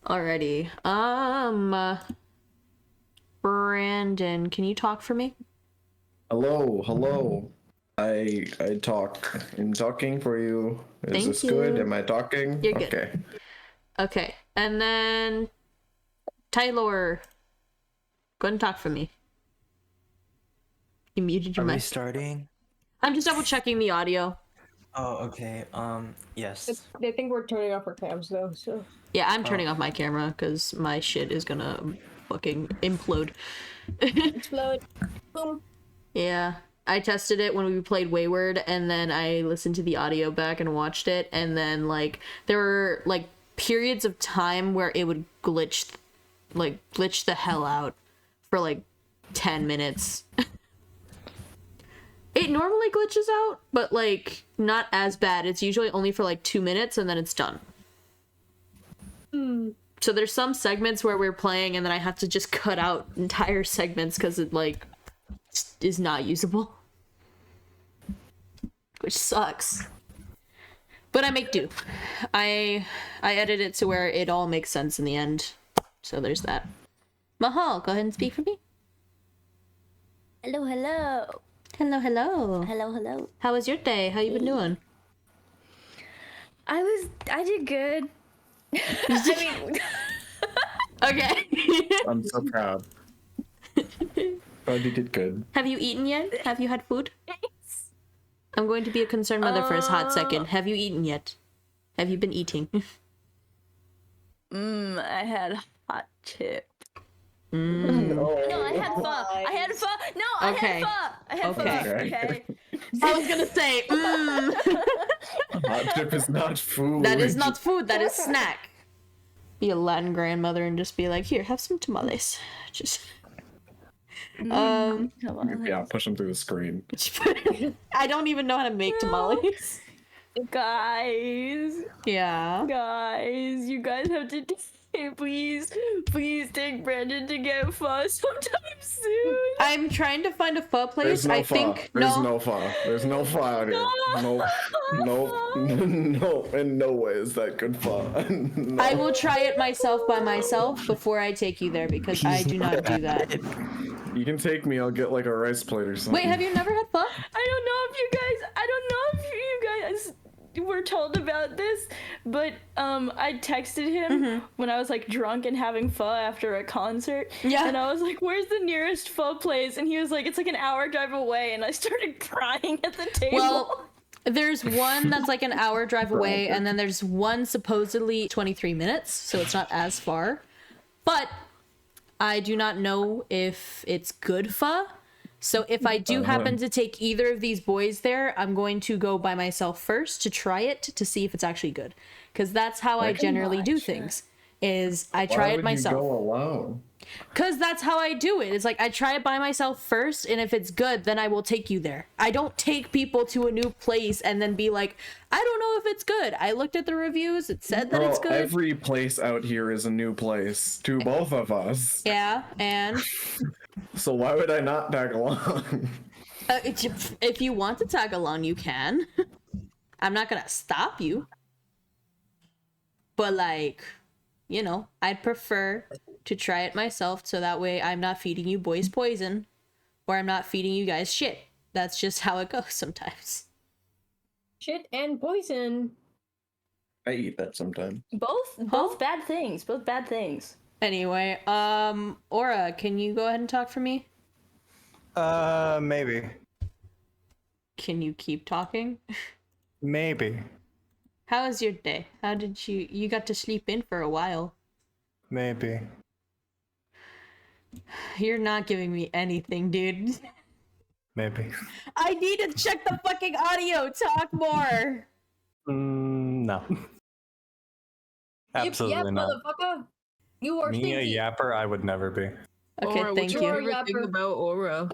Alrighty. Brandon, can you talk for me? Hello. I talk. I'm talking for you. Is this good? Am I talking? You're good. Okay. Okay. And then Taylor, go ahead and talk for me. You muted your mic. Are we starting? I'm just double checking the audio. Oh, okay. Yes. They think we're turning off our cams though, so. Yeah, I'm turning off my camera because my shit is gonna fucking implode. Explode. Boom. Yeah. I tested it when we played Wayward, and then I listened to the audio back and watched it, and then, like, there were, like, periods of time where it would glitch the hell out for, like, 10 minutes. It normally glitches out, but, like, not as bad. It's usually only for, like, 2 minutes, and then it's done. So there's some segments where we're playing, and then I have to just cut out entire segments because it, like, is not usable, which sucks, but I make do. I edit it to where it all makes sense in the end, so there's that. Mahal, go ahead and speak for me. Hello. How was your day? How you been doing? I did good. I mean, Okay. I'm so proud. Oh, you did good. Have you eaten yet? Have you had food? I'm going to be a concerned mother for a hot second. Have you eaten yet? Have you been eating? I had hot chip. No. No, I had pho. I had pho. No, I Okay. had pho. I had Okay. pho. Okay. I was gonna say, Hot chip is not food. that is not food, that is snack. Be a Latin grandmother and just be like, here, have some tamales. Just Come on. Yeah, push them through the screen. I don't even know how to make tamales. Guys, you guys have to please take Brandon to get pho sometime soon. I'm trying to find a pho place. There's no I pho. think There's no pho. There's no pho out here. No, in no way is that good pho. No. I will try it myself by myself before I take you there because I do not do that. You can take me. I'll get like a rice plate or something. Wait, have you never had pho? I don't know if you guys were told about this, but I texted him when I was like drunk and having pho after a concert. Yeah. And I was like, where's the nearest pho place? And he was like, it's like an hour drive away. And I started crying at the table. Well, there's one that's like an hour drive away, and then there's one supposedly 23 minutes, so it's not as far. But I do not know if it's good pho. So if I do happen to take either of these boys there, I'm going to go by myself first to try it to see if it's actually good. Because that's how I generally do things, is I try it myself. Why would you go alone? Because that's how I do it. It's like I try it by myself first, and if it's good, then I will take you there. I don't take people to a new place and then be like, I don't know if it's good. I looked at the reviews. It said that it's good. Every place out here is a new place to both of us. Yeah, and... So why would I not tag along? If you want to tag along, you can. I'm not gonna stop you. But, like, you know, I'd prefer to try it myself so that way I'm not feeding you boys poison or I'm not feeding you guys shit. That's just how it goes sometimes. Shit and poison. I eat that sometimes. Both bad things. Both bad things. Anyway, Aura, can you go ahead and talk for me? Maybe. Can you keep talking? Maybe. How was your day? How did you got to sleep in for a while? Maybe. You're not giving me anything, dude. Maybe. I need to check the fucking audio. Talk more. No. Absolutely yep, not. motherfucker. You are Me stinky. a yapper, I would never be. Okay, Aura, thank what's your you. favorite thing about Aura?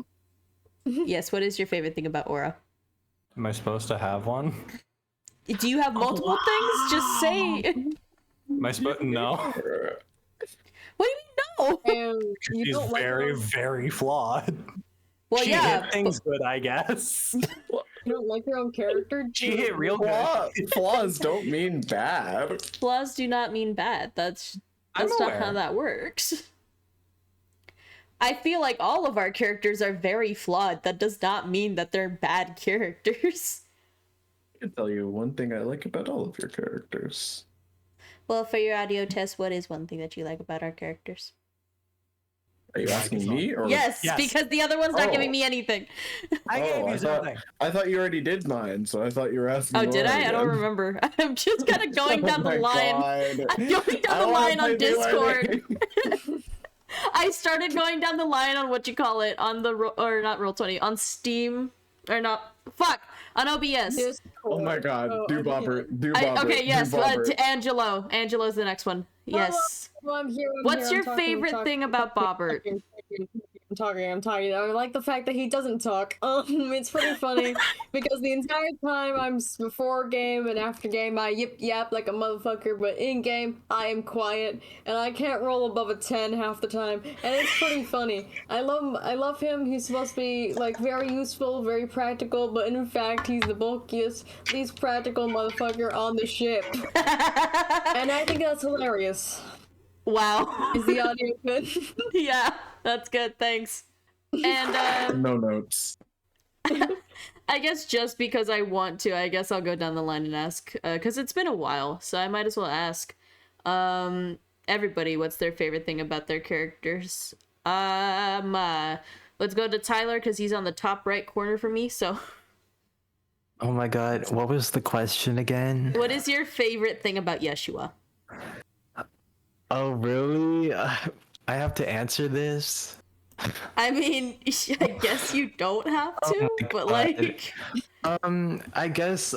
Yes, what is your favorite thing about Aura? Am I supposed to have one? Do you have multiple things? Just say. Am I supposed? No. What do you mean no? And you She's don't like very, her? very flawed. Well, She yeah. hit things good, I guess. You don't like your own character? She hit real good. Flaws don't mean bad. Flaws do not mean bad. That's That's not how aware. that works. I feel like all of our characters are very flawed. That does not mean that they're bad characters. I can tell you one thing I like about all of your characters. Well, for your audio test, what is one thing that you like about our characters? Are you asking me or? Yes, Yes. because the other one's not Oh. giving me anything. I gave you something. I thought you already did mine, so I thought you were asking. Oh, did Laura I? I don't again. remember. I'm just kind of going down the Oh my line. God. I'm going down I the wanna line on play Discord. Dunwick. I started going down the line on what you call it on the or not Roll20 on Steam or not. Fuck on OBS. Discord. Oh my God, do Bobert, do I, Bobert. okay, yes, do Bobert. to Angelo. Angelo's the next one. Yes. I'm here. What's your favorite thing about Bobert? I'm talking. I like the fact that he doesn't talk. It's pretty funny because the entire time before game and after game I yip yap like a motherfucker, but in game I am quiet and I can't roll above a 10 half the time, and it's pretty funny. I love him. He's supposed to be like very useful, very practical, but in fact he's the bulkiest, least practical motherfucker on the ship, and I think that's hilarious. Wow. Is the audio good? Yeah, that's good. Thanks. And No notes. I guess just because I want to, I guess I'll go down the line and ask, because it's been a while, so I might as well ask. Everybody, what's their favorite thing about their characters? Let's go to Tyler because he's on the top right corner for me. So, Oh my god, what was the question again? what is your favorite thing about Yeshua? Oh, really? I have to answer this? I mean, I guess you don't have to, my but God. like, I guess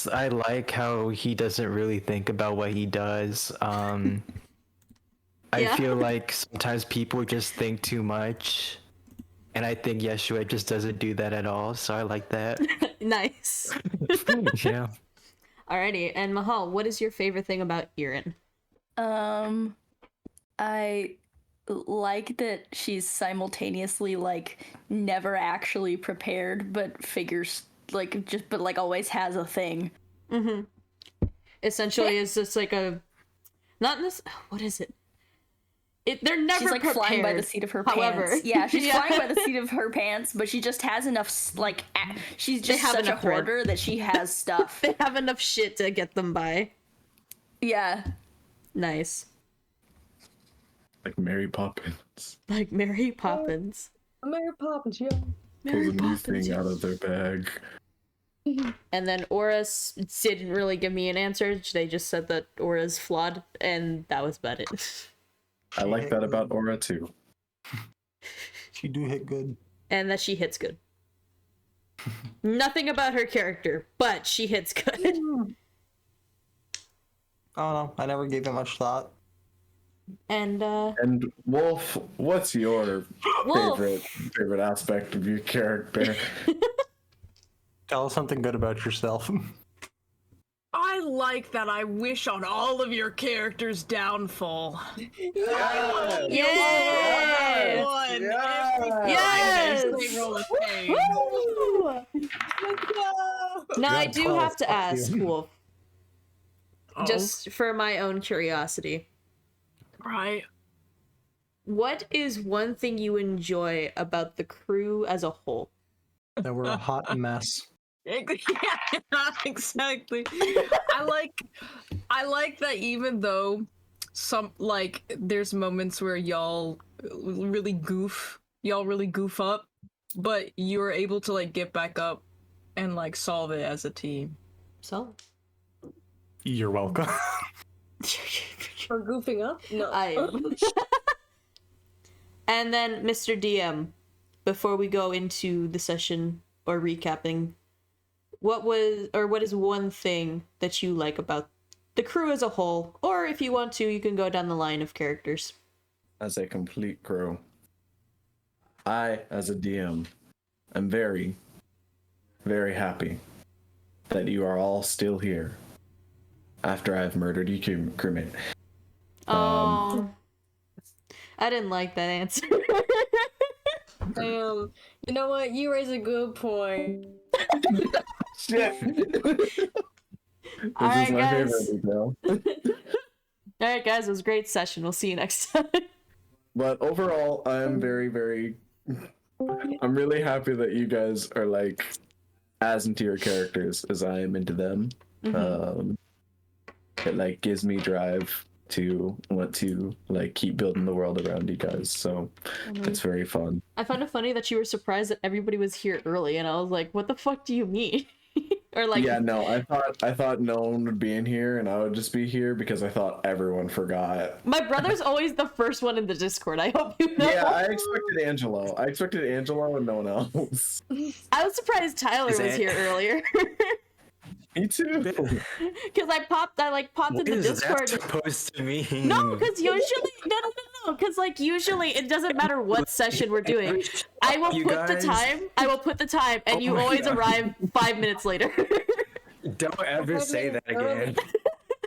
I like how he doesn't really think about what he does. I Yeah. feel like sometimes people just think too much. And I think Yeshua just doesn't do that at all, so I like that. nice. Yeah. Alrighty, and Mahal, what is your favorite thing about Irin? I like that she's simultaneously like never actually prepared, but figures but always has a thing. Essentially, it's just like a, not this. What is it? They're never She's like prepared. flying by the seat of her However, pants. Yeah, she's Yeah. flying by the seat of her pants, but she just has enough she's just have such a enough thread. hoarder that she has stuff. They have enough shit to get them by. Yeah. Nice, Like Mary Poppins. like Mary Poppins. Mary Poppins, yeah. Mary Pull a new Poppins. thing out of their bag. And then Aura's didn't really give me an answer. They just said that Aura's flawed, and that was about it. I like that about Aura too. She do hit good. And that she hits good. Nothing about her character, but she hits good. Oh no, I never gave it much thought. And And Wolf, what's your Wolf. favorite aspect of your character? Tell us something good about yourself. I like that I wish on all of your characters' downfall. Yes! One, Yes! They roll a pain. Now I got do 12, have to fuck ask, you. Wolf, Oh, just for my own curiosity, right. what is one thing you enjoy about the crew as a whole? That we're a hot mess. Yeah, exactly. I like that even though there's moments where y'all really goof up, but you're able to like get back up and like solve it as a team. So, You're welcome. For goofing up? No. And then Mr. DM, before we go into the session or recapping, what is one thing that you like about the crew as a whole? Or if you want to, you can go down the line of characters. As a complete crew, I, as a DM, am very, very happy that you are all still here after I've murdered you, crewmate. Oh, I didn't like that answer. Damn. You know what? You raise a good point. Shit! This Alright, is my guys. favorite detail. All right, guys, it was a great session. We'll see you next time. But overall, I'm I'm really happy that you guys are like as into your characters as I am into them. It like gives me drive to want to like keep building the world around you guys. So it's very fun. I found it funny that you were surprised that everybody was here early, and I was like, "What the fuck do you mean?" Or like, Yeah, no, I thought no one would be in here and I would just be here because I thought everyone forgot. my brother's always the first one in the Discord. I hope you know. Yeah, I expected Angelo. And no one else. I was surprised Tyler was here earlier. Me too. Because I popped in the Discord. What is that supposed to mean? No, because usually no, because like usually it doesn't matter what session we're doing. I will put the time, and you always arrive 5 minutes later. Don't ever say that again.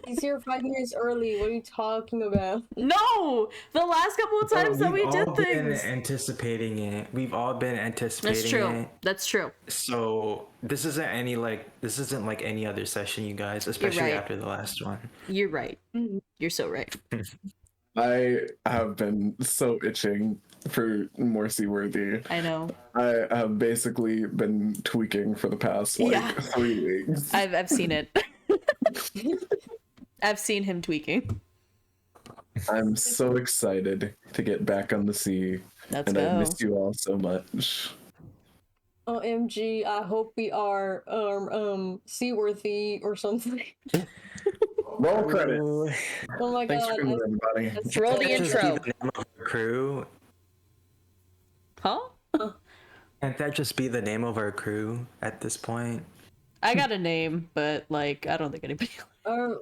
He's here 5 years early. What are you talking about? No, the last couple of times that we did things. Anticipating it. We've all been anticipating That's true. it. That's true. So this isn't like any other session, you guys, especially right. after the last one. You're right. You're so right. I have been so itching for more Seaworthy. I know. I have basically been tweaking for the past 3 weeks. I've seen it. I've seen him tweaking. I'm so excited to get back on the sea. Let's and go. I miss you all so much. OMG, I hope we are Seaworthy or something. Roll credit. Oh my Thanks god. for coming, everybody. Let's roll the Can't that intro. just be the name of our crew? Huh? Can't that just be the name of our crew at this point? I got a name, but like I don't think anybody. Are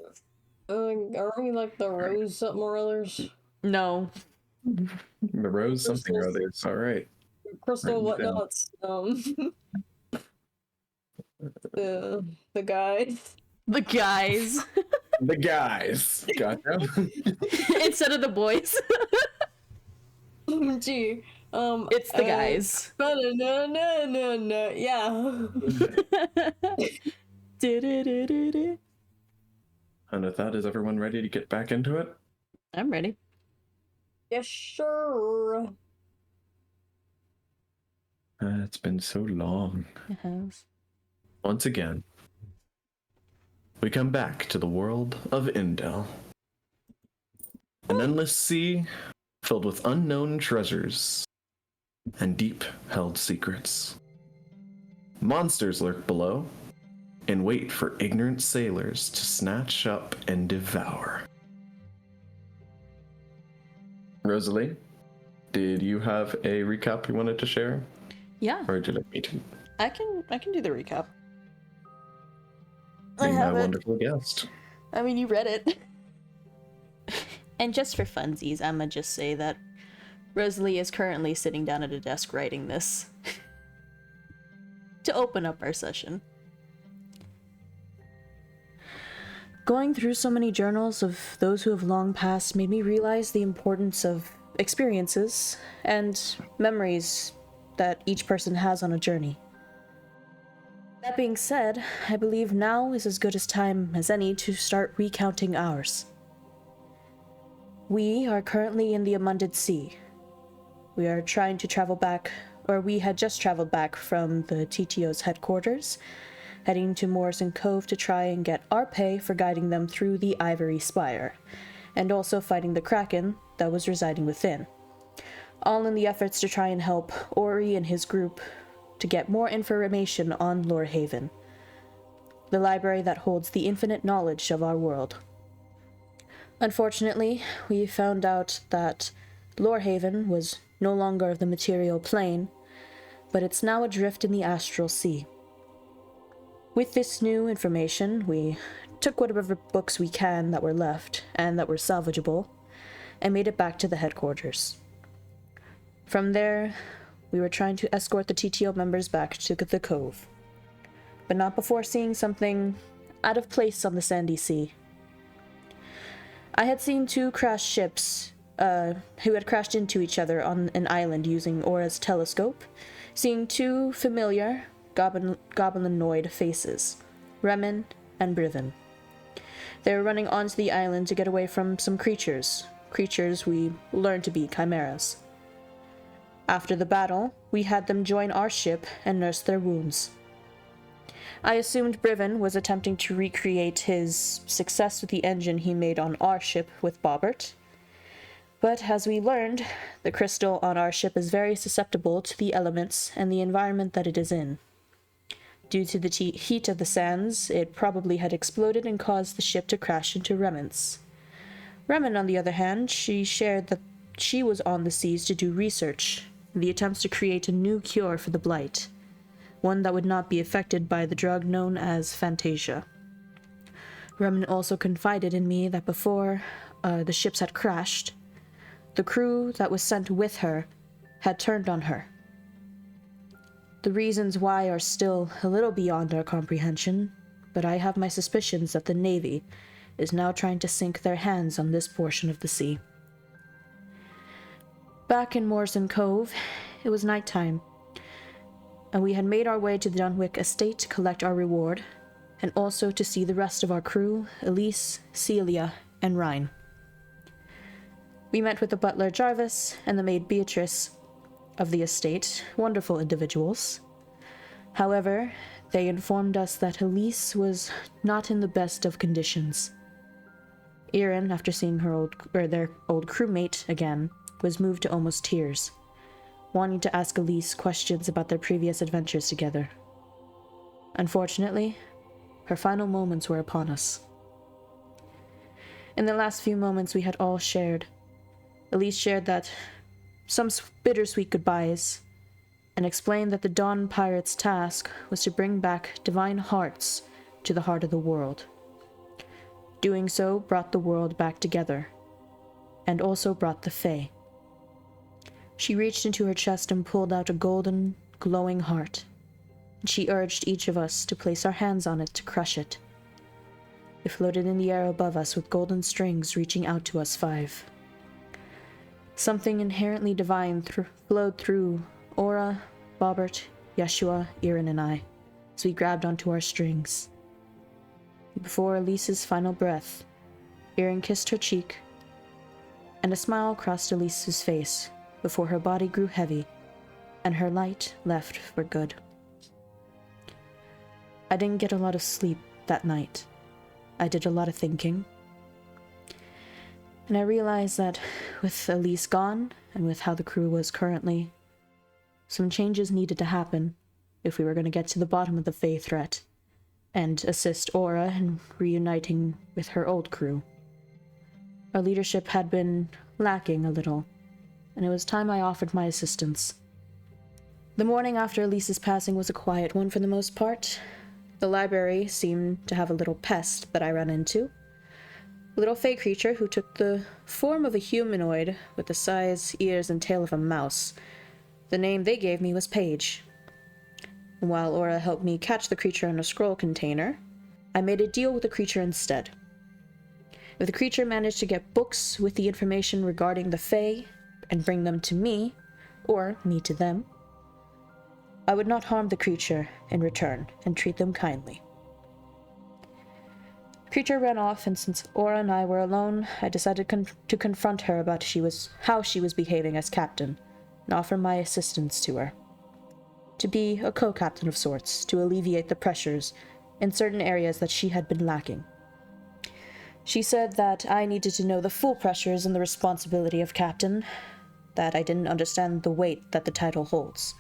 we like the Rose something or others? No. The rose something or other. It's all right. Crystal Write it down. whatnots. The guys. The guys The guys. Gotcha. instead of the boys. OMG. It's the guys. No. Yeah. Du-du-du-du-du. And with that, is everyone ready to get back into it? I'm ready. Yes, sure. It's been so long. It has. Once again, we come back to the world of Indel. An endless sea filled with unknown treasures and deep-held secrets. Monsters lurk below and wait for ignorant sailors to snatch up and devour. Rosalie, did you have a recap you wanted to share? Yeah, Or would you like me to? I can do the recap. Be my have it. wonderful guest. I mean, you read it. And just for funsies, I'ma just say that Rosalie is currently sitting down at a desk writing this to open up our session. Going through so many journals of those who have long passed made me realize the importance of experiences and memories that each person has on a journey. That being said, I believe now is as good a time as any to start recounting ours. We are currently in the Amunded Sea. We are trying to travel back, or we had just traveled back from the TTO's headquarters, heading to Morrison Cove to try and get our pay for guiding them through the Ivory Spire, and also fighting the Kraken that was residing within. All in the efforts to try and help Ori and his group to get more information on Lorehaven, the library that holds the infinite knowledge of our world. Unfortunately, we found out that Lorehaven was no longer of the material plane, but it's now adrift in the astral sea. With this new information, we took whatever books we can that were left and that were salvageable, and made it back to the headquarters. From there, we were trying to escort the TTO members back to the cove, but not before seeing something out of place on the sandy sea. I had seen two crashed ships who had crashed into each other on an island using Aura's telescope, seeing two familiar goblinoid faces, Remen and Brivin. They were running onto the island to get away from some creatures. Creatures we learned to be chimeras. After the battle, we had them join our ship and nurse their wounds. I assumed Briven was attempting to recreate his success with the engine he made on our ship with Bobert. But as we learned, the crystal on our ship is very susceptible to the elements and the environment that it is in. Due to the heat of the sands, it probably had exploded and caused the ship to crash into remnants. Remen, on the other hand, she shared that she was on the seas to do research, the attempts to create a new cure for the blight, one that would not be affected by the drug known as Fantasia. Remen also confided in me that before the ships had crashed, the crew that was sent with her had turned on her. The reasons why are still a little beyond our comprehension, but I have my suspicions that the Navy is now trying to sink their hands on this portion of the sea. Back in Morrison Cove, it was nighttime, and we had made our way to the Dunwick Estate to collect our reward, and also to see the rest of our crew, Elise, Celia, and Ryan. We met with the butler Jarvis and the maid Beatrice of the estate, wonderful individuals. However, they informed us that Elise was not in the best of conditions. Erin, after seeing their old crewmate again, was moved to almost tears, wanting to ask Elise questions about their previous adventures together. Unfortunately, her final moments were upon us. In the last few moments we had all shared, Elise shared that some bittersweet goodbyes, and explained that the Dawn Pirate's task was to bring back divine hearts to the heart of the world. Doing so brought the world back together, and also brought the Fae. She reached into her chest and pulled out a golden, glowing heart, and she urged each of us to place our hands on it to crush it. It floated in the air above us with golden strings reaching out to us 5. Something inherently divine flowed through Aura, Bobert, Yeshua, Erin, and I, as we grabbed onto our strings. Before Elise's final breath, Erin kissed her cheek, and a smile crossed Elise's face before her body grew heavy, and her light left for good. I didn't get a lot of sleep that night. I did a lot of thinking. And I realized that with Elise gone, and with how the crew was currently, some changes needed to happen if we were going to get to the bottom of the Fae threat, and assist Aura in reuniting with her old crew. Our leadership had been lacking a little, and it was time I offered my assistance. The morning after Elise's passing was a quiet one for the most part. The library seemed to have a little pest that I ran into. A little Fae creature who took the form of a humanoid with the size, ears, and tail of a mouse. The name they gave me was Paige. And while Aura helped me catch the creature in a scroll container, I made a deal with the creature instead. If the creature managed to get books with the information regarding the Fae and bring them to me, or me to them, I would not harm the creature in return and treat them kindly. The creature ran off, and since Aura and I were alone, I decided to confront her about how she was behaving as captain, and offer my assistance to her. To be a co-captain of sorts, to alleviate the pressures in certain areas that she had been lacking. She said that I needed to know the full pressures and the responsibility of captain, that I didn't understand the weight that the title holds.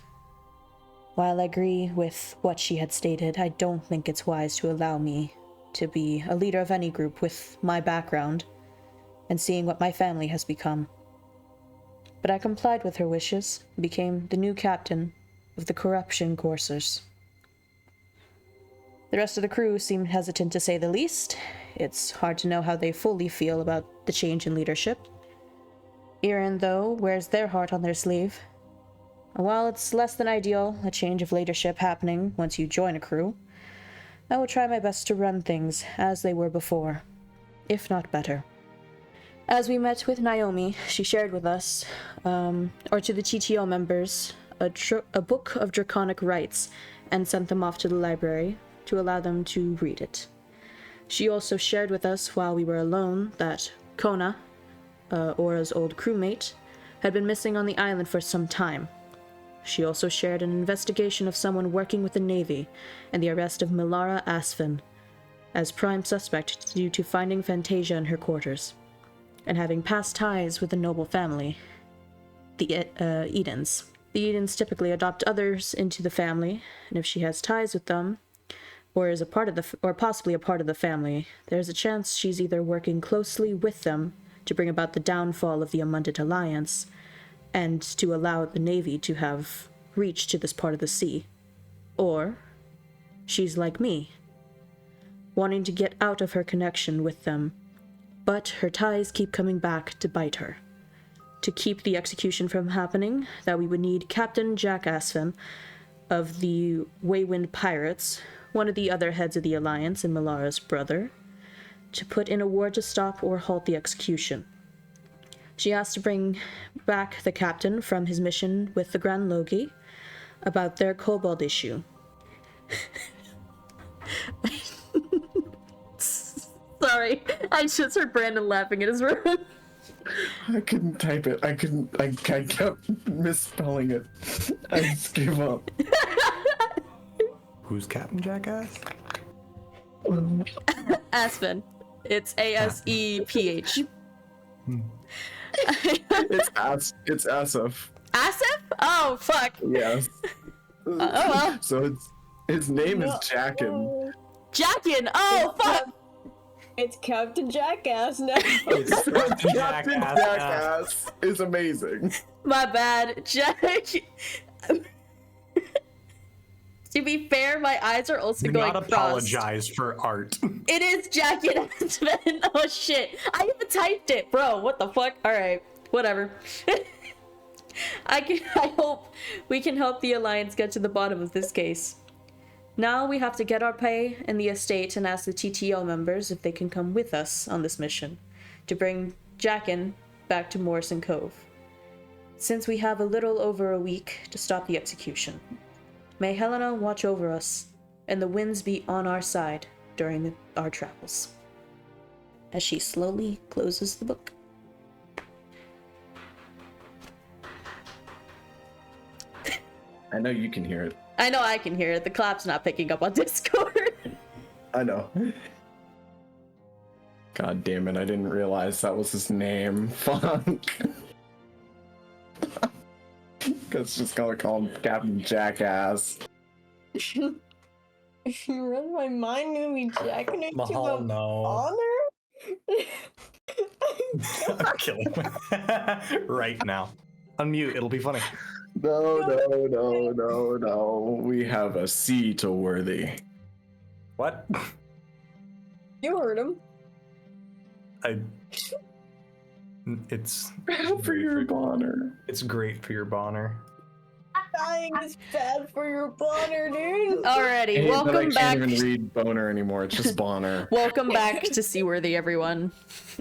While I agree with what she had stated, I don't think it's wise to allow me to be a leader of any group with my background and seeing what my family has become. But I complied with her wishes and became the new captain of the Corruption Coursers. The rest of the crew seemed hesitant to say the least. It's hard to know how they fully feel about the change in leadership. Erin, though, wears their heart on their sleeve. And while it's less than ideal, a change of leadership happening once you join a crew, I will try my best to run things as they were before, if not better. As we met with Naomi, she shared with us, or to the TTO members, a book of draconic rites and sent them off to the library to allow them to read it. She also shared with us while we were alone that Kona, Aura's old crewmate, had been missing on the island for some time. She also shared an investigation of someone working with the Navy and the arrest of Milara Asfen as prime suspect due to finding Fantasia in her quarters, and having past ties with the noble family, the Edens. The Edens typically adopt others into the family, and if she has ties with them, or is a part of or possibly a part of the family, there's a chance she's either working closely with them to bring about the downfall of the Amundit Alliance, and to allow the Navy to have reach to this part of the sea. Or she's like me, wanting to get out of her connection with them, but her ties keep coming back to bite her. To keep the execution from happening, that we would need Captain Jack Asfen of the Waywind Pirates, one of the other heads of the Alliance and Milara's brother, to put in a ward to stop or halt the execution. She asked to bring back the captain from his mission with the Grand Logi about their kobold issue. Sorry, I just heard Brandon laughing in his room. I couldn't type it. I kept misspelling it. I just gave up. Who's Captain Jackass? Aspen. It's ASEPH. It's Asif. Asif? Oh, fuck. Yes. Oh, well. So his name is Jackin. Jackin! Oh, fuck! It's Captain Jackass now. Captain Jackass is amazing. My bad. Jack. To be fair, my eyes are also Do going not crossed. apologize for art. It is Jackin Aspen. Oh, shit. I even typed it. Bro, what the fuck? Alright. Whatever. I hope we can help the Alliance get to the bottom of this case. Now we have to get our pay in the estate and ask the TTO members if they can come with us on this mission to bring Jackin back to Morrison Cove, since we have a little over a week to stop the execution. May Helena watch over us and the winds be on our side during our travels. As she slowly closes the book. I know you can hear it. I know I can hear it. The clap's not picking up on Discord. I know. God damn it, I didn't realize that was his name. Fuck. Cause just gonna call him Captain Jackass. You read my mind, gonna be jacking it to Mahal, a no. honor? I'm killing him. Right now. Unmute, it'll be funny. No. We have a sea to worthy. What? You heard him. It's For your honor. It's great for your boner. Dying is bad for your boner, dude. Alrighty, Hey, but I welcome back. can't even read boner anymore. It's just boner. Welcome back to Seaworthy, everyone.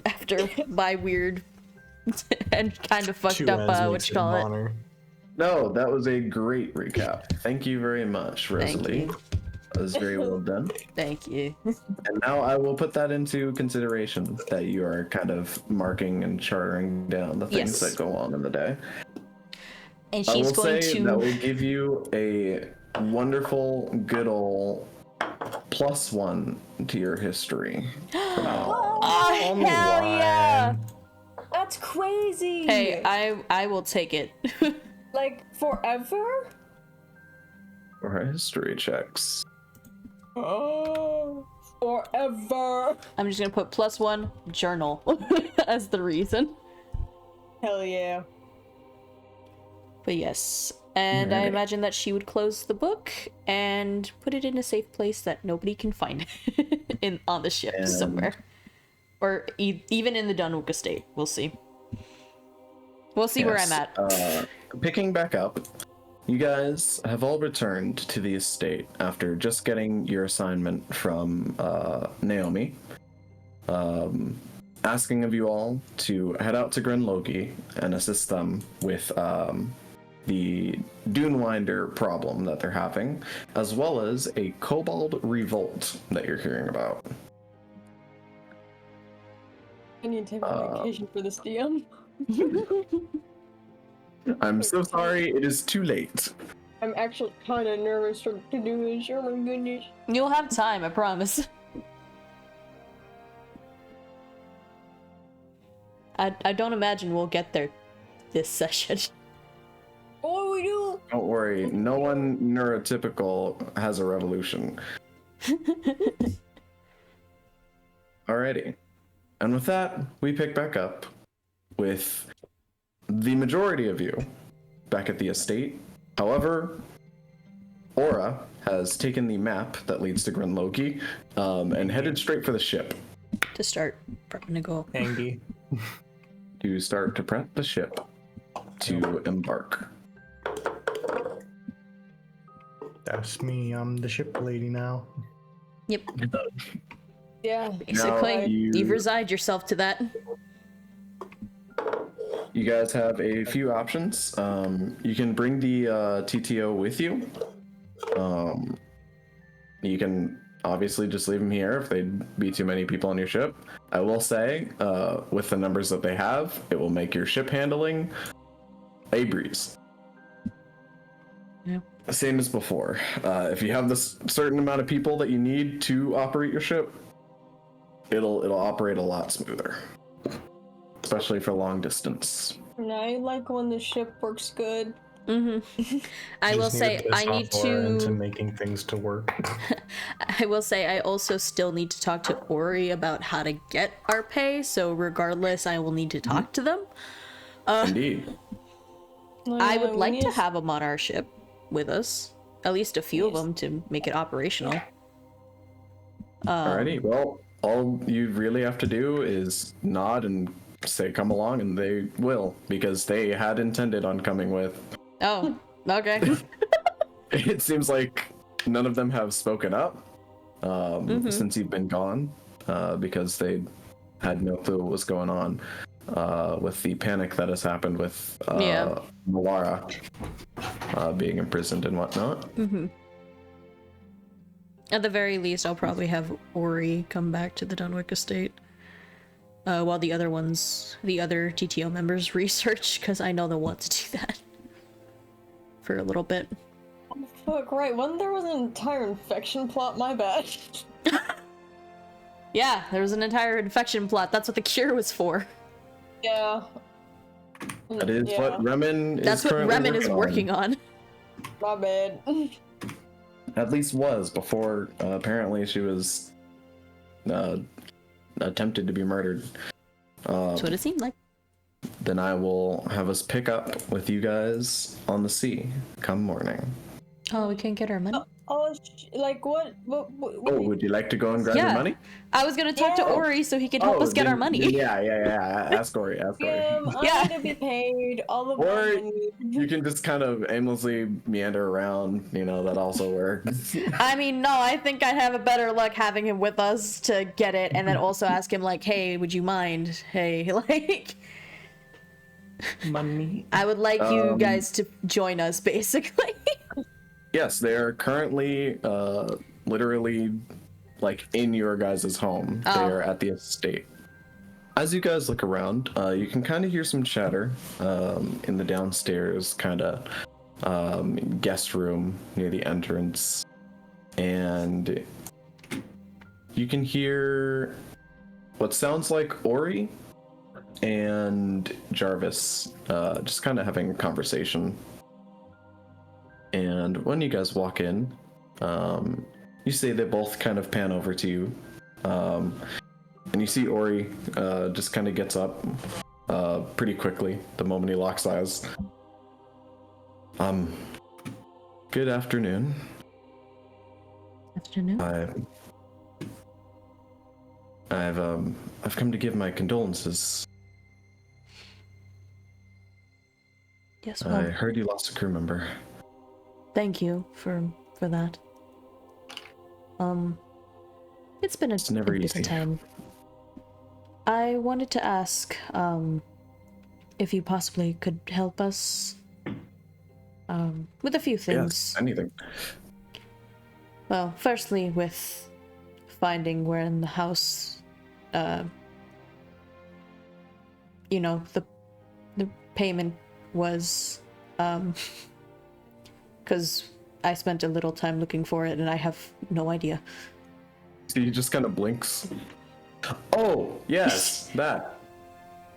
After my weird and kind of fucked Two up, N's what makes you call it. boner. No, that was a great recap. Thank you very much, Thank Rosalie. you. That was very well done. Thank you. And now I will put that into consideration, that you are kind of marking and charting down the things Yes. that go on in the day. And I she's will going say to. that will give you a wonderful, good ol' +1 to your history. For now. Oh, hell yeah! That's crazy. Hey, I will take it. Like forever? For our history checks. Oh, forever. I'm just gonna put +1 journal as the reason. Hell yeah. But yes, and I Alright. imagine that she would close the book and put it in a safe place that nobody can find it on the ship And- somewhere, or even in the Dunwick Estate. We'll see. We'll see where I'm Yes, at. Picking back up, you guys have all returned to the estate after just getting your assignment from Naomi, asking of you all to head out to Grenlogi and assist them with the Dunewinder problem that they're having, as well as a kobold revolt that you're hearing about. I need to take a vacation for this DM. I'm so sorry, it is too late. I'm actually kind of nervous to do this. Oh my goodness. You'll have time, I promise. I don't imagine we'll get there this session. Oh, we do. Don't worry, no one neurotypical has a revolution. Alrighty. And with that, we pick back up with the majority of you back at the estate. However, Aura has taken the map that leads to Grunloki and headed straight for the ship. To start prepping to go. Angie. To start to prep the ship to embark. That's me. I'm the ship lady now. Yep. Yeah. Basically, Now you've resigned yourself to that. You guys have a few options. You can bring the TTO with you. You can obviously just leave them here if they'd be too many people on your ship. I will say, with the numbers that they have, it will make your ship handling a breeze. Yeah. Same as before. If you have this certain amount of people that you need to operate your ship, it'll operate a lot smoother, especially for long distance. And I like when the ship works good. Mm-hmm. I will say I need into to. making things to work. I will say I also still need to talk to Ori about how to get our pay. So regardless, I will need to talk to them. Indeed. I would we like need to have them on our ship with us, at least a few of them to make it operational. Alrighty. Well, all you really have to do is nod and say come along, and they will, because they had intended on coming with. Oh, okay. It seems like none of them have spoken up since you've been gone, because they had no clue what was going on with the panic that has happened with Malara being imprisoned and whatnot. At the very least, I'll probably have Ori come back to the Dunwick Estate. While the other TTO members research, because I know they'll want to do that for a little bit. Oh, fuck, right. When there was an entire infection plot, my bad. Yeah, there was an entire infection plot. That's what the cure was for. Yeah. That is what Remen is That's what currently Remen is working on. My bad. At least was before. Apparently, she was attempted to be murdered. That's what it seemed like. Then I will have us pick up with you guys on the sea come morning. Oh, we can't get our money? Like what? Oh, would you like to go and grab your money? I was gonna talk to Ori so he could help us get our money. Yeah. Ask Ori. I need to be paid all of Or money. you can just kind of aimlessly meander around. That also works. I mean, no, I think I'd have a better luck having him with us to get it, and then also ask him, like, hey, would you mind? Hey, like... Money. I would like you guys to join us, basically. Yes, they are currently literally like in your guys' home. They are at the estate. As you guys look around, you can kind of hear some chatter in the downstairs kind of guest room near the entrance. And you can hear what sounds like Ori and Jarvis just kind of having a conversation. And when you guys walk in, you see they both kind of pan over to you. And you see Ori just kind of gets up pretty quickly the moment he locks eyes. Good afternoon. Afternoon. I've come to give my condolences. Yes, I heard you lost a crew member. Thank you for that. It's been a never bit easy. of time. I wanted to ask, if you possibly could help us, with a few things. Yes, anything. Well, firstly, with finding where in the house, you know, the payment was, because I spent a little time looking for it and I have no idea. So he just kind of blinks. Oh, yes, that.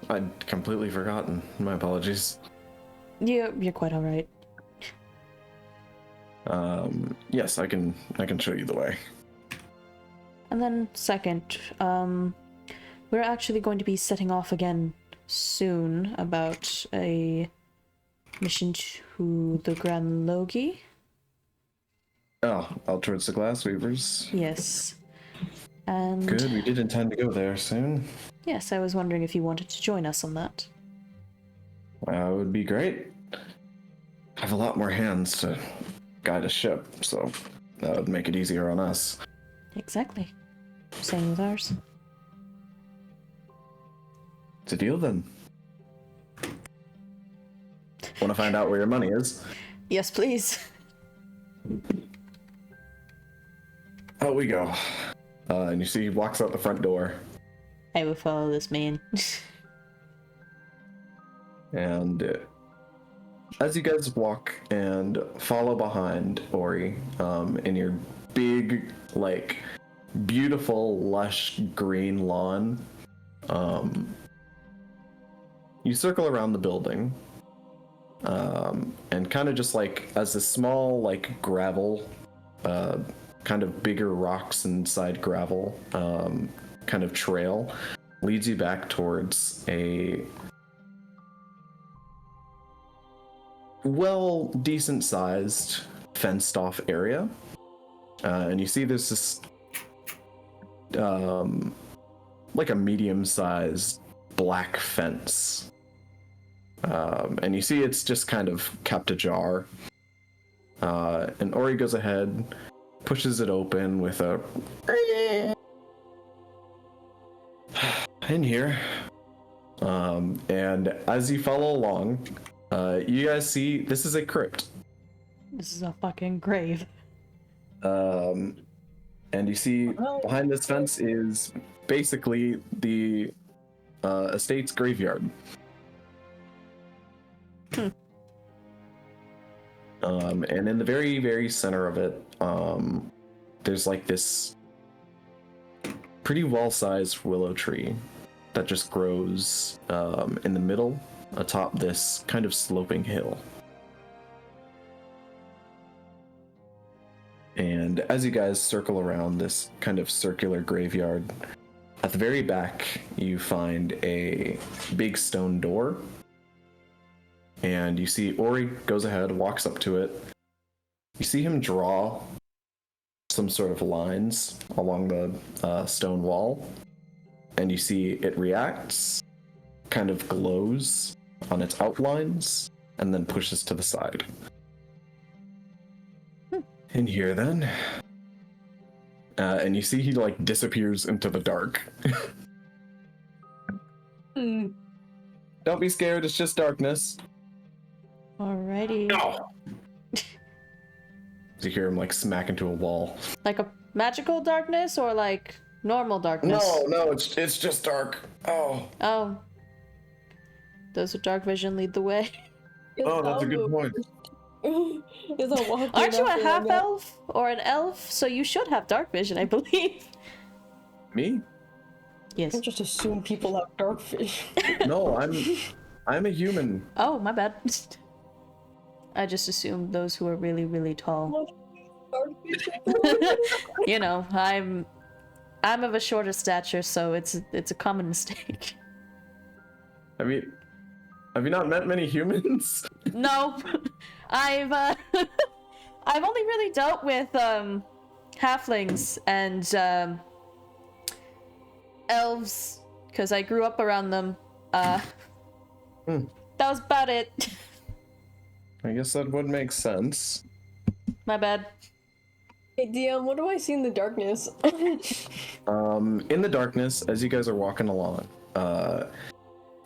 I'd completely forgotten. My apologies. You're quite all right. Yes, I can show you the way. And then second, we're actually going to be setting off again soon about a mission to the Grand Logi. Oh, out towards the Glass Weavers. Yes. And Good, we did intend to go there soon. yes, I was wondering if you wanted to join us on that. That would be great. I have a lot more hands to guide a ship, so that would make it easier on us. Exactly. Same with ours. It's a deal then. Want to find out where your money is? Yes, please. Out we go. And you see he walks out the front door. I will follow this man. And as you guys walk and follow behind Ori, in your big, like, beautiful, lush green lawn, you circle around the building, and kind of just like as a small, like, gravel, kind of bigger rocks inside gravel, kind of trail leads you back towards a decent sized fenced off area, and you see there's this like a medium sized black fence, and you see it's just kind of kept ajar, and Ori goes ahead, pushes it open with a in here, and as you follow along, you guys see this is a crypt. This is a fucking grave. And you see behind this fence is basically the estate's graveyard. And in the very, very center of it, there's like this pretty well-sized willow tree that just grows in the middle atop this kind of sloping hill. And as you guys circle around this kind of circular graveyard, at the very back you find a big stone door, and you see Ori goes ahead, walks up to it. You see him draw some sort of lines along the stone wall, and you see it reacts, kind of glows on its outlines, and then pushes to the side. In here then, and you see he like disappears into the dark. Don't be scared, it's just darkness. Alrighty. No. You hear him like smack into a wall. Like a magical darkness or like normal darkness? No, it's just dark. Oh. Does the dark vision lead the way? Oh, that's a good point. Aren't you a half elf or an elf? So you should have dark vision, I believe. Me? Yes. I just assume people have dark vision. No, I'm a human. Oh, my bad. I just assumed those who are really, really tall. You know, I'm of a shorter stature, so it's a common mistake. Have you not met many humans? No, I've only really dealt with halflings and elves because I grew up around them. That was about it. I guess that would make sense. My bad. Hey DM, what do I see in the darkness? In the darkness, as you guys are walking along,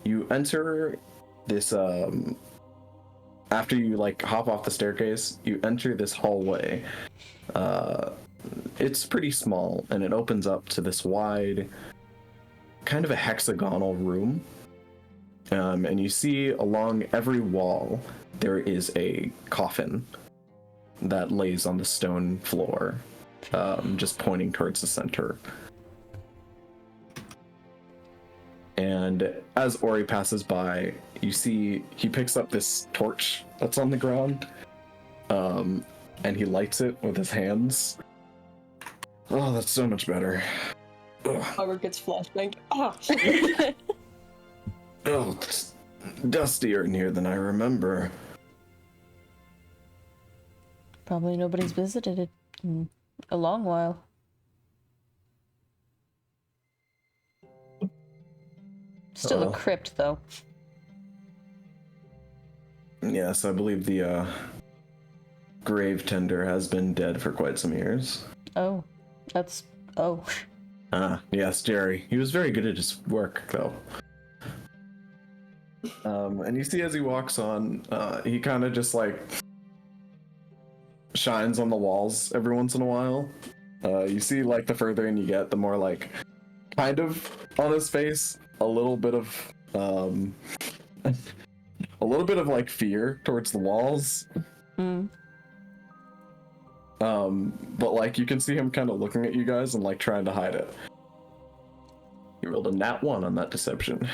you enter this, after you like hop off the staircase, you enter this hallway. It's pretty small, and it opens up to this wide, kind of a hexagonal room. And you see along every wall there is a coffin that lays on the stone floor, just pointing towards the center. And as Ori passes by, you see he picks up this torch that's on the ground, and he lights it with his hands. Oh, that's so much better. Bobert gets flashbanged. Ah. Oh, it's dustier in here than I remember. Probably nobody's visited it in a long while. Still a crypt, though. Yes, I believe the grave tender has been dead for quite some years. Oh, that's... Oh. Ah, yes, Jerry. He was very good at his work, though. And you see as he walks on, he kind of just like shines on the walls every once in a while. You see, like, the further in you get, the more, like, kind of on his face, a little bit of like fear towards the walls. But like you can see him kind of looking at you guys and like trying to hide it. You rolled a nat 1 on that deception.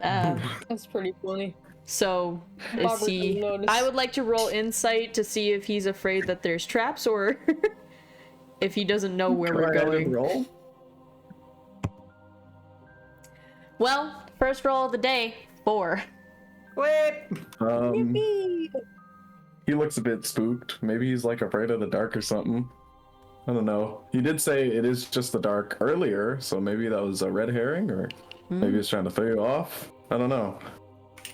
That's pretty funny. So, is Bobert he... doesn't notice. I would like to roll insight to see if he's afraid that there's traps or if he doesn't know where we're going. Roll. Well, first roll of the day, 4. He looks a bit spooked. Maybe he's like afraid of the dark or something. I don't know. He did say it is just the dark earlier, so maybe that was a red herring, or maybe he's trying to throw you off. I don't know.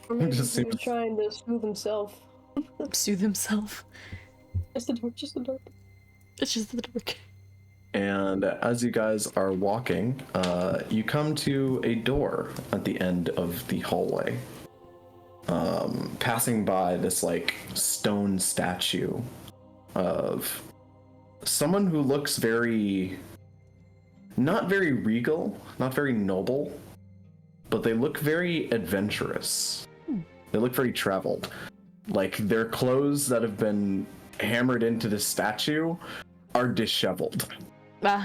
Or maybe Just he's seems- trying to soothe himself. Soothe himself. Just the dark, just the dark. It's just the dark. And as you guys are walking, you come to a door at the end of the hallway. Passing by this like stone statue of someone who looks not very regal, not very noble, but they look very adventurous. They look very traveled. Like their clothes that have been hammered into this statue are disheveled. But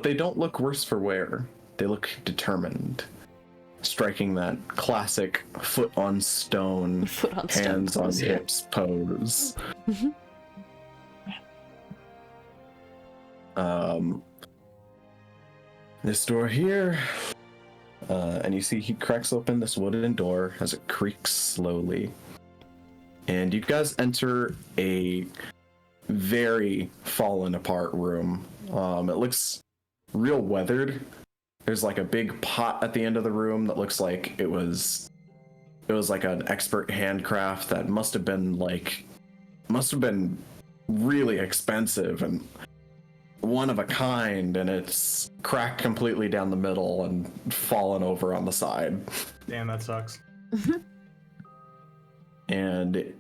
they don't look worse for wear. They look determined, striking that classic foot on stone, hands on hips pose. This door here, and you see he cracks open this wooden door as it creaks slowly, and you guys enter a very fallen apart room. It looks real weathered. There's like a big pot at the end of the room that looks like it was like an expert handcraft that must have been really expensive and one of a kind, and it's cracked completely down the middle and fallen over on the side. Damn, that sucks. And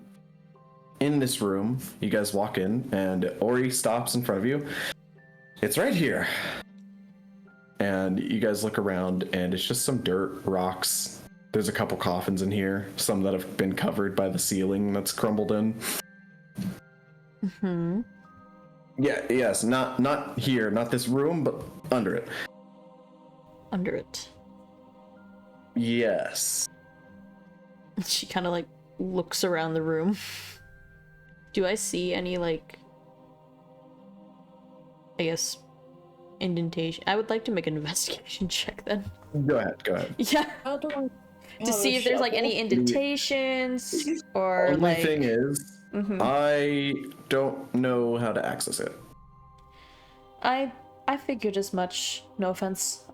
in this room, you guys walk in, and Ori stops in front of you. It's right here. And you guys look around, and it's just some dirt, rocks. There's a couple coffins in here, some that have been covered by the ceiling that's crumbled in. Mm-hmm. Yeah, yes, not here, not this room, but under it. Under it. Yes. She kind of like looks around the room. Do I see any like, I guess, indentation? I would like to make an investigation check then. Go ahead. Yeah. How do I... To see if there's like any indentations or Only like. thing is, I don't know how to access it. I figured as much. No offense.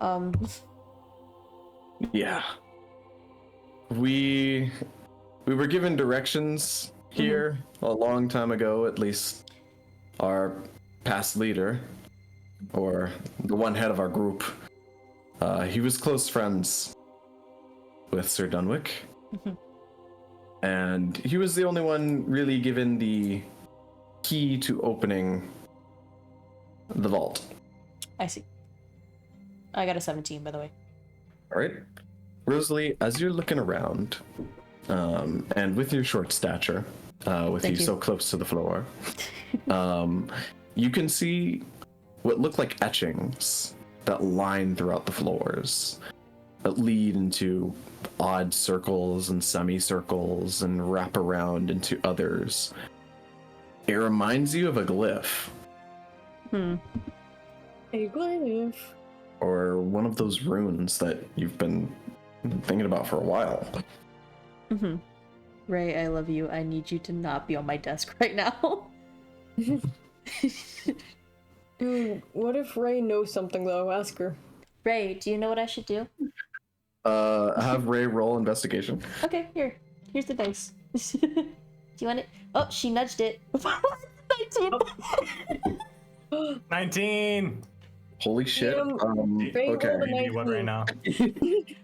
Yeah. We were given directions here a long time ago, at least our past leader, or the one head of our group. He was close friends with Sir Dunwick. And he was the only one really given the key to opening the vault. I see. I got a 17, by the way. All right. Rosalie, as you're looking around, and with your short stature, with Thank you you. so close to the floor, you can see what look like etchings that line throughout the floors, that lead into odd circles and semicircles and wrap around into others. It reminds you of a glyph, A glyph. or one of those runes that you've been thinking about for a while. Ray, I love you. I need you to not be on my desk right now. Dude, what if Ray knows something though? Ask her. Ray, do you know what I should do? Have Ray roll investigation. Okay, here's the dice. Do you want it? Oh, she nudged it. 19. 19. Holy shit. Ray Okay. rolled a You need one right now.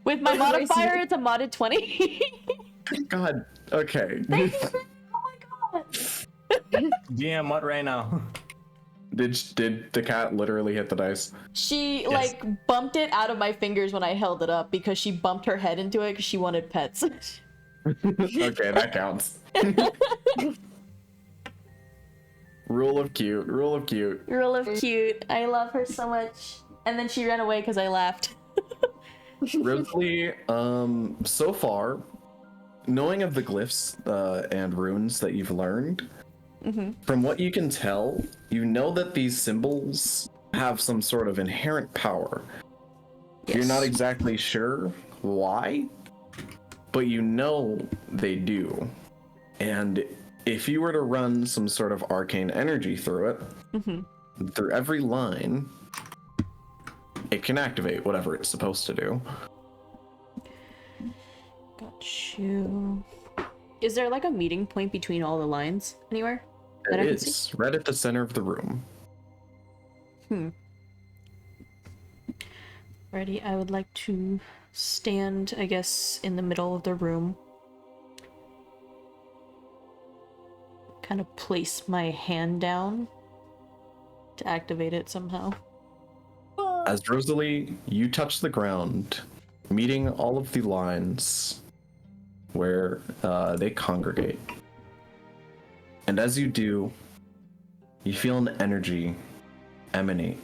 With my Ray modifier, it's a modded 20. God. Okay. Oh my god. DM, what right now? Did the cat literally hit the dice? She Yes. like bumped it out of my fingers when I held it up because she bumped her head into it because she wanted pets. Okay, that counts. Rule of cute. Rule of cute. Rule of cute. I love her so much. And then she ran away because I laughed. Rosalie, so far, knowing of the glyphs and runes that you've learned, from what you can tell, you know that these symbols have some sort of inherent power. You're not exactly sure why, but you know they do. And if you were to run some sort of arcane energy through it, through every line, it can activate whatever it's supposed to do. Got you. Is there like a meeting point between all the lines anywhere? that I It can see? is right at the center of the room. Alrighty, I would like to stand, I guess, in the middle of the room. Kind of place my hand down to activate it somehow. As Rosalie, you touch the ground, meeting all of the lines where they congregate. And as you do, you feel an energy emanate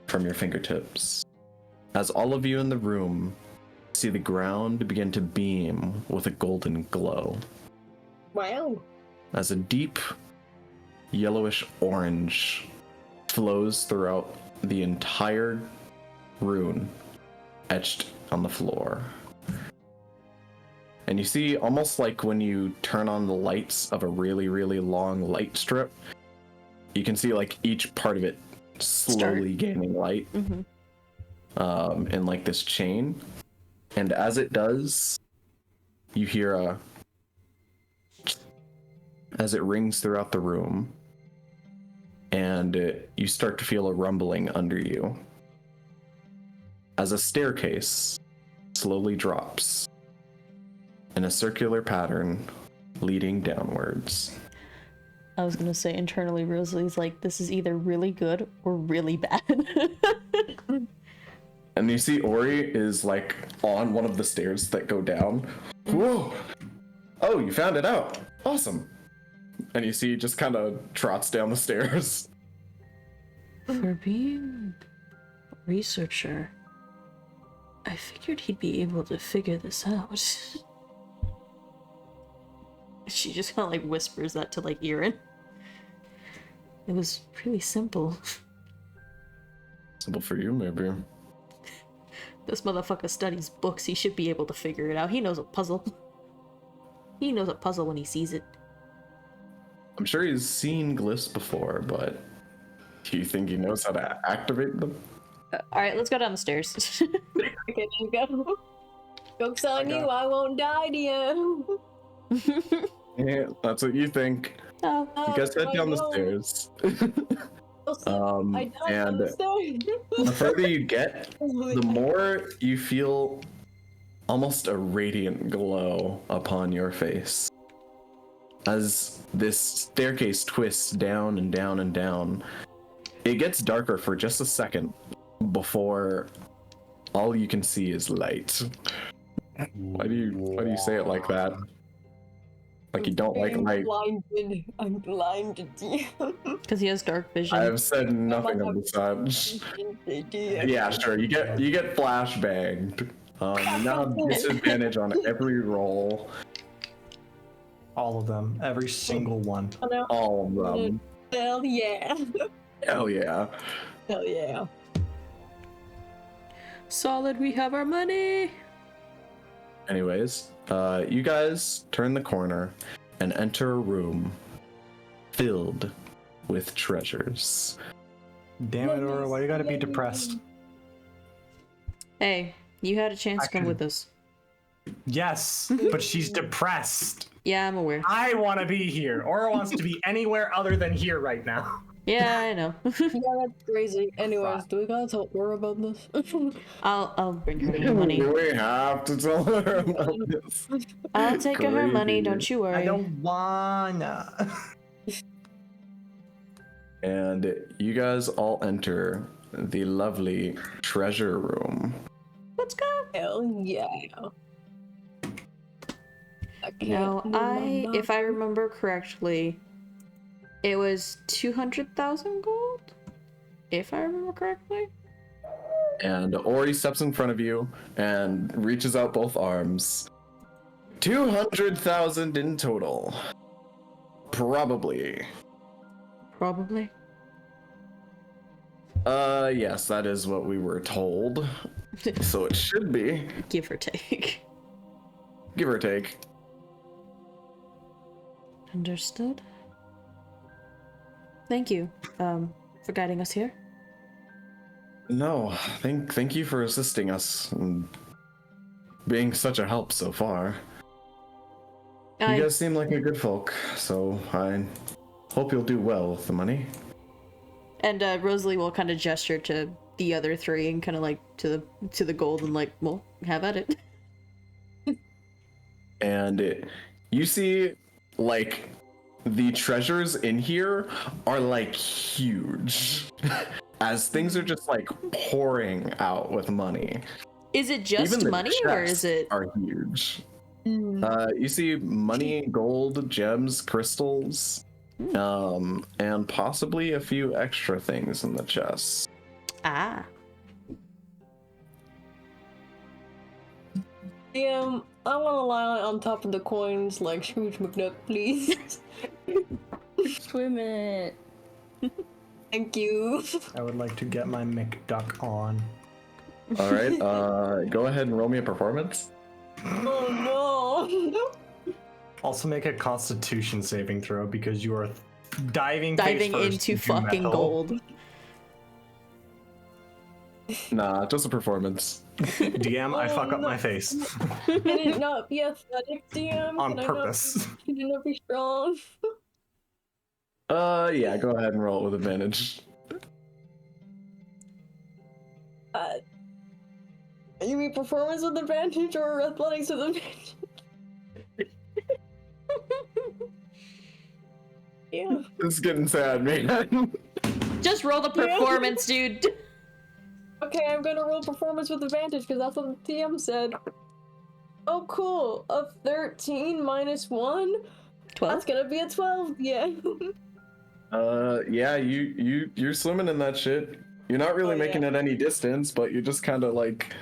from your fingertips. As all of you in the room see the ground begin to beam with a golden glow. Wow. As a deep yellowish orange flows throughout the entire rune etched on the floor. And you see, almost like when you turn on the lights of a really, really long light strip, you can see like each part of it slowly gaining light in like this chain. And as it does, you hear as it rings throughout the room, and you start to feel a rumbling under you as a staircase slowly drops in a circular pattern leading downwards. I was gonna say internally, Rosalie's like, this is either really good or really bad. And you see Ori is like on one of the stairs that go down. Whoa! Oh, you found it out. Awesome. And you see he just kind of trots down the stairs. For being a researcher, I figured he'd be able to figure this out. She just kind of like whispers that to like Erin. It was really simple. Simple for you, maybe. This motherfucker studies books. He should be able to figure it out. He knows a puzzle. He knows a puzzle when he sees it. I'm sure he's seen glyphs before, but do you think he knows how to activate them? Alright, let's go down the stairs. Okay, you go. Joke's on you, I won't die to you. Yeah, that's what you think. Oh. You guys head I down the know. stairs. I died and on the stairs. the further you get, the more you feel almost a radiant glow upon your face. As this staircase twists down and down and down, it gets darker for just a second before all you can see is light. Why do you say it like that? Like you don't like I'm light. blinded. I'm blinded. Because he has dark vision. I have said nothing of the such. Yeah, sure. You get flashbanged. You now have disadvantage on every roll. All of them. Every single one. All of them. Hell yeah. Hell yeah. Hell yeah. Solid, we have our money. Anyways, you guys turn the corner and enter a room filled with treasures. Damn it, Aura, why you gotta be depressed? Hey, you had a chance to come with us. Yes, but she's depressed. Yeah, I'm aware. I want to be here. Aura wants to be anywhere other than here right now. Yeah, I know. Yeah, that's crazy. Anyways, do we gotta tell her about this? I'll bring her the money. We have to tell her about this. I'll take her money, Crazy. don't you worry. I don't wanna. And you guys all enter the lovely treasure room. Let's go. Hell yeah. Now, if I remember correctly, it was 200,000 gold? If I remember correctly? And Ori steps in front of you and reaches out both arms. 200,000 in total. Probably. Probably. Yes, that is what we were told. So it should be. Give or take. Give or take. Understood. Thank you, for guiding us here. No, thank you for assisting us and being such a help so far. You guys seem like a good folk, so I hope you'll do well with the money. And Rosalie will kind of gesture to the other three and kind of like to the gold and like, well, have at it. And you see, like, the treasures in here are like huge, as things are just like pouring out with money. Is it just Even the money or is chests it? are huge. You see money, gold, gems, crystals, and possibly a few extra things in the chests. Ah. I wanna lie on top of the coins like Scrooge McDuck, please. Swim it. Thank you. I would like to get my McDuck on. All right, go ahead and roll me a performance. Oh no. Also make a Constitution saving throw because you are diving face first into fucking metal. gold. Nah, just a performance. DM, I fuck up my face. Can it not be aesthetic, DM? On Can purpose. Can it not be strong? Yeah, go ahead and roll it with advantage. You mean performance with advantage or athletics with advantage? Yeah. This is getting sad, man. Just roll the performance, dude. Okay, I'm gonna roll performance with advantage because that's what the TM said. Oh, cool. A 13 minus 1? 12. That's gonna be a 12, yeah. Yeah, you're swimming in that shit. You're not really making it any distance, but you're just kind of like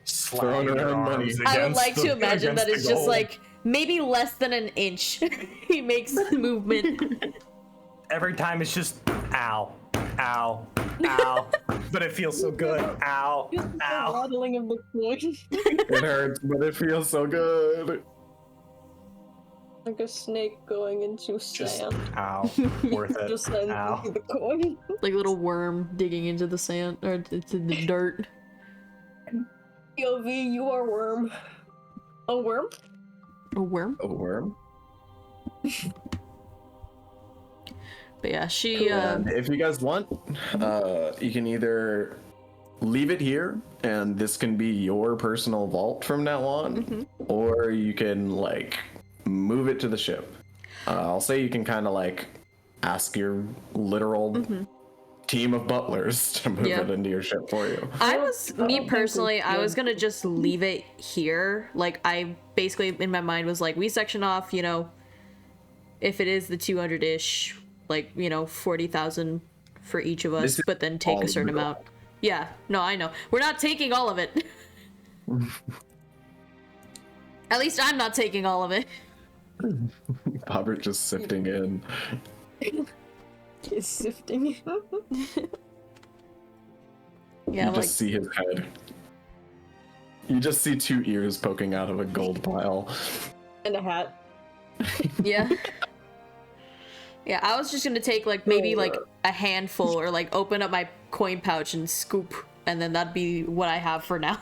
throwing around money. I would like to imagine that it's just like maybe less than an inch. He makes the movement. Every time it's just ow, ow, ow. But it feels so good. Ow, ow. Waddling of the coin. It hurts, but it feels so good. Like a snake going into Just sand. ow. Worth it. Just sand Ow. into the coin. Like a little worm digging into the sand or into the dirt. POV, you are worm. A worm? A worm? A worm? But yeah, she And if you guys want, you can either leave it here and this can be your personal vault from now on, or you can like move it to the ship. I'll say you can kind of like ask your literal team of butlers to move Yeah. it into your ship for you. I was gonna just leave it here. Like, I basically in my mind was like, we section off, you know, if it is the 200-ish, like, you know, 40,000 for each of us, This is but then take all a certain of it. amount. Yeah, no, I know. We're not taking all of it. At least I'm not taking all of it. Bobert just sifting in. It's sifting. Yeah, You like, just see his head. You just see 2 ears poking out of a gold pile. And a hat. yeah. Yeah, I was just gonna take, like, maybe, like, a handful, or, like, open up my coin pouch and scoop, and then that'd be what I have for now.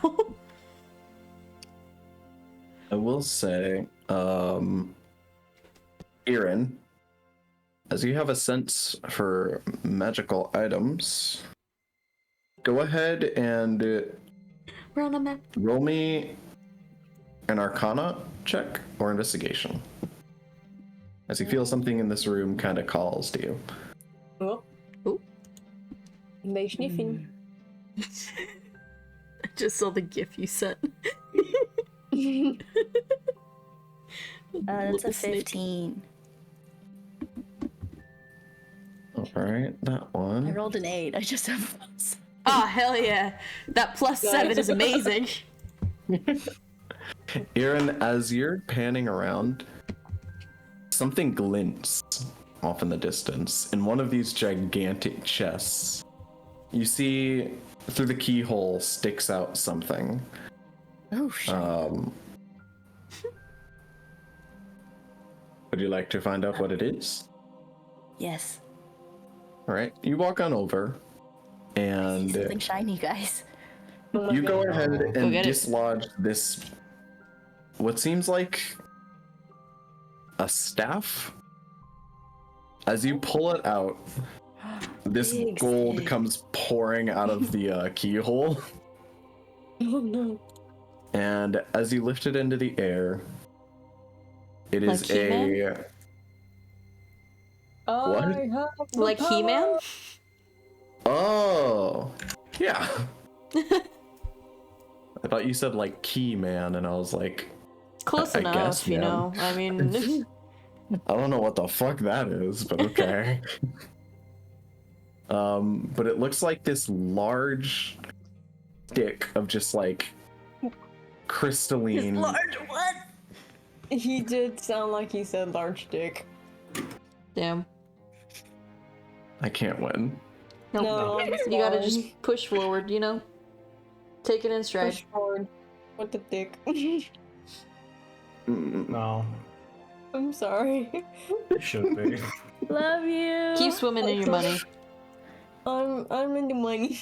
I will say, Aaron, as you have a sense for magical items, go ahead and We're on a map. roll me an Arcana check or investigation. As you feel something in this room kind of calls to you. Oh. Ooh. They sniffing. I just saw the gif you sent. That's a Little snake. 15. Alright, that I one. rolled an 8. I just have plus. Oh, hell yeah. That +7 is amazing. Aaron, as you're panning around, something glints off in the distance. In one of these gigantic chests, you see through the keyhole sticks out something. Oh, shit. Would you like to find out what it is? Yes. Alright, you walk on over, and Something shiny, guys. you go ahead and get it. dislodge this, what seems like a staff. As you pull it out, this Big gold stick. comes pouring out of the keyhole. Oh no. And as you lift it into the air, it Like is He-Man? What? I have the Like power. He-Man? Oh, yeah. I thought you said like Key Man, and I was like, Close I enough, guess, you man. know. I mean, I don't know what the fuck that is, but okay. But it looks like this large stick of just like crystalline. What? He did sound like he said large dick. damn. I can't win. Nope. No, I'm You gotta sorry. just push forward, you know? Take it in stride. Push forward. What the dick? No, I'm sorry. it should be. Love you. Keep swimming in your money. I'm into money.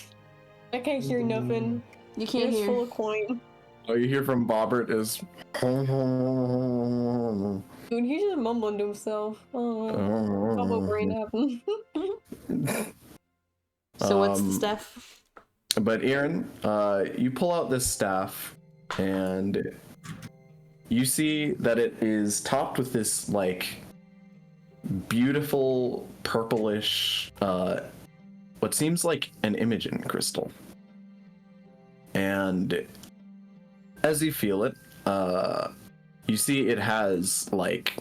I can't hear nothing. You can't It's full hear. of coin. All you hear from Bobert is. Dude, he's just mumbling to himself. Oh, I'm over it happened. So what's the Um, stuff? But Aaron, you pull out this staff, and you see that it is topped with this like beautiful purplish, what seems like an Imogen crystal. And as you feel it, you see it has like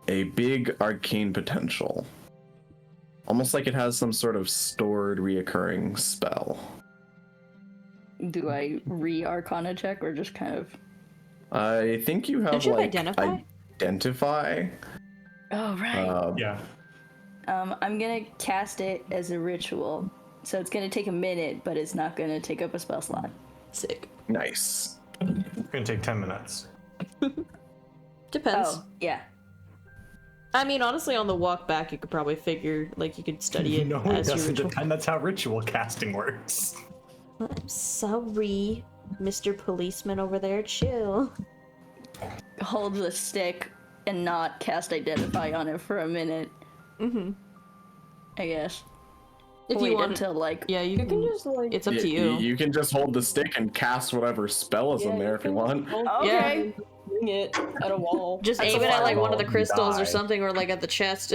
a big arcane potential. Almost like it has some sort of stored reoccurring spell. Do I re-arcana check or just kind of... I think you have Don't you have like identify? identify. Oh, right. Yeah. I'm gonna cast it as a ritual. So it's gonna take a minute, but it's not gonna take up a spell slot. Sick. Nice. It's gonna take 10 minutes. Depends. Oh, yeah. I mean, honestly, on the walk back, you could probably figure, like, you could study it No, it as your doesn't ritual. depend. That's how ritual casting works. I'm sorry, Mr. Policeman over there. Chill. Hold the stick and not cast identify on it for a minute. Mm-hmm. I guess. If Wait you want, until like yeah, you You can just like. It's up to you. You can just hold the stick and cast whatever spell is in there if you want. Okay. Bring it at a wall. Just That's aim a it at like one of the fireball, you crystals or die. something, or like at the chest.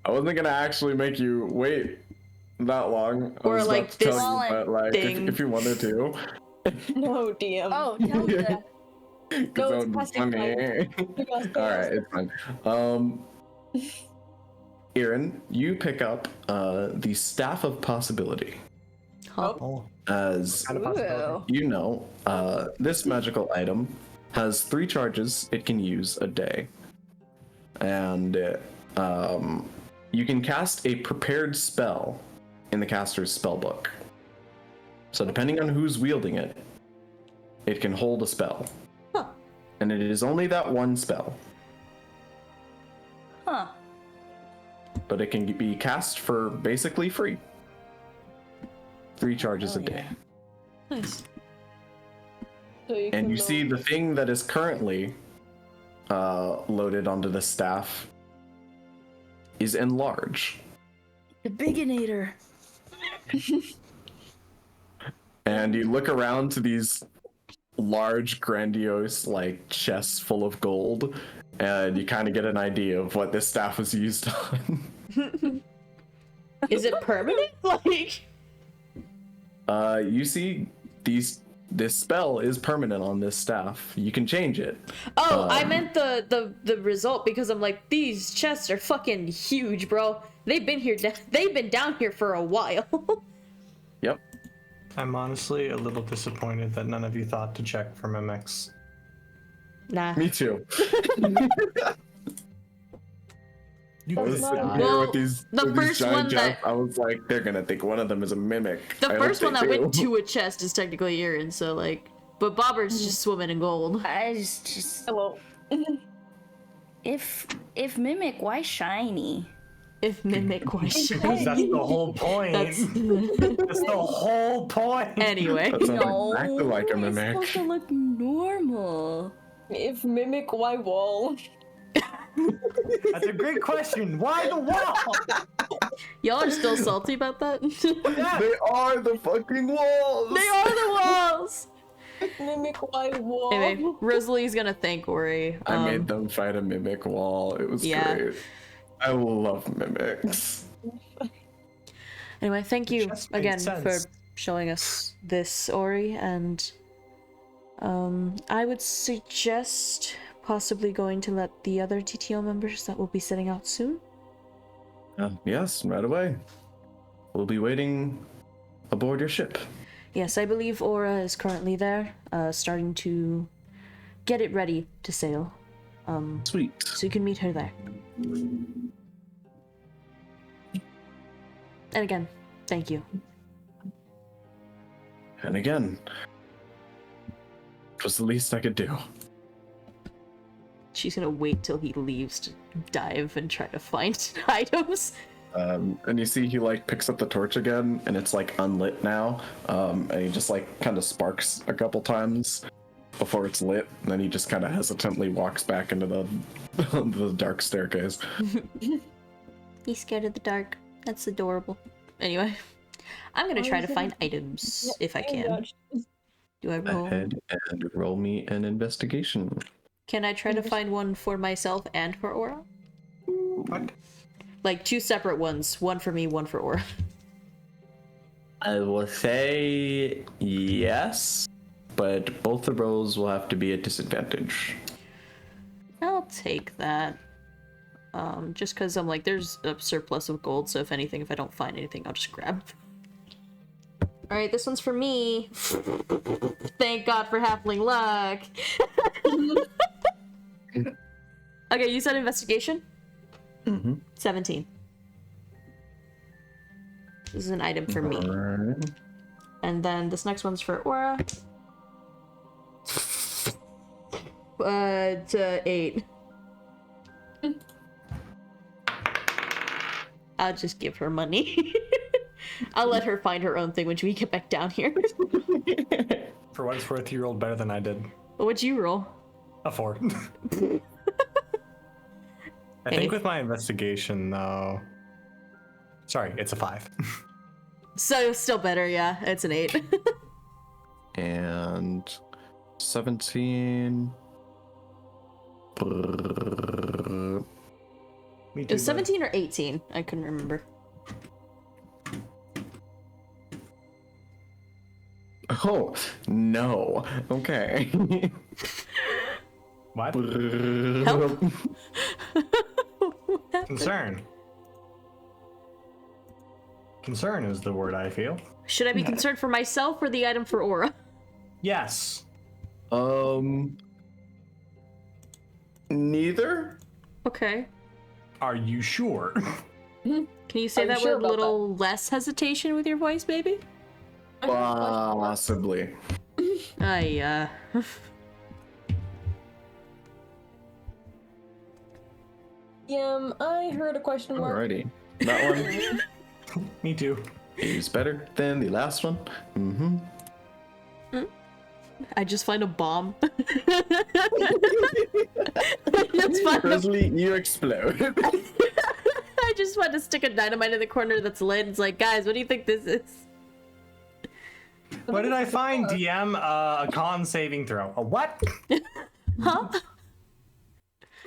I wasn't gonna actually make you wait that long. I Or, was like, about to tell this you, but like, thing. if you wanted to. No, DM. Oh, tell me that. Because No, that it's would be plastic funny. Alright, it's fine. Erin, you pick up the Staff of Possibility. Oh, As kind of possibility. you know, this magical item has 3 charges it can use a day. And you can cast a prepared spell in the caster's spellbook. So depending on who's wielding it, it can hold a spell. Huh. And it is only that one spell. Huh. But it can be cast for basically free. 3 charges a day. Nice. And you see the thing that is currently loaded onto the staff is enlarge. The Biginator. And you look around to these large, grandiose, like, chests full of gold, and you kind of get an idea of what this staff was used on. Is it permanent? Like, You see this spell is permanent on this staff. You can change it. oh, I meant the result, because I'm like, these chests are fucking huge, bro. They've been down here for a while. Yep. I'm honestly a little disappointed that none of you thought to check for mimics. Nah. Me too. You I was could- sitting here Well, with these, the with these first giant one that- chests. I was like, they're gonna think one of them is a mimic. The I first hope one they that went do. to a chest is technically Erin, so like, but Bobert's just swimming in gold. I just Hello. if mimic, why shiny? If mimic was Because that's the whole point. That's That's the whole point. anyway. That sounds No, exactly like a it's mimic. supposed to look normal. If mimic, why wall? That's a great question. Why the wall? Y'all are still salty about that? Yeah. They are the fucking walls. They are the walls. Mimic, why wall? Anyway, Rosalie's gonna thank Ori. I made them fight a mimic wall. It was yeah. great. I love mimics. Anyway, thank you Just made again sense. for showing us this, Ori, and I would suggest possibly going to let the other TTO members that will be setting out soon. Yes, right away. We'll be waiting aboard your ship. Yes, I believe Aura is currently there, starting to get it ready to sail. Sweet. So you can meet her there. And again, thank you. And again, it was the least I could do. She's gonna wait till he leaves to dive and try to find items. And you see he like picks up the torch again, and it's like unlit now. And he just like kind of sparks a couple times before it's lit, and then he just kind of hesitantly walks back into the dark staircase. He's scared of the dark. That's adorable. Anyway, I'm gonna try to find items if I can. Do I roll? Ahead and roll me an investigation. Can I try to find one for myself and for Aura? What? Like 2 separate ones. One for me, one for Aura. I will say yes, but both the rolls will have to be at disadvantage. I'll take that. Just because I'm like, there's a surplus of gold, so if anything, if I don't find anything, I'll just grab. Alright, this one's for me. Thank God for halfling luck. Okay, you said investigation? Mm-hmm. 17. This is an item for me. Alright. And then this next one's for Aura. It's 8. I'll just give her money. I'll let her find her own thing when we get back down here. For what it's worth, you rolled better than I did. What'd you roll? A 4. I think with my investigation, though. Sorry, it's a 5. So still better, yeah. It's an 8. And 17. Me It too, was 17 or 18. I couldn't remember. Oh, no. Okay. What? Help. Concern. Concern is the word I feel. Should I be concerned for myself or the item for Aura? Yes. Neither? Okay. Are you sure? Can you say Are you that sure with a about little less hesitation with your voice, baby? Possibly. I I heard a question mark. Alrighty. That one Me too. is better than the last one. Mm-hmm. I just find a bomb. I just find a Grizzly, you explode. I just want to stick a dynamite in the corner that's lit. It's like, guys, what do you think this is? What did I find, DM? A con saving throw. A what? Huh?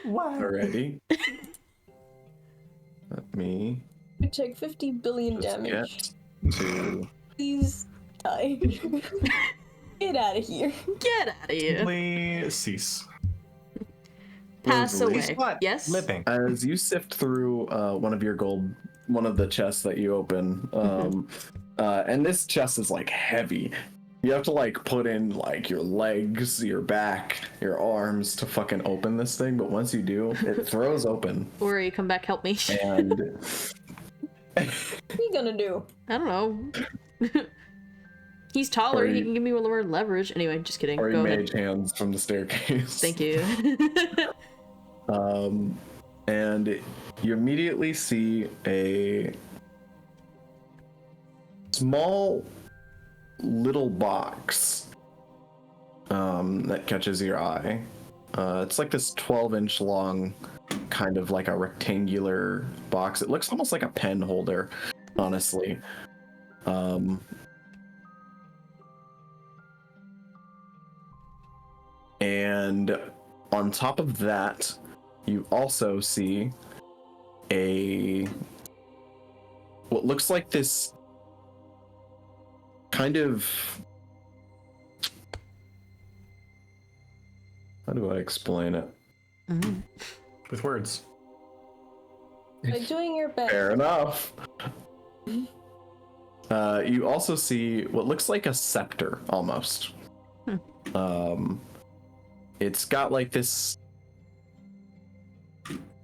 What? Alrighty. Let me You take 50 billion just damage. get to... Please die. Get out of here. Get out of here. Please cease. Pass Rosalie. away. What? Yes? Living. As you sift through one of the chests that you open, and this chest is like heavy. You have to like put in like your legs, your back, your arms to fucking open this thing. But once you do, it throws open. Or you come back, help me. And What are you gonna do? I don't know. He's taller. Or He you- can give me more leverage. Anyway, just kidding. or Go you ahead. mage hands from the staircase. Thank you. And you immediately see a small little box that catches your eye. It's like this 12-inch long, kind of like a rectangular box. It looks almost like a pen holder, honestly. And on top of that, you also see what looks like this kind of, how do I explain it? With words. By doing your best. Fair enough. You also see what looks like a scepter, almost. It's got like this,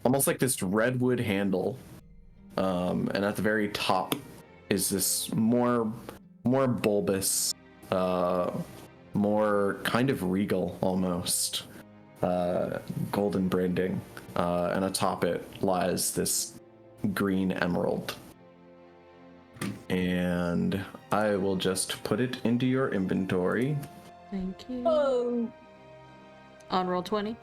almost like this redwood handle, and at the very top is this more bulbous, more kind of regal almost, golden branding, and atop it lies this green emerald. And I will just put it into your inventory. Thank you. Oh, On roll 20.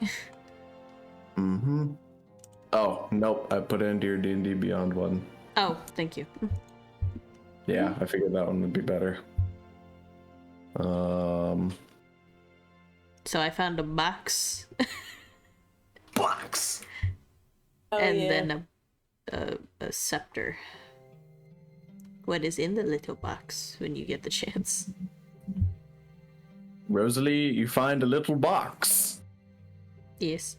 Oh, nope, I put it into your D&D Beyond one. Oh, thank you. Yeah, I figured that one would be better. So I found a box Box. oh and yeah. then a scepter. What is in the little box when you get the chance? Rosalie, you find a little box. Yes.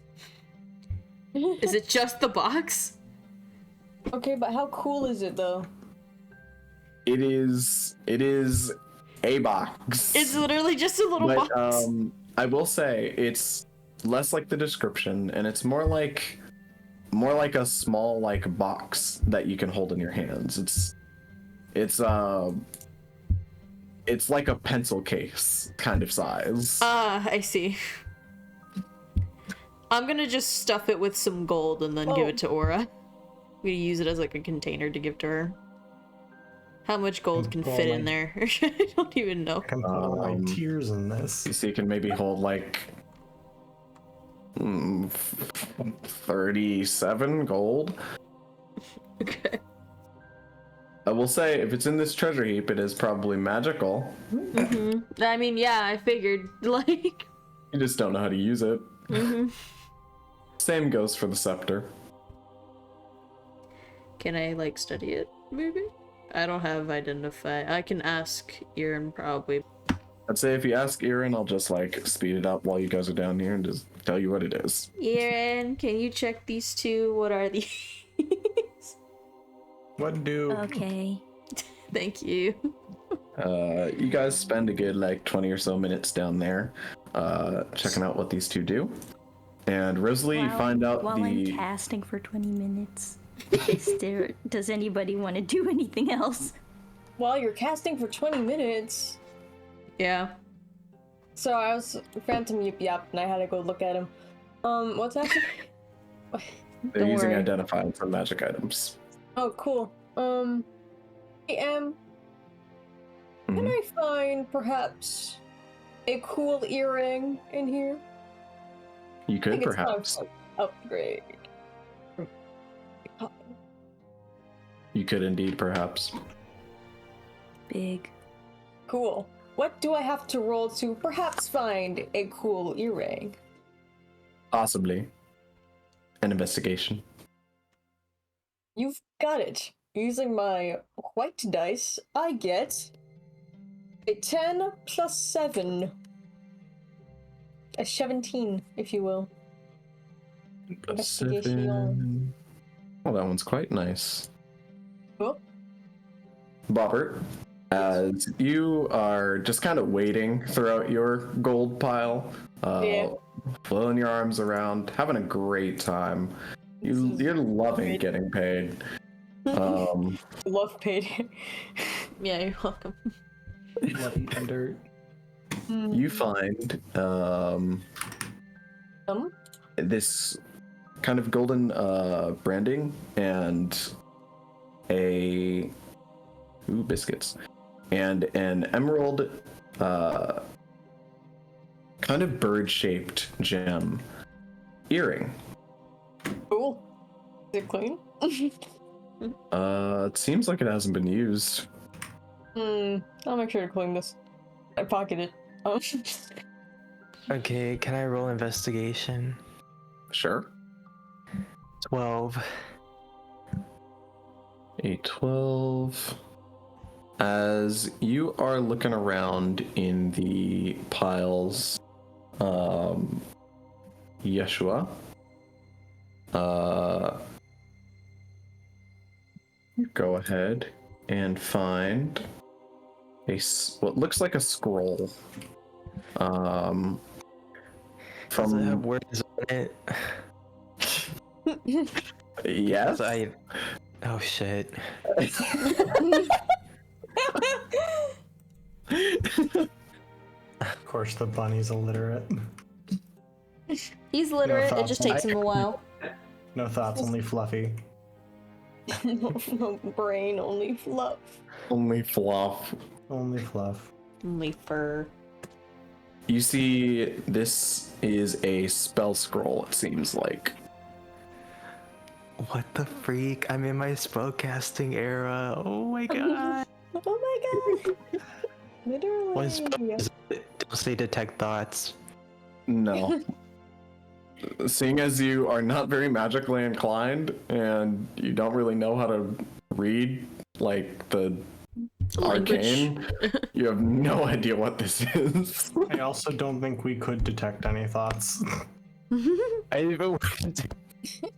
Is it just the box? Okay, but how cool is it though? It is a box. It's literally just a little But box. I will say it's less like the description, and it's more like a small like box that you can hold in your hands. It's like a pencil case kind of size. I see. I'm gonna just stuff it with some gold and then give it to Aura. I'm gonna use it as like a container to give to her. How much gold can fit in there? I don't even know. I can put my tears in this. You see, you can maybe hold like 37 gold. Okay. I will say, if it's in this treasure heap, it is probably magical. I mean, yeah, I figured. Like, You just don't know how to use it. Same goes for the scepter. can I like study it? Maybe. I don't have identify. I can ask Erin probably. I'd say if you ask Erin, I'll just like speed it up while you guys are down here and just tell you what it is. Erin, can you check these two? What are these? What do? Okay. Thank you. You guys spend a good like 20 or so minutes down there, checking out what these two do. And Rosalie, you find out while the. I'm casting for 20 minutes. Does anybody want to do anything else? While you're casting for 20 minutes. Yeah. So I was Phantom Yip Yap and I had to go look at him. What's happening? They're Don't using worry. identify for magic items. Oh, cool. Can I find perhaps a cool earring in here? You I could think it's time perhaps. for an upgrade. You could indeed perhaps. Big. Cool. What do I have to roll to perhaps find a cool earring? Possibly. An investigation. You've got it. Using my white dice, I get a 10 plus 7. A 17, if you will. Investigation. 7. Oh, that one's quite nice. Cool. Bobert, as you are just kind of waiting throughout your gold pile, flailing your arms around, having a great time. You're loving great. getting paid. Love paid. Yeah, you're welcome. Bloody and dirt. You find this kind of golden branding and biscuits and an emerald kind of bird-shaped gem earring. Cool. Is it clean? It seems like it hasn't been used. I'll make sure to clean this. I pocket it. Okay, can I roll investigation? Sure. 12. A 12. As you are looking around in the piles, Yeshua, go ahead and find what looks like a scroll. Does it have From words on it? yes. Oh shit. Of course, the bunny's illiterate. He's literate. No It just takes him a while. No thoughts, only fluffy. No brain, only fluff. Only fluff. Only fluff. Only fur. You see, this is a spell scroll, it seems like. What the freak? I'm in my spellcasting era. Oh my god. Oh my god! Literally. One spell is don't say detect thoughts. No. Seeing as you are not very magically inclined and you don't really know how to read, like, the arcane, you have no idea what this is. I also don't think we could detect any thoughts. I even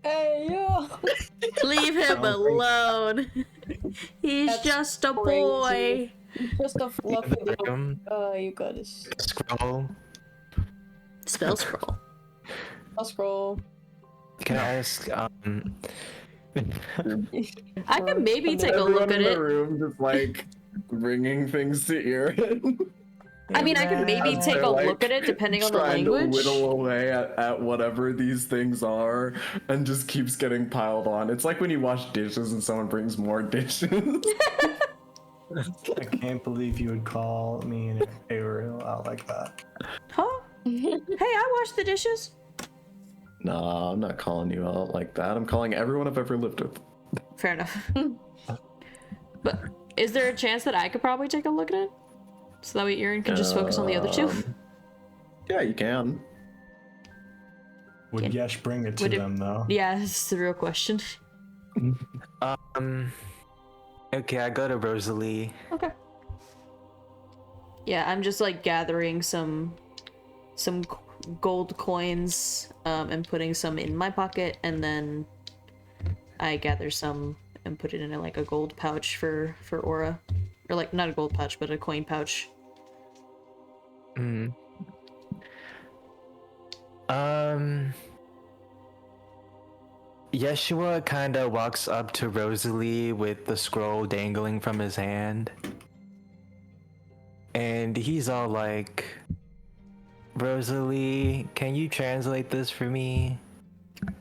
Hey, yo! Leave him alone. He's That's just a crazy. boy. Just a fluffy little. You got this. scroll. Spell scroll. I'll scroll. Can I ask I can maybe take a Everyone look at in the it. room just like bringing things to Erin. I mean, I can maybe As take they're, a like, look at it depending on the trying language. to whittle away at whatever these things are and just keeps getting piled on. It's like when you wash dishes and someone brings more dishes. I can't believe you would call me an Ariel out like that. Huh? Hey, I washed the dishes. No, I'm not calling you out like that. I'm calling everyone I've ever lived with. Fair enough. But is there a chance that I could probably take a look at it? So that way Erin can just focus on the other two? Yeah, you can. Would Can- Yesh bring it to would it- them, though? Yeah, this is the real question. Okay, I go to Rosalie. Okay. Yeah, I'm just like gathering some gold coins and putting some in my pocket, and then I gather some and put it in like a gold pouch for Aura, or like not a gold pouch but a coin pouch. Yeshua kind of walks up to Rosalie with the scroll dangling from his hand. And he's all like, Rosalie, can you translate this for me?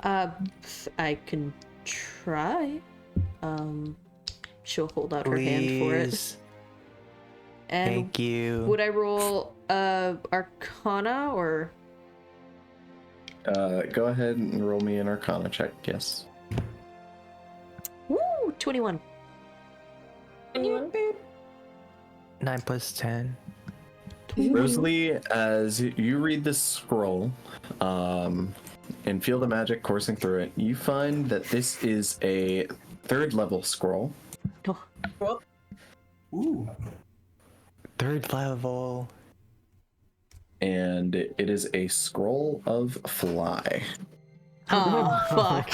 I can try. She'll hold out her hand for it. Please. And Thank you. would I roll Arcana or? Go ahead and roll me an Arcana check. Yes. Woo! 21. 9 plus 10. Rosalie, as you read this scroll, and feel the magic coursing through it, you find that this is a 3rd level scroll. Oh. Ooh. 3rd level. And it is a scroll of fly. Oh, fuck.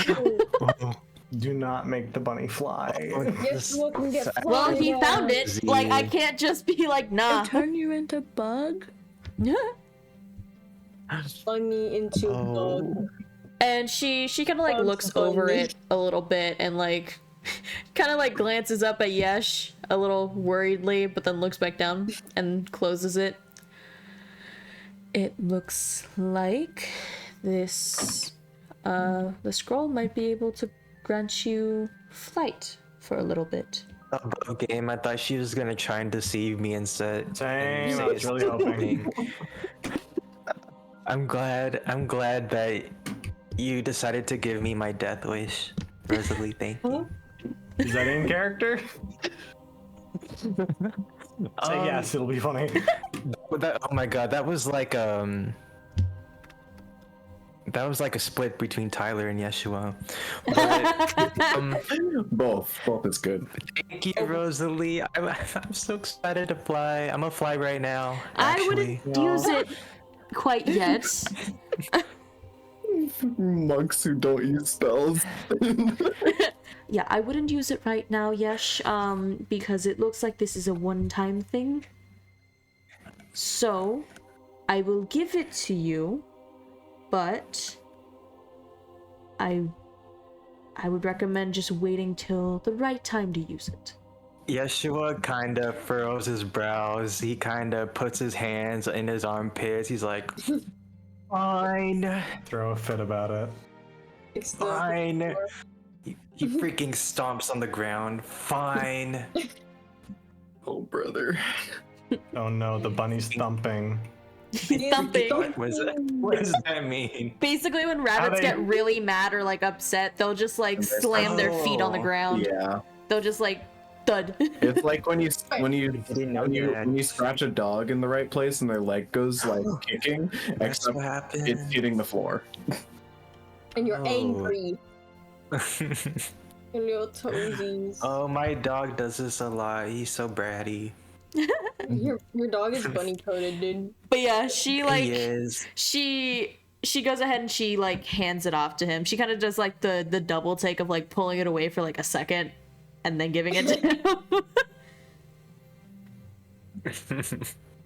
Do not make the bunny fly. Yeshua can get Well, he flying found now. it. Like, I can't just be like, nah. Turn you into bug? Bunny into bug. And she kind of like Sounds looks funny. over it a little bit and like kind of like glances up at Yesh a little worriedly, but then looks back down and closes it. It looks like this the scroll might be able to grant you flight for a little bit. Above game, I thought she was gonna try and deceive me and say Same. I was really hoping. I'm glad that you decided to give me my death wish, Rosalie. Thank you. Is that in character? Say yes, it'll be funny. Oh my god, that was like a split between Tyler and Yeshua. But Both is good. thank you, Rosalie. I'm so excited to fly. I'm gonna fly right now. I Actually, wouldn't use it quite yet. Monks who don't use spells. Yeah, I wouldn't use it right now, Yesh, because it looks like this is a one-time thing. So, I will give it to you, but I would recommend just waiting till the right time to use it. Yeshua kind of furrows his brows. He kind of puts his hands in his armpits. He's like, fine, Throw a fit about it. Fix the fine. floor. He freaking stomps on the ground. Fine. Oh, brother. Oh no, the bunny's thumping. Thumping. What does that mean? Basically, when rabbits they- get really mad or like upset, they'll just like slam their feet on the Oh, ground. Yeah. They'll just like thud. It's like when you didn't know that. when you scratch a dog in the right place and their leg goes like kicking, That's except what happened. it's hitting the floor. And you're Oh. angry. And your toesies. Oh, my dog does this a lot. He's so bratty. Your dog is bunny coated, dude. But yeah, she like He is. she goes ahead and she like hands it off to him. She kind of does like the double take of like pulling it away for like a second and then giving it to him.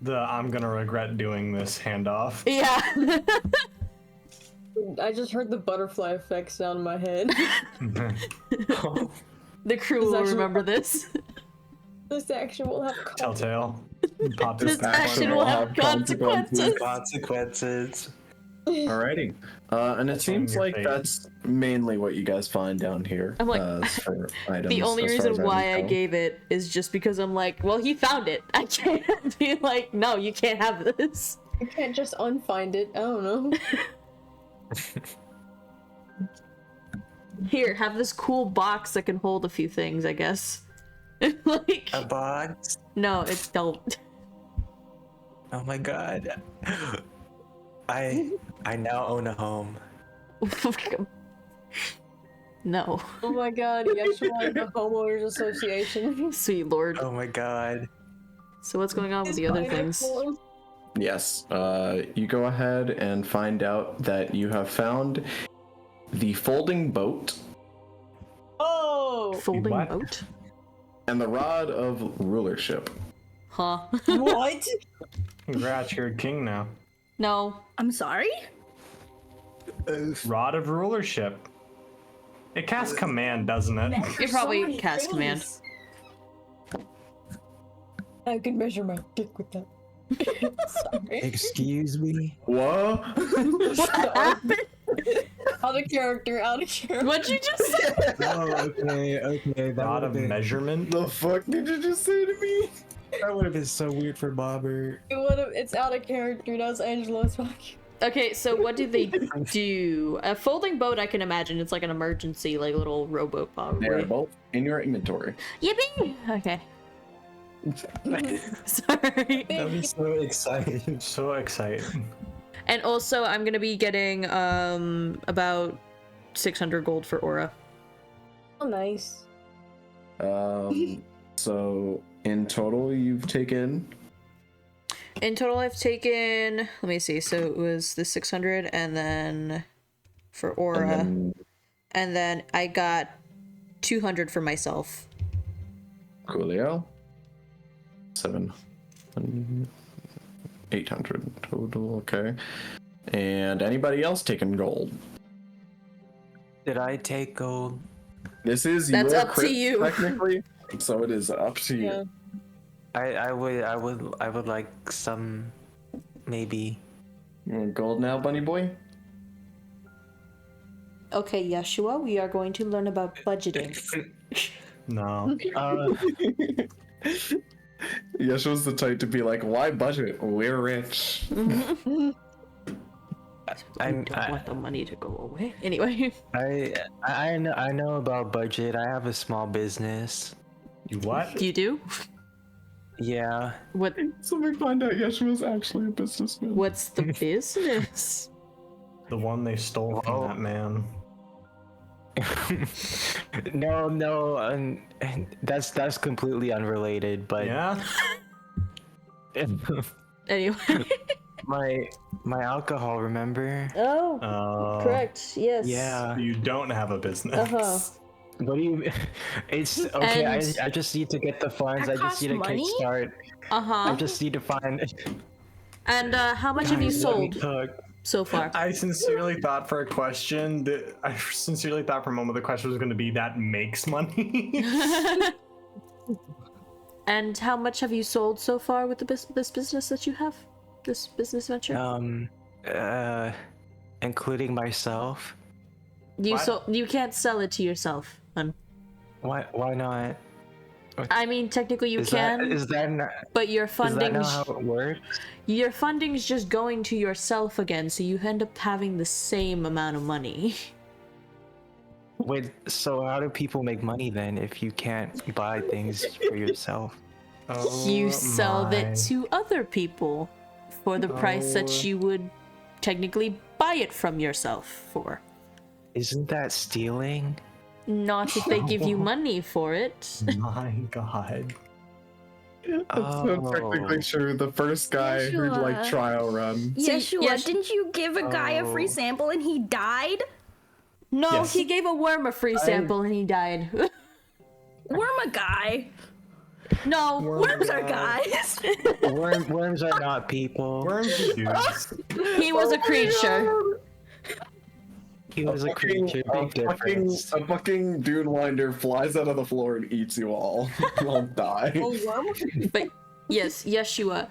The I'm gonna regret doing this handoff. Yeah. I just heard the butterfly effect sound in my head. The crew This will actually- remember this. This action will have Telltale. Pop This action will have consequences. Consequences. Alrighty. And it seems your like fate. that's mainly what you guys find down here. I'm like, for items, The only as far reason as why I can tell. gave it is just because I'm like, well, he found it. I can't be like, no, you can't have this. You can't just unfind it. I don't know. Here, have this cool box that can hold a few things, I guess. Like, A box. no, it don't. Oh my god. I now own a home. No. Oh my god, Yeshua and the Homeowners Association. Sweet lord. Oh my god. So what's going on with the other things? Yes. You go ahead and find out that you have found the folding boat Oh! Folding What? boat? and the rod of rulership. Huh? What? Congrats, you're a king now. No. I'm sorry? Rod of rulership. It casts command, doesn't it? It probably cast command. I can measure my dick with that. Sorry. Excuse me? What? What happened? Out of character, out of character. What'd you just say? Oh, okay. That Rod would of have been, measurement. The fuck did you just say to me? that would have been so weird for Bobert. It's out of character, that's Angela's fuck. Okay, so what do they do? A folding boat, I can imagine. It's like an emergency, like little rowboat, They're probably. both in your inventory. Yippee! Okay. Sorry. I'm so excited. So excited. And also, I'm gonna be getting about 600 gold for Aura. Oh, nice. So in total, you've taken. In total, I've taken. Let me see. So it was the 600, and then for Aura, and then I got 200 for myself. Coolio. 700, 800 total. Okay. And anybody else taking gold? Did I take gold? This is That's your up to crit, you. technically. So it is up to you. Yeah. I would like some, maybe. You want gold now, bunny boy? Okay, Yeshua, we are going to learn about budgeting. No. Yeshua's the type to be like, why budget? We're rich. I don't want the money to go away. Anyway. I know about budget. I have a small business. You what? You do? Yeah. What? So we find out Yeshua's actually a businessman. What's the business? The one they stole from that man. No, that's completely unrelated. But Yeah? Anyway. my alcohol, remember? Oh, correct. Yes. Yeah. You don't have a business. Uh-huh. What do you? It's okay. And- I just need to get the funds. That I just need to costs money? kickstart. I Uh-huh. just need to find. And how much have you Guys, let me sold cook. so far? I sincerely thought for a question that I sincerely thought for a moment the question was going to be that makes money. And how much have you sold so far with this business that you have? This business venture? Including myself. You can't sell it to yourself, hun. Why not? I mean, technically you Is can, that not, but your is that not funding's how it works? your funding's just going to yourself again, so you end up having the same amount of money. Wait, so how do people make money then if you can't buy things for yourself? You sell my. it to other people for the price that you would technically buy it from yourself for. Isn't that stealing? Not if they give you money for it. My god. That's not technically true. The first guy who like Yeshua. trial run. Yeshua, didn't you give a guy a free sample and he died? No, Yes. he gave a worm a free sample and he died. Worm a guy. No, Worms are guys. Worms are not people. Worms are dudes. he was a creature. He was a creature. Big difference. A fucking dune winder flies out of the floor and eats you all. You'll die. But yes, Yeshua,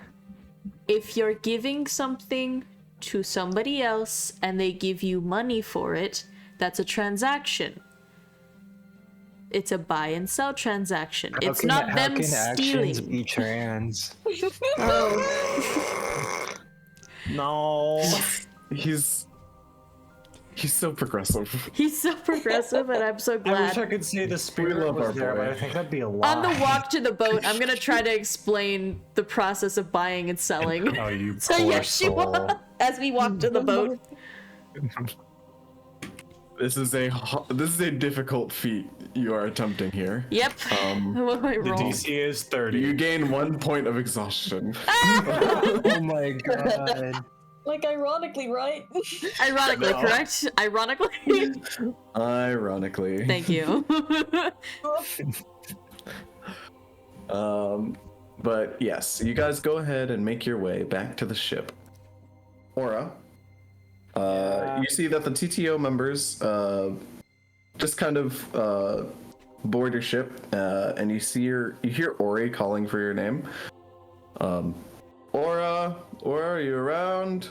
if you're giving something to somebody else and they give you money for it, that's a transaction. It's a buy and sell transaction. It's not them stealing. Actions be trans? No. He's so progressive. He's so progressive, and I'm so I wish I glad. could say the spirit love our was there, boy. but I think that'd be a lie. On the walk to the boat, I'm gonna try to explain the process of buying and selling. Oh, you So poor Yeshua, soul. as we walk to the boat. This is a difficult feat you are attempting here. Yep. What do I The roll? DC is 30. You gain 1 point of exhaustion. Oh my god. Like, ironically, right? Ironically, No. correct? Ironically. Ironically. Thank you. But yes, you guys go ahead and make your way back to the ship. Aura, you see that the TTO members just kind of board your ship, and you hear Ori calling for your name. Aura, are you around?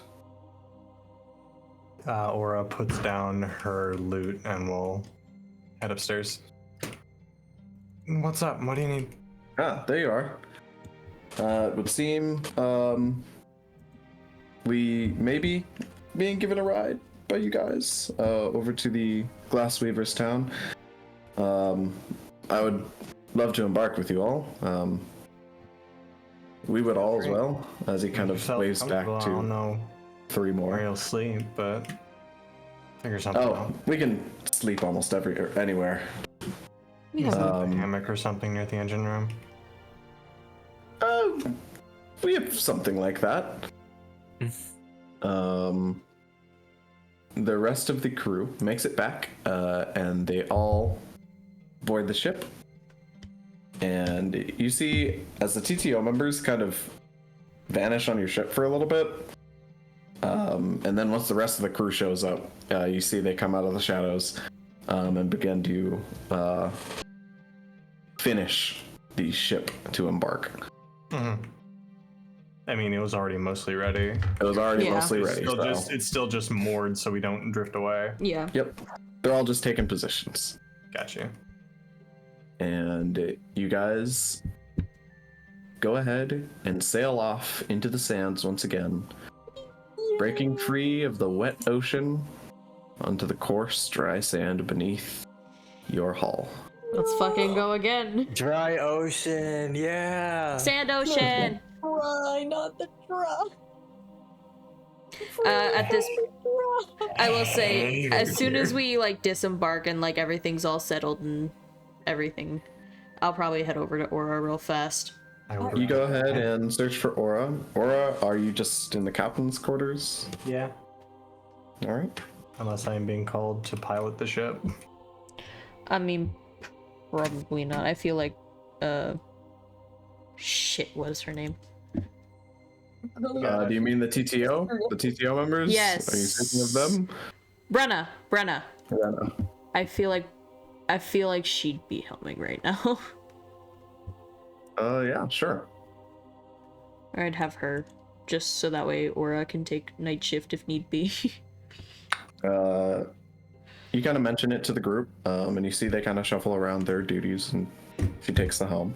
Aura puts down her loot and will head upstairs. What's up? What do you need? Ah, there you are. It would seem we may be being given a ride by you guys over to the Glassweavers town. I would love to embark with you all. We would all as well, as he kind of Felt waves back comfortable. I don't to know 3 where more. you'll sleep, but figure something Oh, out. we can sleep almost anywhere. We have A hammock or something near the engine room. We have something like that. The rest of the crew makes it back, and they all board the ship. And you see, as the TTO members kind of vanish on your ship for a little bit, and then once the rest of the crew shows up, you see they come out of the shadows and begin to finish the ship to embark. I mean, it was already mostly ready. It was already Yeah. mostly ready. so- It's still just moored so we don't drift away. Yeah. Yep. They're all just taking positions. Got you. And you guys go ahead and sail off into the sands once again, breaking free of the wet ocean onto the coarse, dry sand beneath your hull. Let's fucking go again. Dry ocean, yeah. Sand ocean. Try not the try. At this, I will say, as soon as we like disembark and like everything's all settled and everything, I'll probably head over to Aura real fast. You go ahead and search for Aura. Aura, are you just in the captain's quarters? Yeah. All right. Unless I'm being called to pilot the ship. I mean, probably not. I feel like, shit, what is her name? Do you mean the TTO? The TTO members? Yes. Are you thinking of them? Brenna. Yeah. I feel like she'd be helming right now. Yeah, sure. Or I'd have her, just so that way Aura can take night shift if need be. You kind of mention it to the group, and you see they kind of shuffle around their duties, and she takes the helm.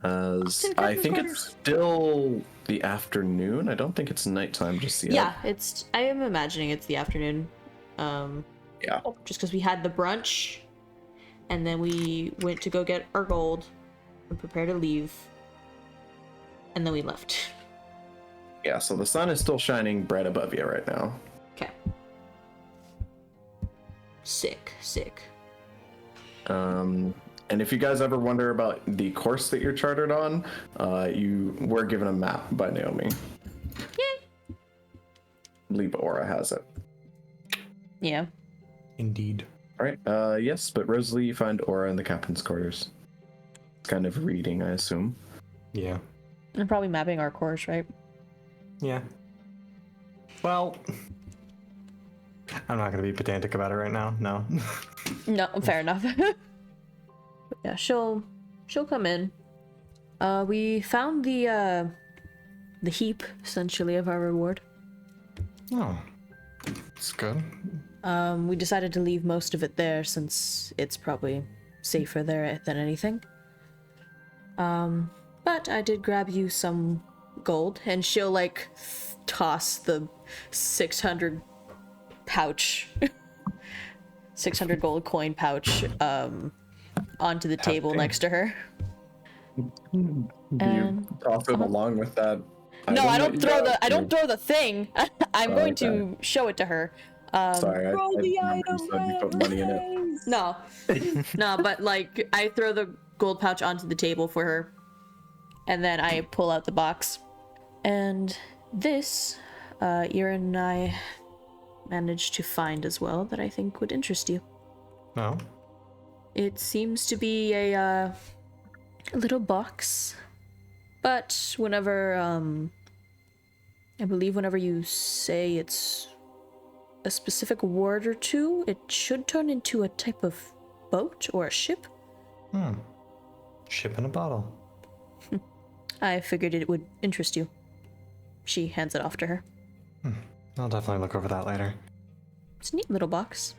As I think it's still the afternoon. I don't think it's nighttime just yet. Yeah, I am imagining it's the afternoon. Yeah. Just because we had the brunch, and then we went to go get our gold and prepare to leave, and then we left. Yeah, so the sun is still shining bright above you right now. Okay. Sick. And if you guys ever wonder about the course that you're chartered on, you were given a map by Naomi. Yay. Liba Aura has it. Yeah. Indeed. All right. Yes, but Rosalie, you find Aura in the captain's quarters. Kind of reading, I assume. Yeah. And probably mapping our course, right? Yeah. Well, I'm not gonna be pedantic about it right now. No. No, fair enough. Yeah, she'll come in. We found the heap, essentially, of our reward. Oh, it's good. We decided to leave most of it there since it's probably safer there than anything. But I did grab you some gold, and she'll like toss the 600 pouch, 600 gold coin pouch, onto the table next to her. You toss it along with that. No, item I that don't you throw got? I don't throw the thing. I'm going to okay. show it to her. Sorry, I Roll the remember you item, said you put money in it. guys. No. No, but like I throw the gold pouch onto the table for her. And then I pull out the box. And this, Ira and I managed to find as well that I think would interest you. No. It seems to be a little box. But whenever, I believe whenever you say it's a specific word or two, it should turn into a type of boat or a ship. Ship in a bottle. I figured it would interest you. She hands it off to her. I'll definitely look over that later. It's a neat little box.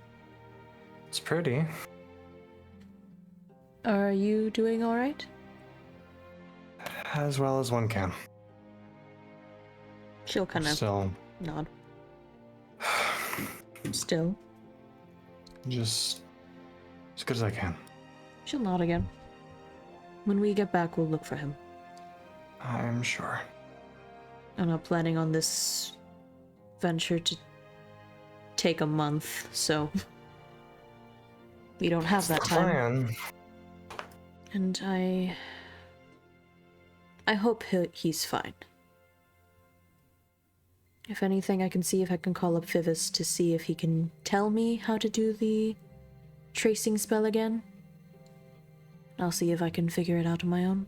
It's pretty. Are you doing all right? As well as one can. She'll kind of Still, nod. Still. just as good as I can. She'll nod again. When we get back, we'll look for him. I'm sure. I'm not planning on this venture to take a month, so we don't have that time. Plan. And I hope he's fine. If anything, I can see if I can call up Fivis to see if he can tell me how to do the tracing spell again. I'll see if I can figure it out on my own.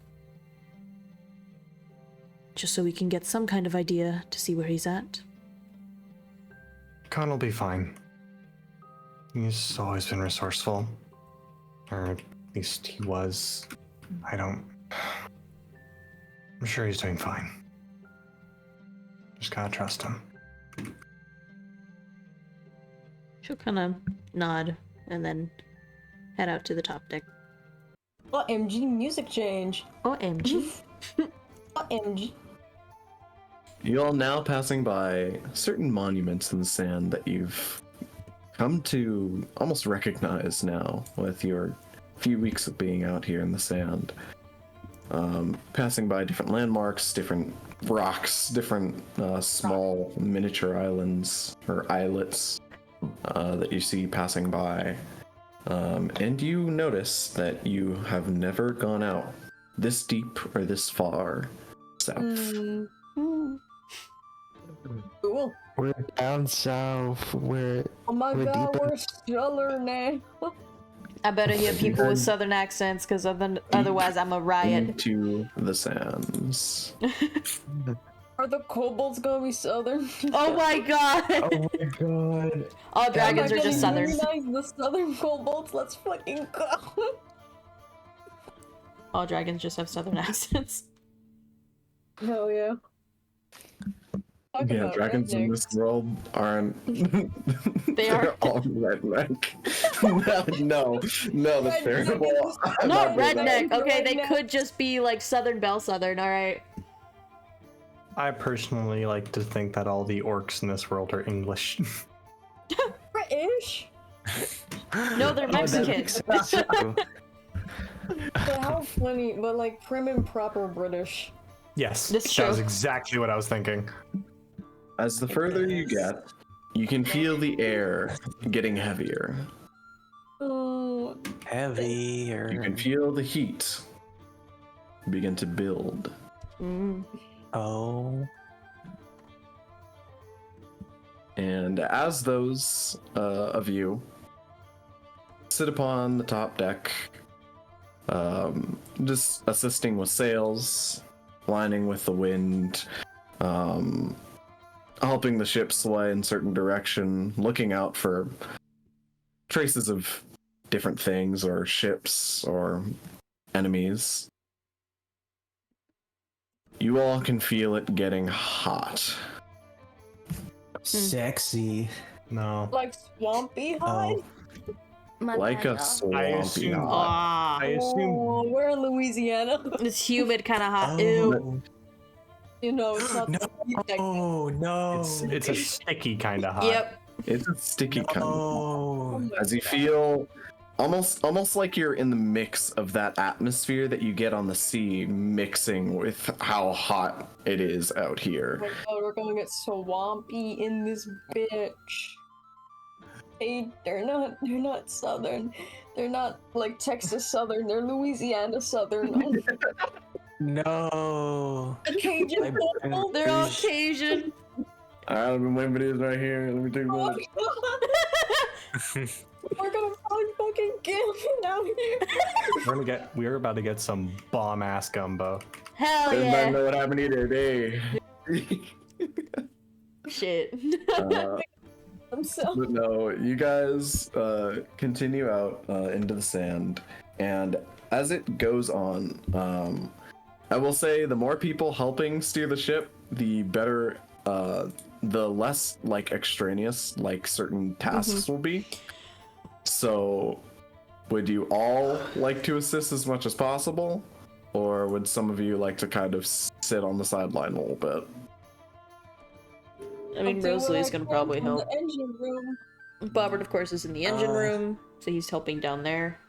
Just so we can get some kind of idea to see where he's at. Khan will be fine. He's always been resourceful. Or at least he was. I'm sure he's doing fine. Just gotta trust him. She'll kind of nod and then head out to the top deck. OMG, music change. OMG. OMG. You all now passing by certain monuments in the sand that you've come to almost recognize now with your few weeks of being out here in the sand. Passing by different landmarks, different rocks, different small miniature islands or islets that you see passing by. And you notice that you have never gone out this deep or this far south. Cool. We're down south. We're Oh my We're god, deep in- we're southern. I better hear people with southern accents, because otherwise I'm a riot. Into the sands. Are the kobolds gonna be southern? Oh my god! oh my god. All dragons Am I are just gonna southern. unionize the southern kobolds? Let's fucking go. All dragons just have southern accents. Hell yeah. Talk Yeah, about dragons in this rednecks. world aren't. They are. They're all redneck. no, that's terrible. I'm Not doing that. redneck. Okay, they Redneck. could just be like Southern Belle Southern. All right. I personally like to think that all the orcs in this world are English. British? No, they're Mexican. But how funny, but like prim and proper British. Yes, That's that was true. exactly what I was thinking. As the further you get, you can feel the air getting heavier. Oh, Heavier. You can feel the heat begin to build. Oh. And as those of you sit upon the top deck, just assisting with sails, lining with the wind, helping the ship sway in certain direction, looking out for traces of different things or ships or enemies, you all can feel it getting hot. Sexy. No. like swampy high? Like a swampy assume- hot. Ah, I assume Oh, we're in Louisiana. it's humid, kind of hot. Ew. Oh. You know, it's not No. sweet like Oh no. it's a sticky kind of hot. Yep. It's a sticky kind of Oh. as you feel almost like you're in the mix of that atmosphere that you get on the sea mixing with how hot it is out Oh here. my god, we're gonna get swampy in this bitch. Hey, they're not Southern. They're not like Texas Southern. They're Louisiana Southern. No. Cajun I- people. They're all Cajun. Alright, I've been waiting for this right here. Let me take Oh this. God. We're gonna probably fucking kill me down here. We're about to get some bomb ass gumbo. Hell Everybody yeah. know what happened here today. Shit. I'm so. But no, you guys continue out into the sand, and as it goes on, I will say the more people helping steer the ship, the better, the less like extraneous like certain tasks will be. So, would you all like to assist as much as possible, or would some of you like to kind of sit on the sideline a little bit? I mean, Rosalie's gonna probably help. The engine room. Bobert, of course, is in the engine room, so he's helping down there.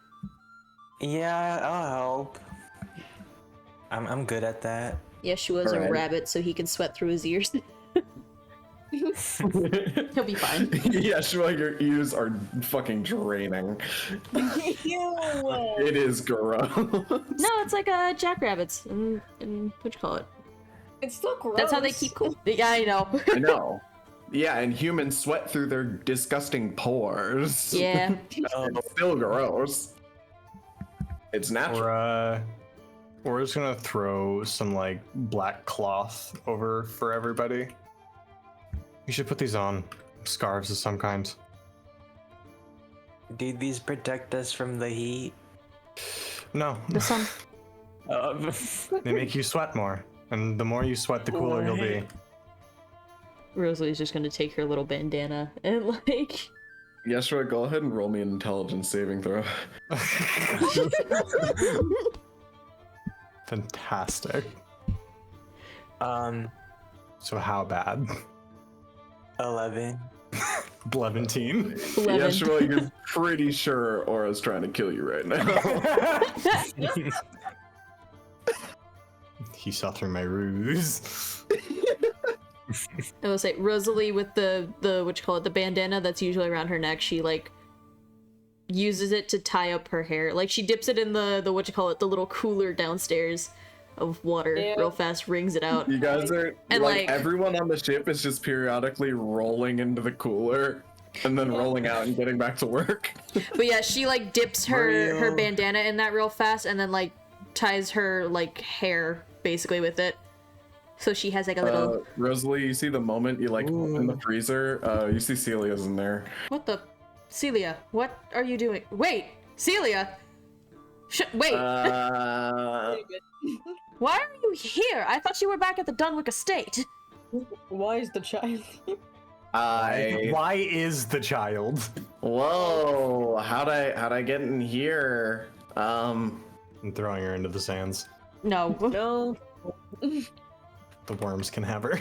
Yeah, I'll help. I'm good at that. Yeshua's a Alright. rabbit, so he can sweat through his ears. He'll be fine. Yeah, sure, your ears are fucking draining. It is gross. No, it's like jackrabbits and what you call it? It's still gross. That's how they keep cool. Yeah, I know. I know. Yeah, and humans sweat through their disgusting pores. Yeah. It's still gross. It's natural. We're just gonna throw some like black cloth over for everybody. You should put these on. Scarves of some kind. Do these protect us from the heat? No. The sun. They make you sweat more. And the more you sweat, the cooler you'll be. Rosalie's just gonna take her little bandana and like. Yeshua, go ahead and roll me an intelligence saving throw. Fantastic. So how bad? 11. 11. 11. Yeshua, you're pretty sure Aura's trying to kill you right now. He saw through my ruse. I will say Rosalie with the what you call it, the bandana that's usually around her neck, she like uses it to tie up her hair. Like she dips it in the what you call it, the little cooler downstairs of water real fast, wrings it out. You guys are And, like like- everyone on the ship is just periodically rolling into the cooler and then rolling out and getting back to work. But yeah, she like dips her Mario. bandana in that real fast and then like ties her like hair basically with it. So she has like a little Rosalie, you see the moment you like open the freezer, you see Celia's in there. What the Celia, what are you doing? Wait, Celia! Wait, why are you here? I thought you were back at the Dunwick Estate. Why is the child? Why is the child? Whoa, how'd I get in here? I'm throwing her into the sands. No. No. The worms can have her.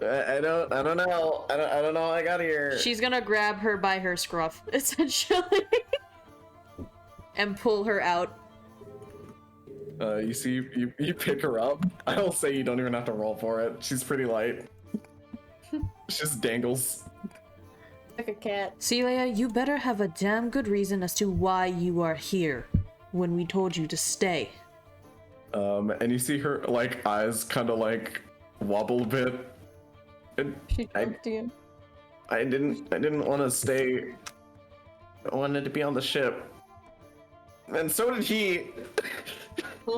I don't know. I don't know how I got here. She's gonna grab her by her scruff, essentially. And pull her out. You see, you pick her up. I'll say you don't even have to roll for it. She's pretty light. She just dangles. Like a cat. Celia, you better have a damn good reason as to why you are here when we told you to stay. And you see her like eyes kind of like wobble a bit. And She talked to you. I didn't want to stay. I wanted to be on the ship. And so did he.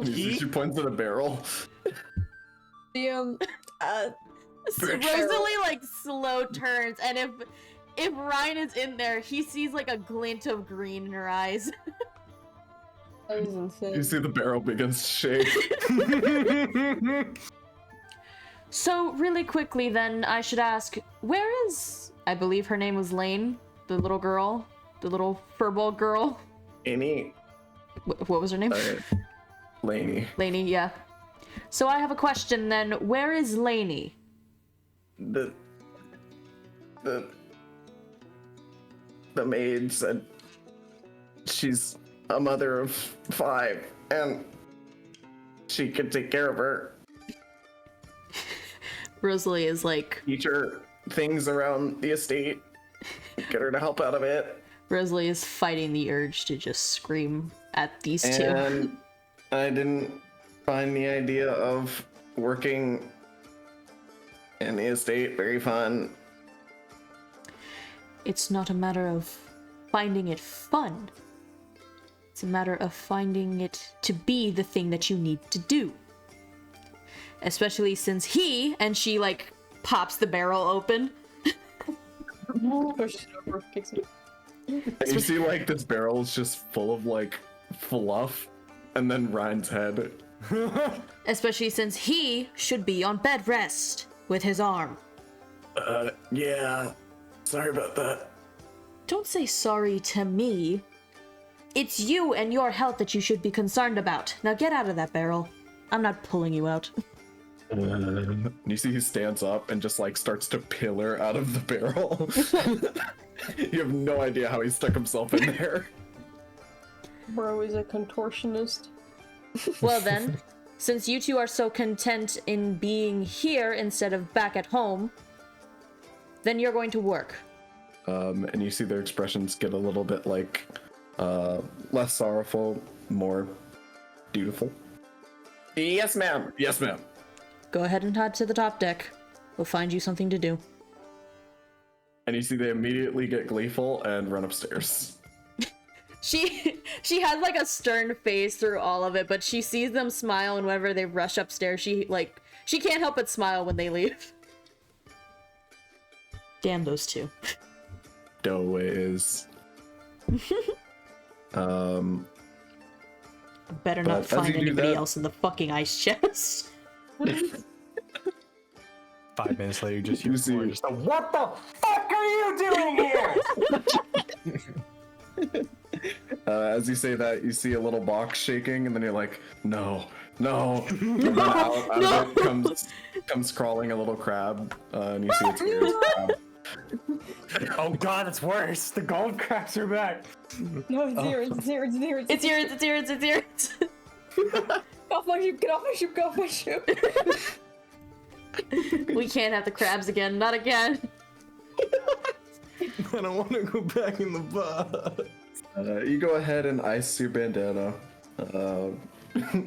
She points at a barrel. The Rosalie like slow turns, and if Ryan is in there, he sees like a glint of green in her eyes. that was insane. You see the barrel begins to shake. So really quickly then, I should ask, where is, I believe her name was Lane, the little girl, the little furball girl? Any What was her name? Laney. Laney, yeah. So I have a question then, where is Laney? The maid said she's a mother of 5 and she could take care of her, Rosalie is like, teach her things around the estate. Get her to help out a bit. Rosalie is fighting the urge to just scream at these two. And I didn't find the idea of working in the estate very fun. It's not a matter of finding it fun. It's a matter of finding it to be the thing that you need to do. Especially since he, and she like pops the barrel open. Push it over, kicks it. And you see like this barrel is just full of like fluff, and then Ryan's head. Especially since he should be on bed rest with his arm. Yeah. Sorry about that. Don't say sorry to me. It's you and your health that you should be concerned about. Now get out of that barrel. I'm not pulling you out. You see he stands up and just like starts to pillar out of the barrel. You have no idea how he stuck himself in there. Bro is a contortionist. Well then, since you two are so content in being here instead of back at home, then you're going to work. And you see their expressions get a little bit like less sorrowful, more dutiful. Yes, ma'am. Yes, ma'am. Go ahead and head to the top deck. We'll find you something to do. And you see they immediately get gleeful and run upstairs. She has like a stern face through all of it, but she sees them smile, and whenever they rush upstairs, she can't help but smile when they leave. Damn those two. Doe is. Better not But as find you do anybody that- else in the fucking ice chest. 5 minutes later, you just hear You see- just a, what the fuck are you doing here? As you say that, you see a little box shaking, and then you're like, no. And then out of it comes crawling a little crab, and you see its ears. Oh god, it's worse. The gold crabs are back. No, it's here, it's here, it's here, It's yours. Get off my ship, get off my ship, get off my ship. We can't have the crabs again. Not again. I don't want to go back in the box. You go ahead and ice your bandana,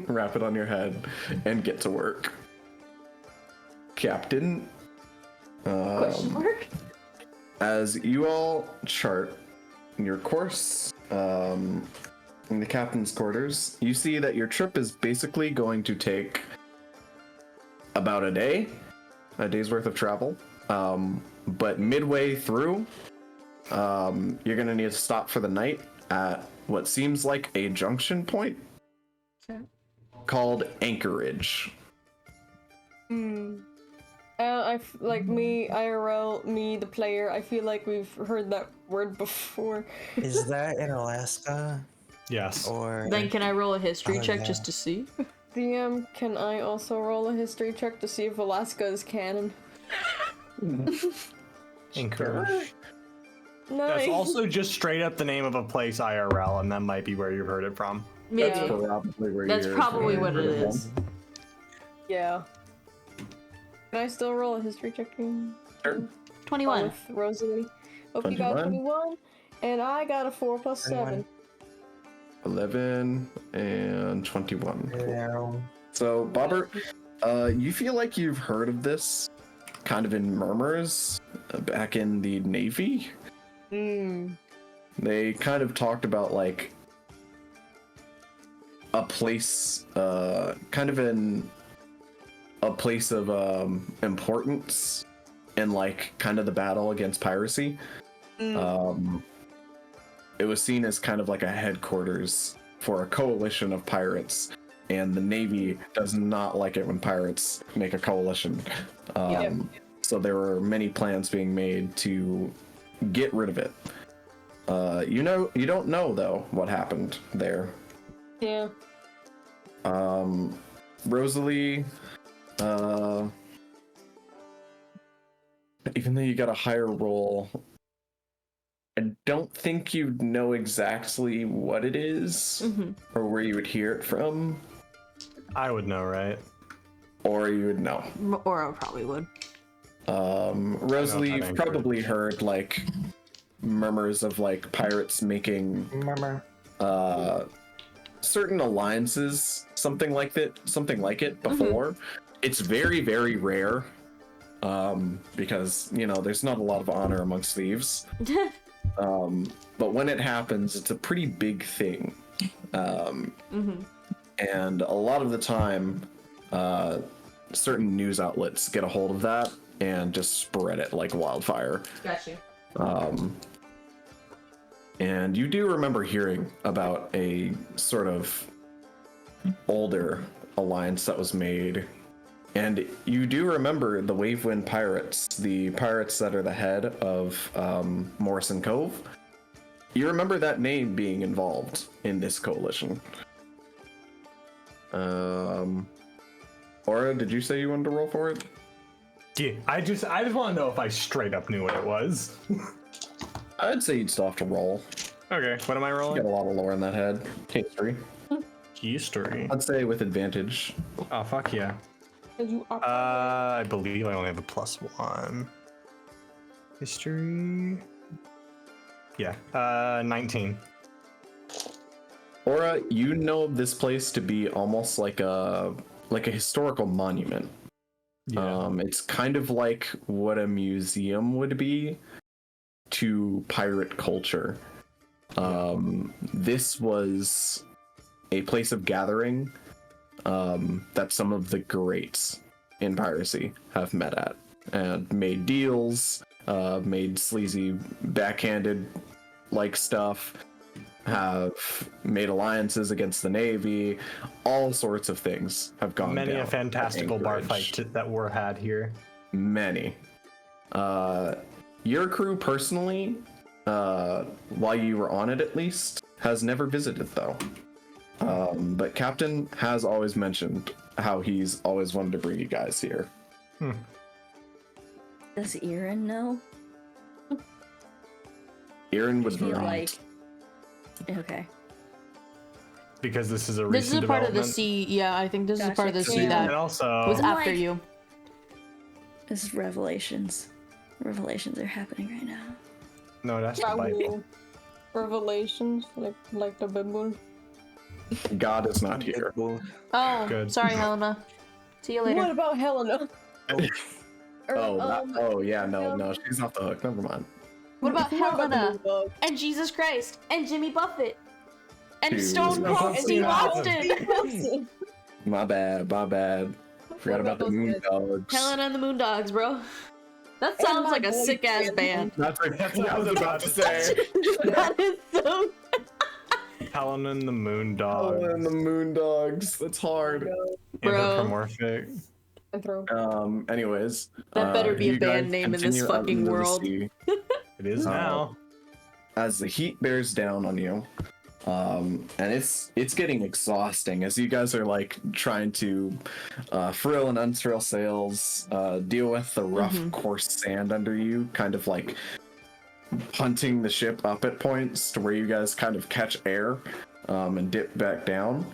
wrap it on your head, and get to work. Captain, as you all chart your course in the captain's quarters, you see that your trip is basically going to take about a day's worth of travel. But midway through, you're gonna need to stop for the night at what seems like a junction point called Anchorage. Like me, IRL, me, the player, I feel like we've heard that word before. Is that in Alaska? Yes. Or Then can I roll a history Oh, check yeah. just to see? DM, can I also roll a history check to see if Alaska is canon? Encourage. Nice. That's also just straight up the name of a place IRL, and that might be where you've heard it from. That's Maybe. probably where That's you're probably what it is. Yeah. Can I still roll a history check? Sure. 21. With Rosalie. Hope you got 21. 21. And I got a 4 plus 7. 11 and 21. Yeah. So, Bobert, you feel like you've heard of this kind of in murmurs back in the Navy. They kind of talked about like a place, kind of in a place of importance in like kind of the battle against piracy. It was seen as kind of like a headquarters for a coalition of pirates, and the Navy does not like it when pirates make a coalition. So there were many plans being made to get rid of it. You don't know though what happened there. Yeah. Rosalie, even though you got a higher roll, I don't think you know exactly what it is or where you would hear it from, I would know, right? or you would know. Or I probably would. Rosalie, I know you've that probably heard like murmurs of like pirates making certain alliances, something like it before. It's very, very rare, because there's not a lot of honor amongst thieves. But when it happens, it's a pretty big thing. And a lot of the time, certain news outlets get a hold of that and just spread it like wildfire. Got you. And you do remember hearing about a sort of older alliance that was made. And you do remember the Wavewind Pirates, the pirates that are the head of Morrison Cove. You remember that name being involved in this coalition. Aura, did you say you wanted to roll for it? Yeah, I just want to know if I straight up knew what it was. I'd say you'd still have to roll. Okay, what am I You rolling? got a lot of lore in that head. History. History. I'd say with advantage. Oh, fuck yeah. I believe I only have a +1. History. Yeah, 19. Aura, you know this place to be almost like a historical monument. Yeah. It's kind of like what a museum would be to pirate culture. This was a place of gathering that some of the greats in piracy have met at and made deals, made sleazy backhanded like stuff, have made alliances against the Navy. All sorts of things have gone Many down a at fantastical bar Anchorage. fight that were had here. Many. Your crew personally, while you were on it at least, has never visited though. But Captain has always mentioned how he's always wanted to bring you guys here. Does Erin know? Erin would feel not. like- Okay. Because this is a This is recent a part of the development. sea. Yeah, I think this is a part of the Gotcha. sea Yeah. that And also, was I'm after like- you. This is revelations. Revelations are happening right now. no, that's the Bible. Revelations, like the Bible. God is not here. Oh, Good. sorry, Helena. See you later. What about Helena? Oh yeah, no, she's off the hook. Never mind. What about What about the Helena Moondog? and Jesus Christ and Jimmy Buffett and Dude. Stone Cold And Steve Steve Austin? My bad. Forgot about the those Moon guys? Dogs. Helena and the Moondogs, bro. That sounds my like a boy sick ass band. That's what I was about to say. That is so. Helen and the Moon Oh, Dog. and the Moon Dogs. That's hard. Bro. Anthropomorphic. And throw. Anyways. That better be a you guys band name in this continue out fucking into the world. sea. It is now. As the heat bears down on you, and it's getting exhausting as you guys are like trying to frill and unfrill sails, deal with the rough, coarse sand under you, kind of like punting the ship up at points to where you guys kind of catch air and dip back down.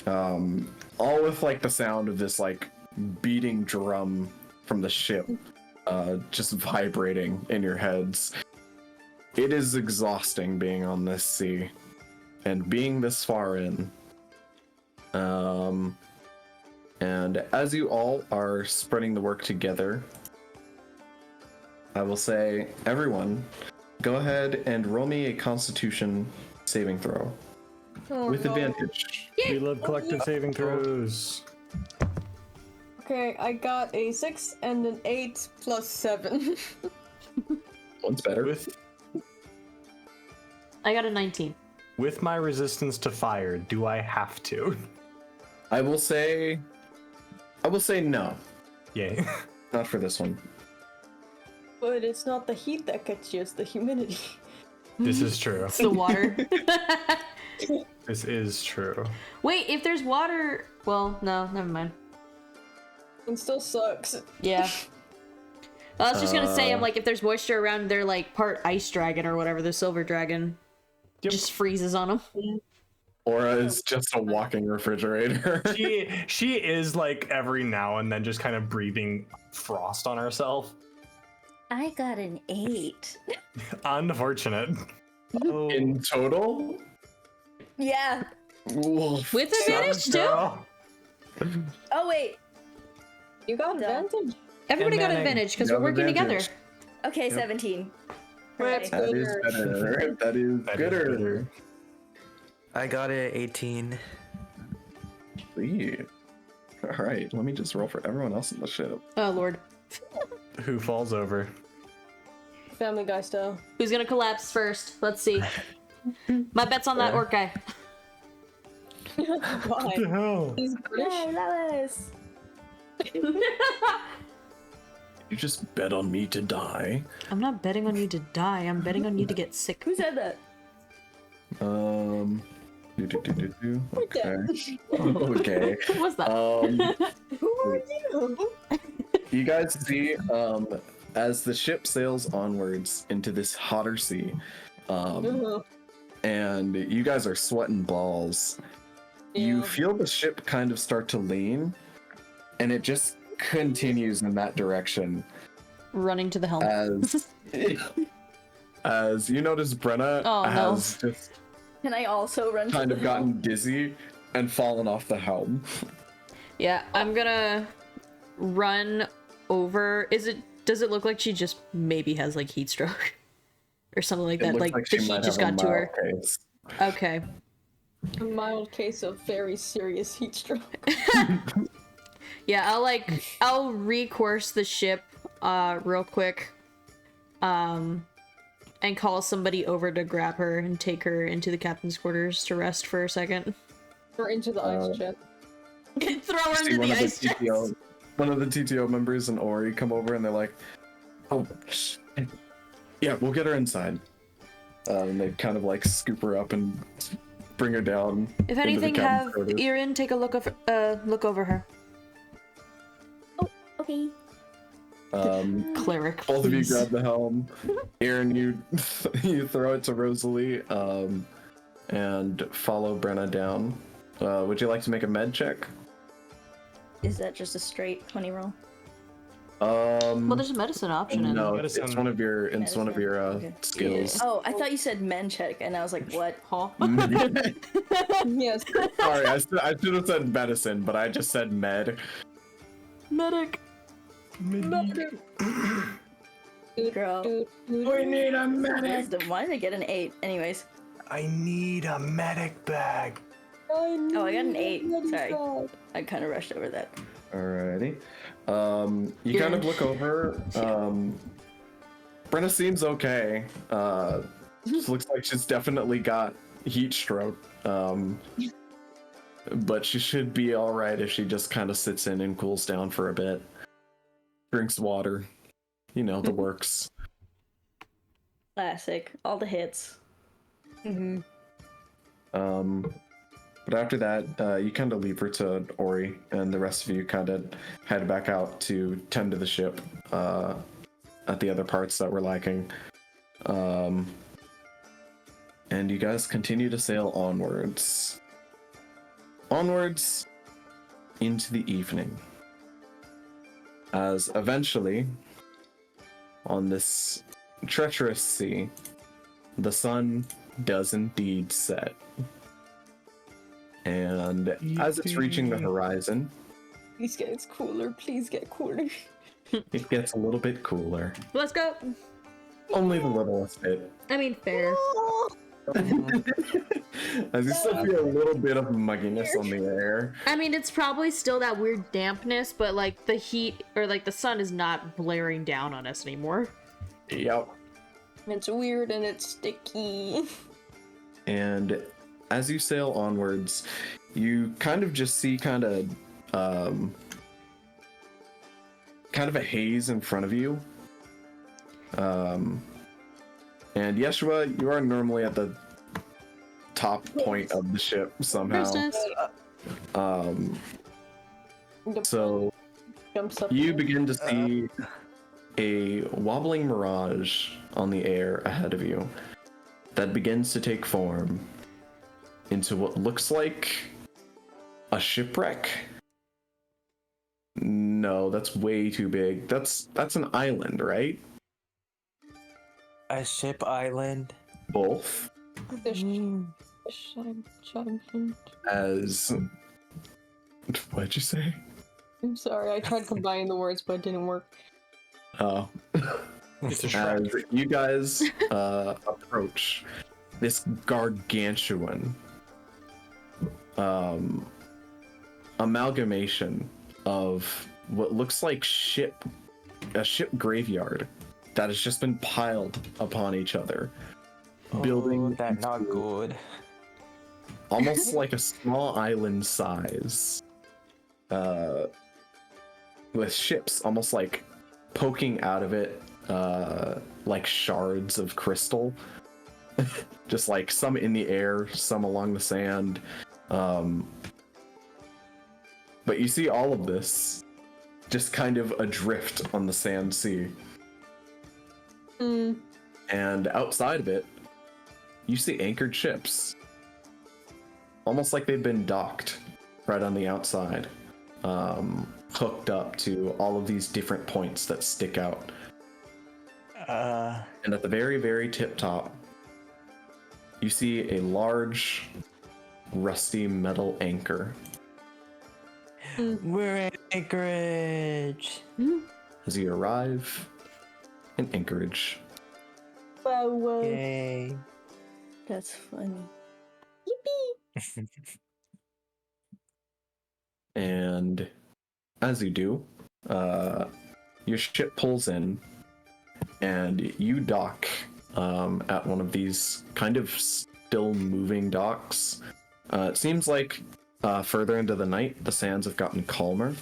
All with like the sound of this like beating drum from the ship just vibrating in your heads. It is exhausting being on this sea and being this far in. And as you all are spreading the work together, I will say, everyone, go ahead and roll me a Constitution saving throw with advantage. We love collective saving throws. Okay, I got a 6 and an 8 plus 7. One's better. I got a 19. With my resistance to fire, do I have to? I will say no, Yay. not for this one. But it's not the heat that gets you, it's the humidity. This is true. It's the water. This is true. Wait, if there's water, well, no, never mind. It still sucks. Yeah. I was just gonna say, I'm like, if there's moisture around, they're like part ice dragon or whatever, the silver dragon Yep. just freezes on them. Aura is just a walking refrigerator. She is like every now and then just kind of breathing frost on herself. I got an 8. Unfortunate. Oh, In total? Yeah. Oof. With advantage too? Girl. Oh wait. You got Duh. advantage. Everybody got Advantage. advantage because You we're have working advantage. together. Okay, Yep. 17. That's Hooray. That is better. That is That is gooder. better. I got it at 18. Sweet. All right, let me just roll for everyone else in the ship. Oh lord. Who falls over? Family Guy style. Who's gonna collapse first? Let's see. My bet's on that orc guy. Why? the hell? He's British. Yay, Lois. You just bet on me to die. I'm not betting on you to die. I'm betting on you to get sick. Who said that? Okay. Okay. What was that? Who are you? You guys see, as the ship sails onwards into this hotter sea, and you guys are sweating balls, you Yeah. feel the ship kind of start to lean, and it just continues in that direction Running to the helm. as you notice Brenna Oh, no. has just Can I also run kind to of the gotten dizzy and fallen off the helm. Yeah, I'm gonna run over. Does it look like she just maybe has like heat stroke or something like It that? looks Like she the heat might just have a got to her. mild case. Okay. A mild case of very serious heat stroke. Yeah, I'll recourse the ship real quick. And call somebody over to grab her and take her into the captain's quarters to rest for a second. Or into the ice chest. Throw her See into the ice chest. one of the TTO members and Ori come over and they're like, "Oh, yeah, we'll get her inside." And they kind of like scoop her up and bring her down. If into the anything, captain's have quarters. Erin take a look over her. Okay. Cleric, Both of you please. grab the helm. Aaron, you you throw it to Rosalie, and follow Brenna down. Would you like to make a med check? Is that just a straight 20 roll? Well, there's a medicine option in no, there. it's one of your Okay. skills. Oh, I thought you said men check, and I was like, what? Huh? Yes. Sorry, I should have said medicine, but I just said med. Medic. Girl. We need a Wisdom. Why did I get an 8? Anyways. I need a medic bag. Oh, I got an 8. Sorry. I kind of rushed over that. Alrighty. You kind of look over. Brenna seems okay. Just looks like she's definitely got heat stroke. But she should be alright if she just kind of sits in and cools down for a bit. Drinks water. You know, the works. Classic. All the hits. But after that, you kind of leave her to Ori, and the rest of you kind of head back out to tend to the ship at the other parts that we're lacking. And you guys continue to sail onwards. Onwards into the evening. As eventually, on this treacherous sea, the sun does indeed set. And as it's reaching the horizon, Please get cooler. Please get cooler. it gets a little bit cooler. Let's go. Only the littlest bit. I mean, fair. As you still feel a little bit of mugginess on the air. I mean, it's probably still that weird dampness, but like the heat or like the sun is not blaring down on us anymore. Yep. It's weird and it's sticky. And as you sail onwards, you kind of just see kind of a haze in front of you. And Yeshua, you are normally at the top point of the ship somehow. So Jumps up. you begin to see a wobbling mirage on the air ahead of you that begins to take form into what looks like a shipwreck. No, that's way too big. That's an island, right? A ship island. both as. What'd you say? I'm sorry, I tried combining the words, but it didn't work. Oh. It's a As Shrek. you guys approach this gargantuan amalgamation of what looks like a ship graveyard that has just been piled upon each other, building That not into good. almost like a small island size, with ships almost like poking out of it, like shards of crystal, just like some in the air, some along the sand. But you see all of this just kind of adrift on the sand sea. And outside of it, you see anchored ships. Almost like they've been docked right on the outside, hooked up to all of these different points that stick out. And at the very, very tip top, you see a large, rusty metal anchor. We're in Anchorage. As you arrive in Anchorage. Yay. That's funny. And as you do, your ship pulls in, and you dock at one of these kind of still moving docks. It seems like further into the night, the sands have gotten calmer,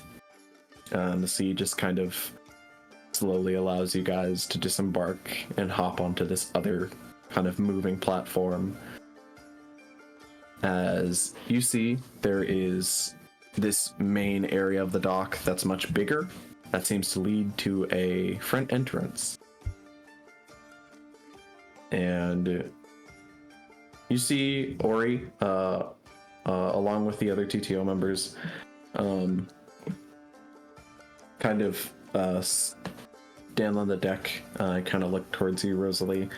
and the sea just kind of slowly allows you guys to disembark and hop onto this other kind of moving platform. As you see, there is this main area of the dock that's much bigger, that seems to lead to a front entrance. And you see Ori, along with the other TTO members, kind of stand on the deck, kind of look towards you, Rosalie.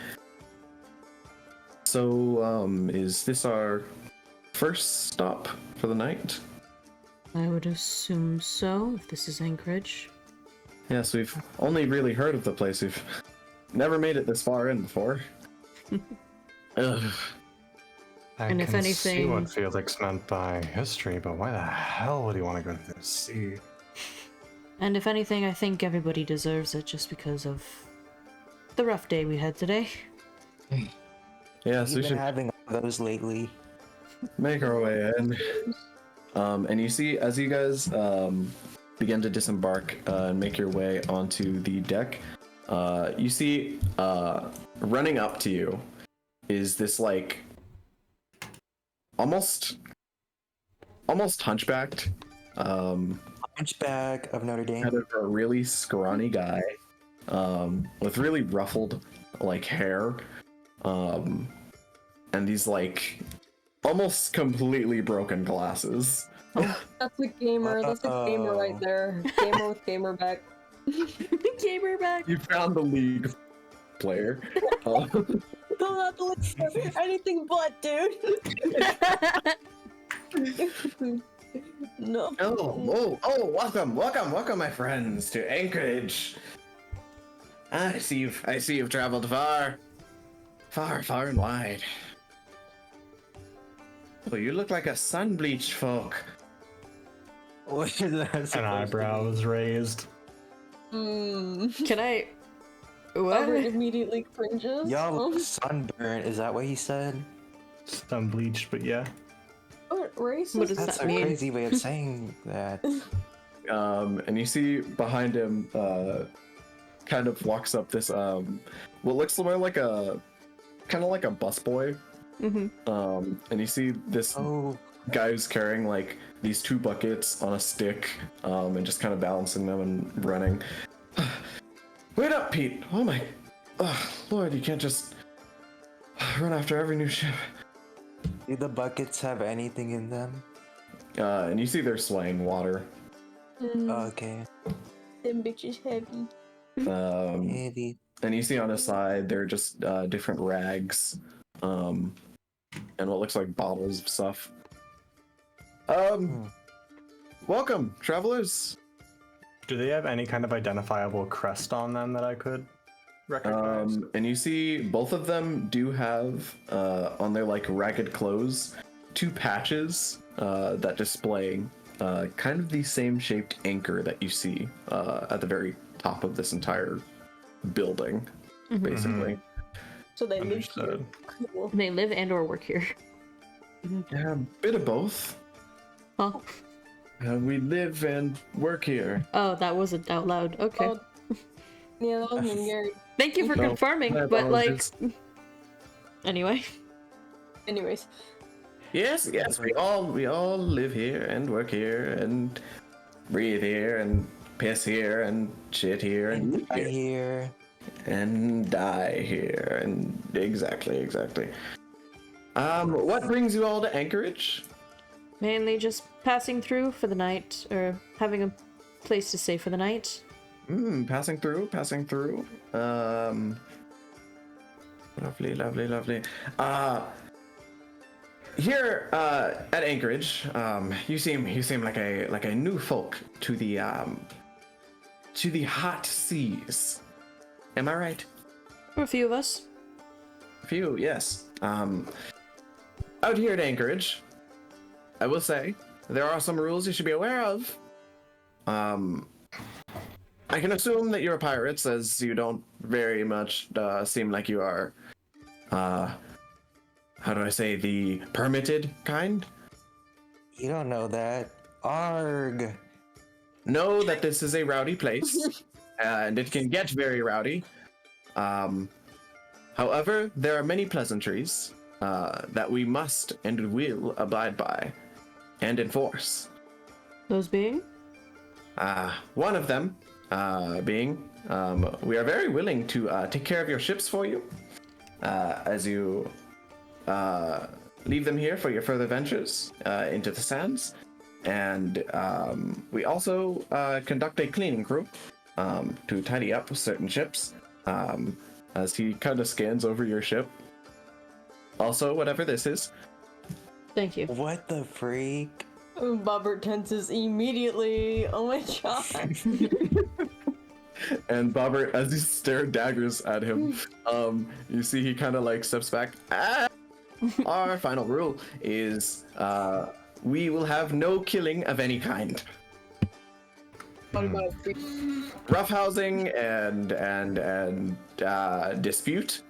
So, is this our first stop for the night? I would assume so, if this is Anchorage. Yes, we've only really heard of the place. We've never made it this far in before. Ugh. I And if can see anything- what Felix meant by history, but why the hell would he want to go to the sea? And if anything, I think everybody deserves it just because of the rough day we had today. Yeah, We've so we been should having those lately. make our way in. And you see, as you guys begin to disembark and make your way onto the deck, you see running up to you is this like almost hunchbacked, Hunchback of Notre Dame. kind of a really scrawny guy, with really ruffled like hair, and these like almost completely broken glasses. That's a gamer. That's a gamer right there. Gamer with gamer back. Gamer back. You found the league player. Don't have to look for anything but, dude. No. Welcome, my friends, to Anchorage. I see you've traveled far and wide. Oh, you look like a sun-bleached folk. What is that? An supposed to eyebrow be? was raised. Can I... Albert What? immediately cringes. Y'all look sunburned. Is that what he said? Some bleached, but yeah. What racist? What does That's that a mean? crazy way of saying that. And you see behind him, kind of walks up this, what looks more like a, kind of like a busboy. Mm-hmm. And you see this Oh, guy who's carrying like these 2 buckets on a stick, and just kind of balancing them and running. Wait up, Pete! Oh my, Lord, you can't just run after every new ship. do the buckets have anything in them? And you see they're swaying water. Okay. Them bitches heavy. Um, Maybe. And you see on the side, there are just different rags, and what looks like bottles of stuff. Welcome, travelers. Do they have any kind of identifiable crest on them that I could recognize? And you see both of them do have on their like ragged clothes 2 patches that display kind of the same shaped anchor that you see at the very top of this entire building, basically. So they live here. Understood. Cool. They live and or work here. Yeah, a bit of both. Huh? We live and work here. Oh, that wasn't out loud. Okay. Oh, yeah, that was Gary. Thank you for No, confirming, my but like... apologies. Anyway. Anyways. Yes, we all live here and work here and breathe here and piss here and shit here and eat I here hear. and die here and exactly. What brings you all to Anchorage? Mainly just passing through for the night, or having a place to stay for the night. Passing through. Lovely. Here at Anchorage, you seem like a new folk to the hot seas. Am I right? For a few of us. A few, yes. Out here at Anchorage, I will say there are some rules you should be aware of. I can assume that you're pirates, as you don't very much seem like you are, how do I say, the permitted kind? You don't know that. Arg. Know that this is a rowdy place, and it can get very rowdy. However, there are many pleasantries that we must and will abide by and enforce. Those being? One of them being, we are very willing to take care of your ships for you as you leave them here for your further ventures into the sands. And we also conduct a cleaning crew to tidy up certain ships as he kind of scans over your ship. Also, whatever this is. Thank you. What the freak? Bobert tenses immediately. Oh my god. And Bobert, as you stare daggers at him, you see he kind of like steps back. Our final rule is we will have no killing of any kind. Roughhousing and dispute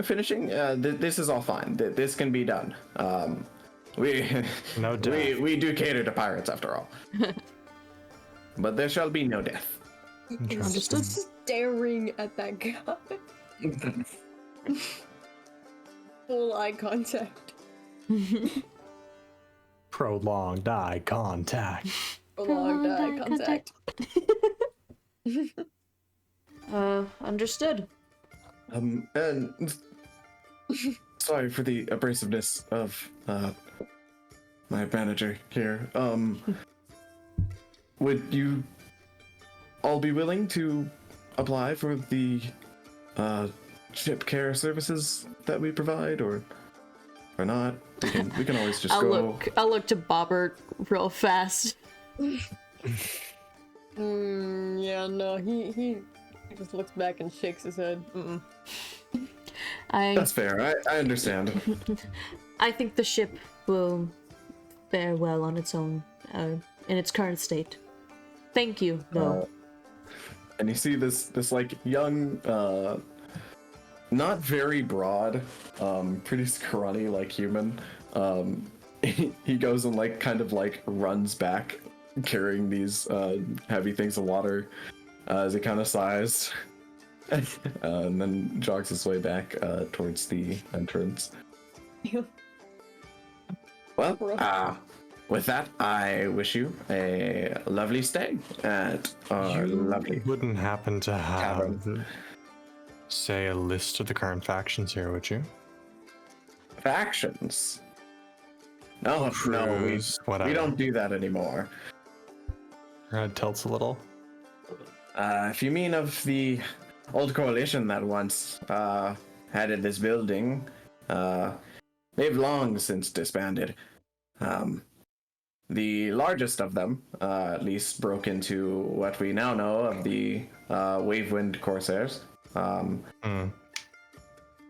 finishing. This is all fine. This can be done. No death. We do cater to pirates after all. But there shall be no death. Understood. Staring at that guy. Full eye contact. Prolonged eye contact. Prolonged eye contact. Understood. And sorry for the abrasiveness of my manager here. Would you all be willing to apply for the ship care services that we provide, or not? We can always just go. I'll look to Bobert real fast. Yeah, no, he just looks back and shakes his head. That's fair. I understand. I think the ship will fare well on its own, in its current state. Thank you, though. And you see this like young, not very broad, pretty scrawny like human. He goes and like kind of like runs back, carrying these heavy things of water, as he kind of sighs, and then jogs his way back towards the entrance. Well, with that, I wish you a lovely stay at our lovely. Wouldn't happen to have, tavern. say, a list of the current factions here, would you? Factions? No, Crews, we whatever. don't do that anymore. Her head tilts a little. If you mean of the old coalition that once headed this building. They've long since disbanded. The largest of them, at least, broke into what we now know of the Wavewind Corsairs.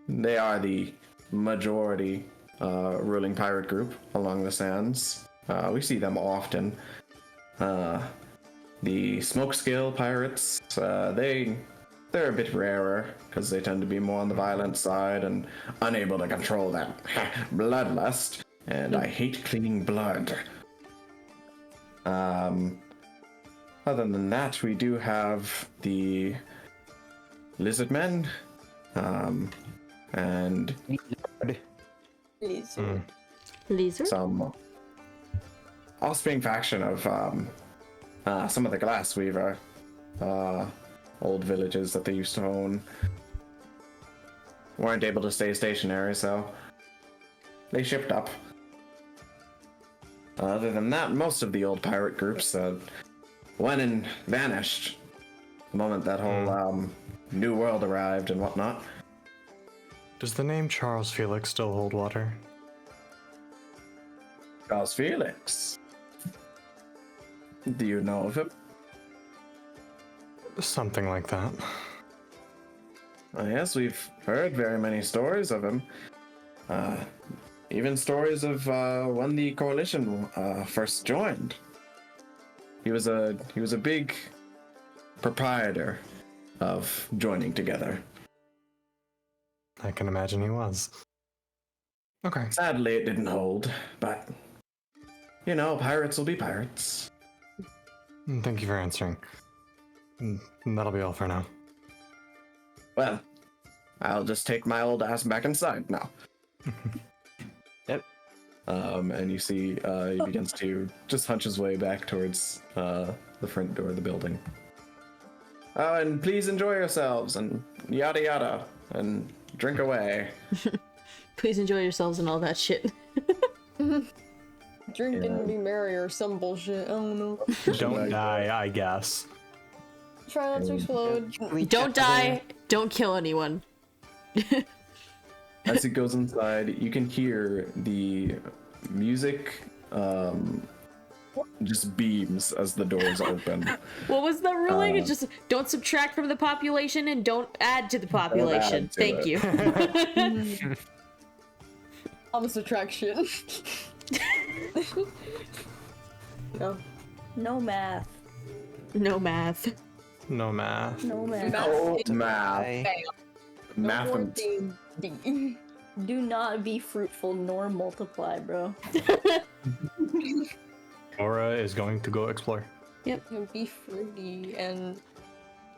They are the majority ruling pirate group along the sands. We see them often. The Smokescale pirates, they're a bit rarer because they tend to be more on the violent side and unable to control that bloodlust. And I hate cleaning blood. Other than that, we do have the lizard men, and Lizard? some offspring faction of some of the Glassweaver old villages that they used to own. Weren't able to stay stationary, so they shipped up. Other than that, most of the old pirate groups went and vanished the moment that whole new world arrived and whatnot. Does the name Charles Felix still hold water? Charles Felix. Do you know of him? Something like that. Yes, we've heard very many stories of him. Even stories of when the coalition first joined. He was a big proprietor of joining together. I can imagine he was. Okay. Sadly, it didn't hold, but you know, pirates will be pirates. Thank you for answering. That'll be all for now. Well, I'll just take my old ass back inside now. Yep. And you see he begins to just hunch his way back towards the front door of the building. Oh, and please enjoy yourselves, and yada yada, and drink away. Please enjoy yourselves and all that shit. Drink and be merry or some bullshit. I don't know. Don't die, I guess. Try not to explode. Don't die. Don't kill anyone. As he goes inside, you can hear the music just beams as the doors open. What was the ruling? It's just don't subtract from the population and don't add to the population. to Thank it. you. I'm a subtraction. No. No math. No math. No math. No math. No math. I- Math. Do not be fruitful nor multiply, bro. Aura is going to go explore. Be fruity and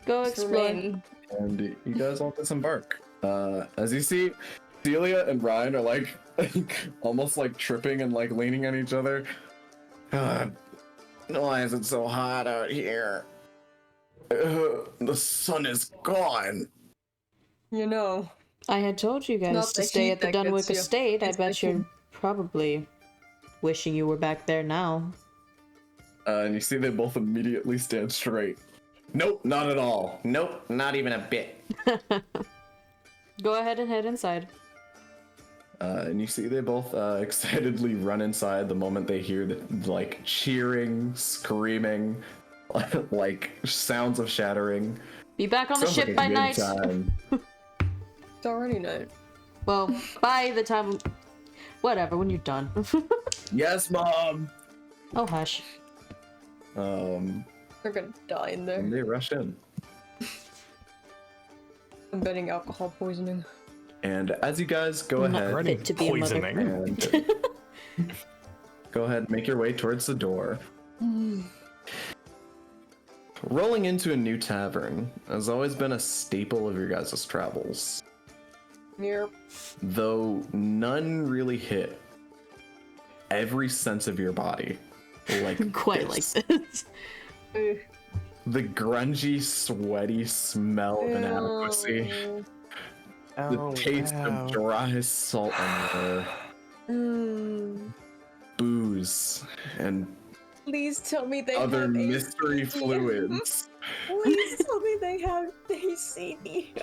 Go explore. remain. And you guys all disembark. As you see, Celia and Ryan are like almost like tripping and like leaning on each other. God, why is it so hot out here? The sun is gone. You know. I had told you Not guys to the stay heat at the that Dunwick gets you. Estate. I It's bet the you're heat. probably wishing you were back there now. And you see they both immediately stand straight. Nope, not at all. Nope, not even a bit. Go ahead and head inside. And you see they both excitedly run inside the moment they hear the like cheering, screaming, like sounds of shattering. Be back on the Sounds like ship a by good night. time. It's already night. Well, by the time... Whatever, when you're done. Yes, Mom. Oh, hush. They're gonna die in there. And they rush in. I'm betting alcohol poisoning. And as you guys go I'm not ahead ready. Fit to be a mother. poisoning. and go ahead and make your way towards the door. Rolling into a new tavern has always been a staple of your guys' travels, Yep. though none really hit every sense of your body like Quite this. like this. The grungy, sweaty smell of inadequacy, the Oh, taste wow. of dry salt and water, booze, and Please tell me they other have mystery ACT. fluids. Please tell me they see me.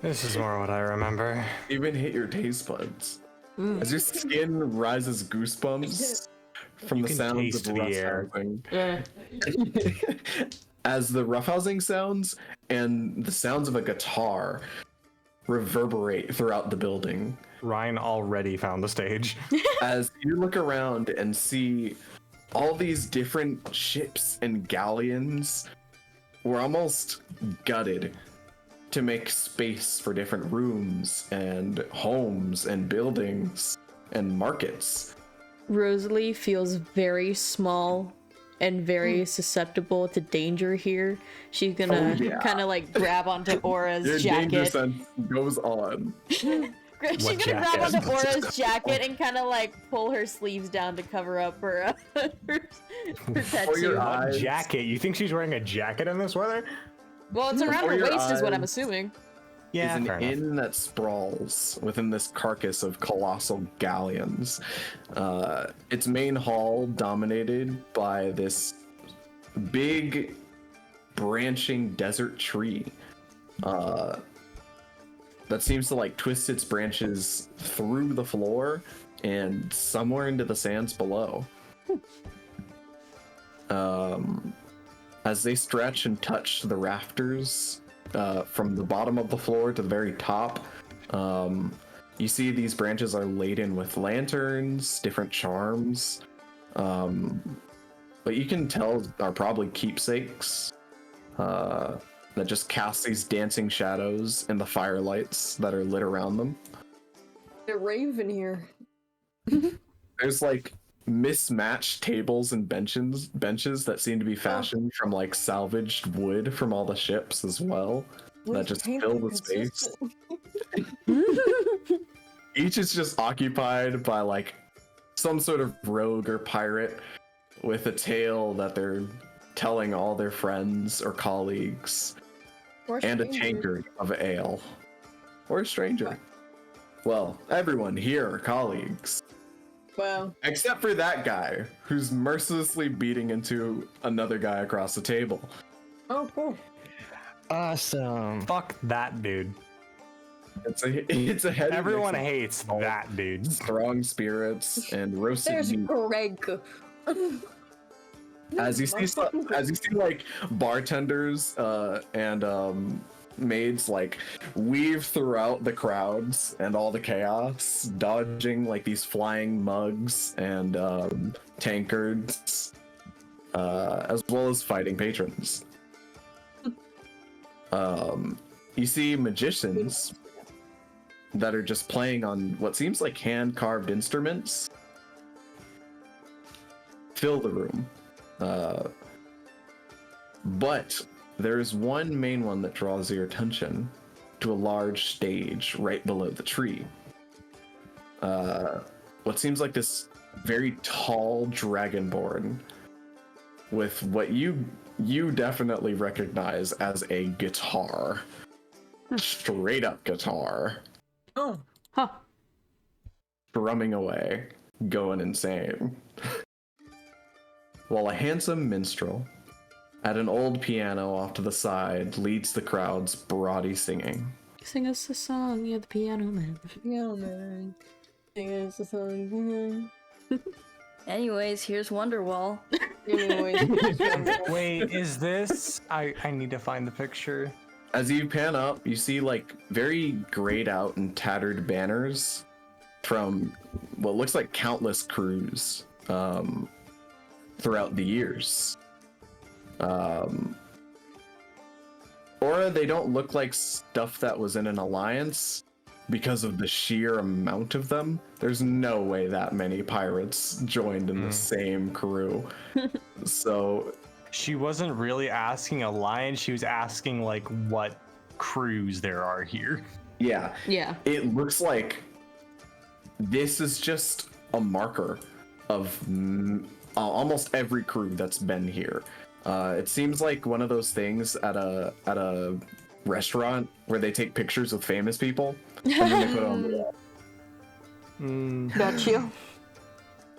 This is more what I remember. Even hit your taste buds. As your skin rises goosebumps from the can sounds taste of the air. roughhousing. As the roughhousing sounds and the sounds of a guitar reverberate throughout the building. Ryan already found the stage. As you look around and see all these different ships and galleons were almost gutted to make space for different rooms and homes and buildings and markets. Rosalie feels very small and very susceptible to danger here. She's gonna kind of like grab onto Aura's Your danger jacket. sense goes on. She's gonna grab onto Aura's jacket and kind of like pull her sleeves down to cover up her her tattoo. What jacket? You think she's wearing a jacket in this weather? Well, it's around Before her your waist, is what I'm eyes assuming. Yeah, is an fair enough. inn that sprawls within this carcass of colossal galleons. Its main hall dominated by this big branching desert tree that seems to like twist its branches through the floor and somewhere into the sands below. As they stretch and touch the rafters from the bottom of the floor to the very top, you see these branches are laden with lanterns, different charms, but you can tell are probably keepsakes that just cast these dancing shadows in the firelights that are lit around them. A raven here. There's like mismatched tables and benches that seem to be fashioned from like salvaged wood from all the ships as well, that just fill the space. Each is just occupied by like some sort of rogue or pirate with a tale that they're telling all their friends or colleagues, and a tankard of ale. Or a stranger. Well, everyone here are colleagues. Wow. Except for that guy, who's mercilessly beating into another guy across the table. Oh, cool. Awesome. Fuck that dude. It's a heavy Everyone mix of hates that dude. strong spirits and roasted There's meat. Greg. As you see like bartenders and maids like weave throughout the crowds and all the chaos, dodging like these flying mugs and tankards, as well as fighting patrons. You see magicians that are just playing on what seems like hand-carved instruments fill the room. But there's one main one that draws your attention to a large stage right below the tree. What seems like this very tall dragonborn with what you definitely recognize as a guitar. Straight up guitar. Oh. Huh. Strumming away, going insane. While a handsome minstrel at an old piano off to the side leads the crowd's brawdy singing. Sing us a song, you're the piano man. Yeah, man. Sing us a song. Anyways, here's Wonderwall. Anyways. Wait, is this? I need to find the picture. As you pan up, you see like very grayed out and tattered banners from what looks like countless crews throughout the years. Or they don't look like stuff that was in an alliance because of the sheer amount of them. There's no way that many pirates joined in the same crew. So She wasn't really asking alliance. She was asking like what crews there are here. yeah, Yeah. it looks like this is just a marker of almost every crew that's been here. It seems like one of those things at a restaurant where they take pictures with famous people and then they put it on the wall. Got you.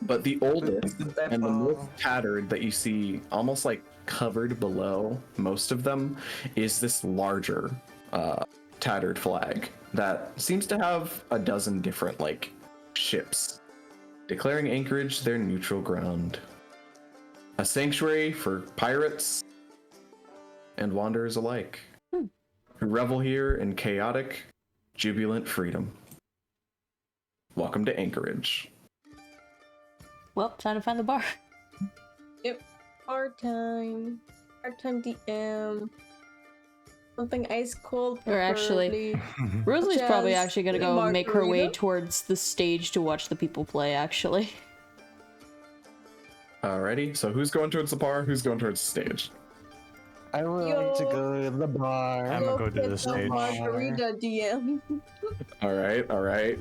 But the oldest and the most tattered that you see, almost like covered below most of them, is this larger tattered flag that seems to have a dozen different like ships, declaring Anchorage their neutral ground, a sanctuary for pirates and wanderers alike who revel here in chaotic, jubilant freedom. Welcome to Anchorage. Well, time to find the bar. Yep. Hard time. Hard time DM. Something ice cold. Or actually, preferably. Rosalie's probably Just actually gonna go make her way margarita? towards the stage to watch the people play, actually. Alrighty, so who's going towards the bar? Who's going towards the stage? I would like to go to the bar. I'm gonna go to get the some stage. Margarita DM. Alright.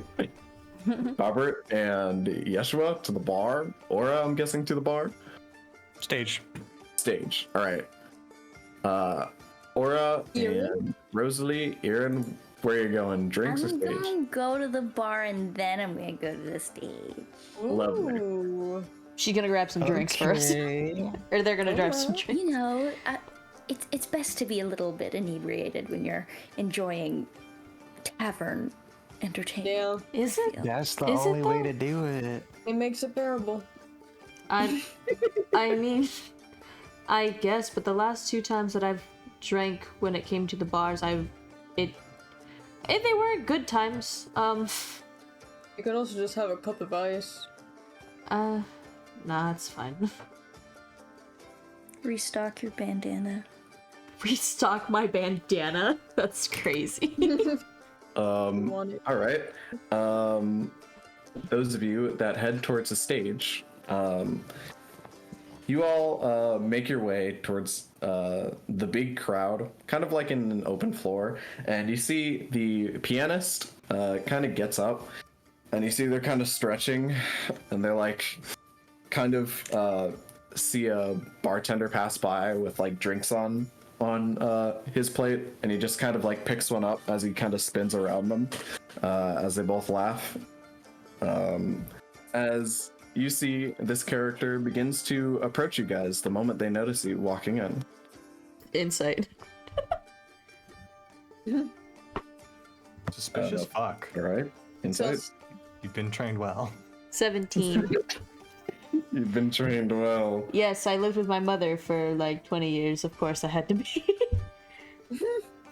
Bobert and Yeshua to the bar. Aura, I'm guessing, to the bar. Stage. Stage. Alright. Aura and Rosalie, Erin, where are you going? Drinks or I'm stage? gonna go to the bar and then I'm gonna go to the stage. Lovely. Ooh. She's gonna grab some drinks first. Okay. Or they're gonna grab some drinks. You know, it's best to be a little bit inebriated when you're enjoying tavern entertainment. Yeah, Is it? That's the Is it only way though? to do it. it makes it bearable. I mean, I guess, but the last 2 times that I've drank when it came to the bars, they weren't good times. You can also just have a cup of ice. Nah, it's fine. Restock your bandana. Restock my bandana? That's crazy. Want it. Alright. Those of you that head towards the stage, you all make your way towards the big crowd, kind of like in an open floor, and you see the pianist kind of gets up, and you see they're kind of stretching, and they're like, kind of see a bartender pass by with like drinks on his plate, and he just kind of like picks one up as he kind of spins around them as they both laugh. As you see, this character begins to approach you guys the moment they notice you walking in. Insight. Suspicious fuck. All right, insight. Sus. You've been trained well. 17. You've been trained well. Yes, I lived with my mother for like 20 years. Of course, I had to be.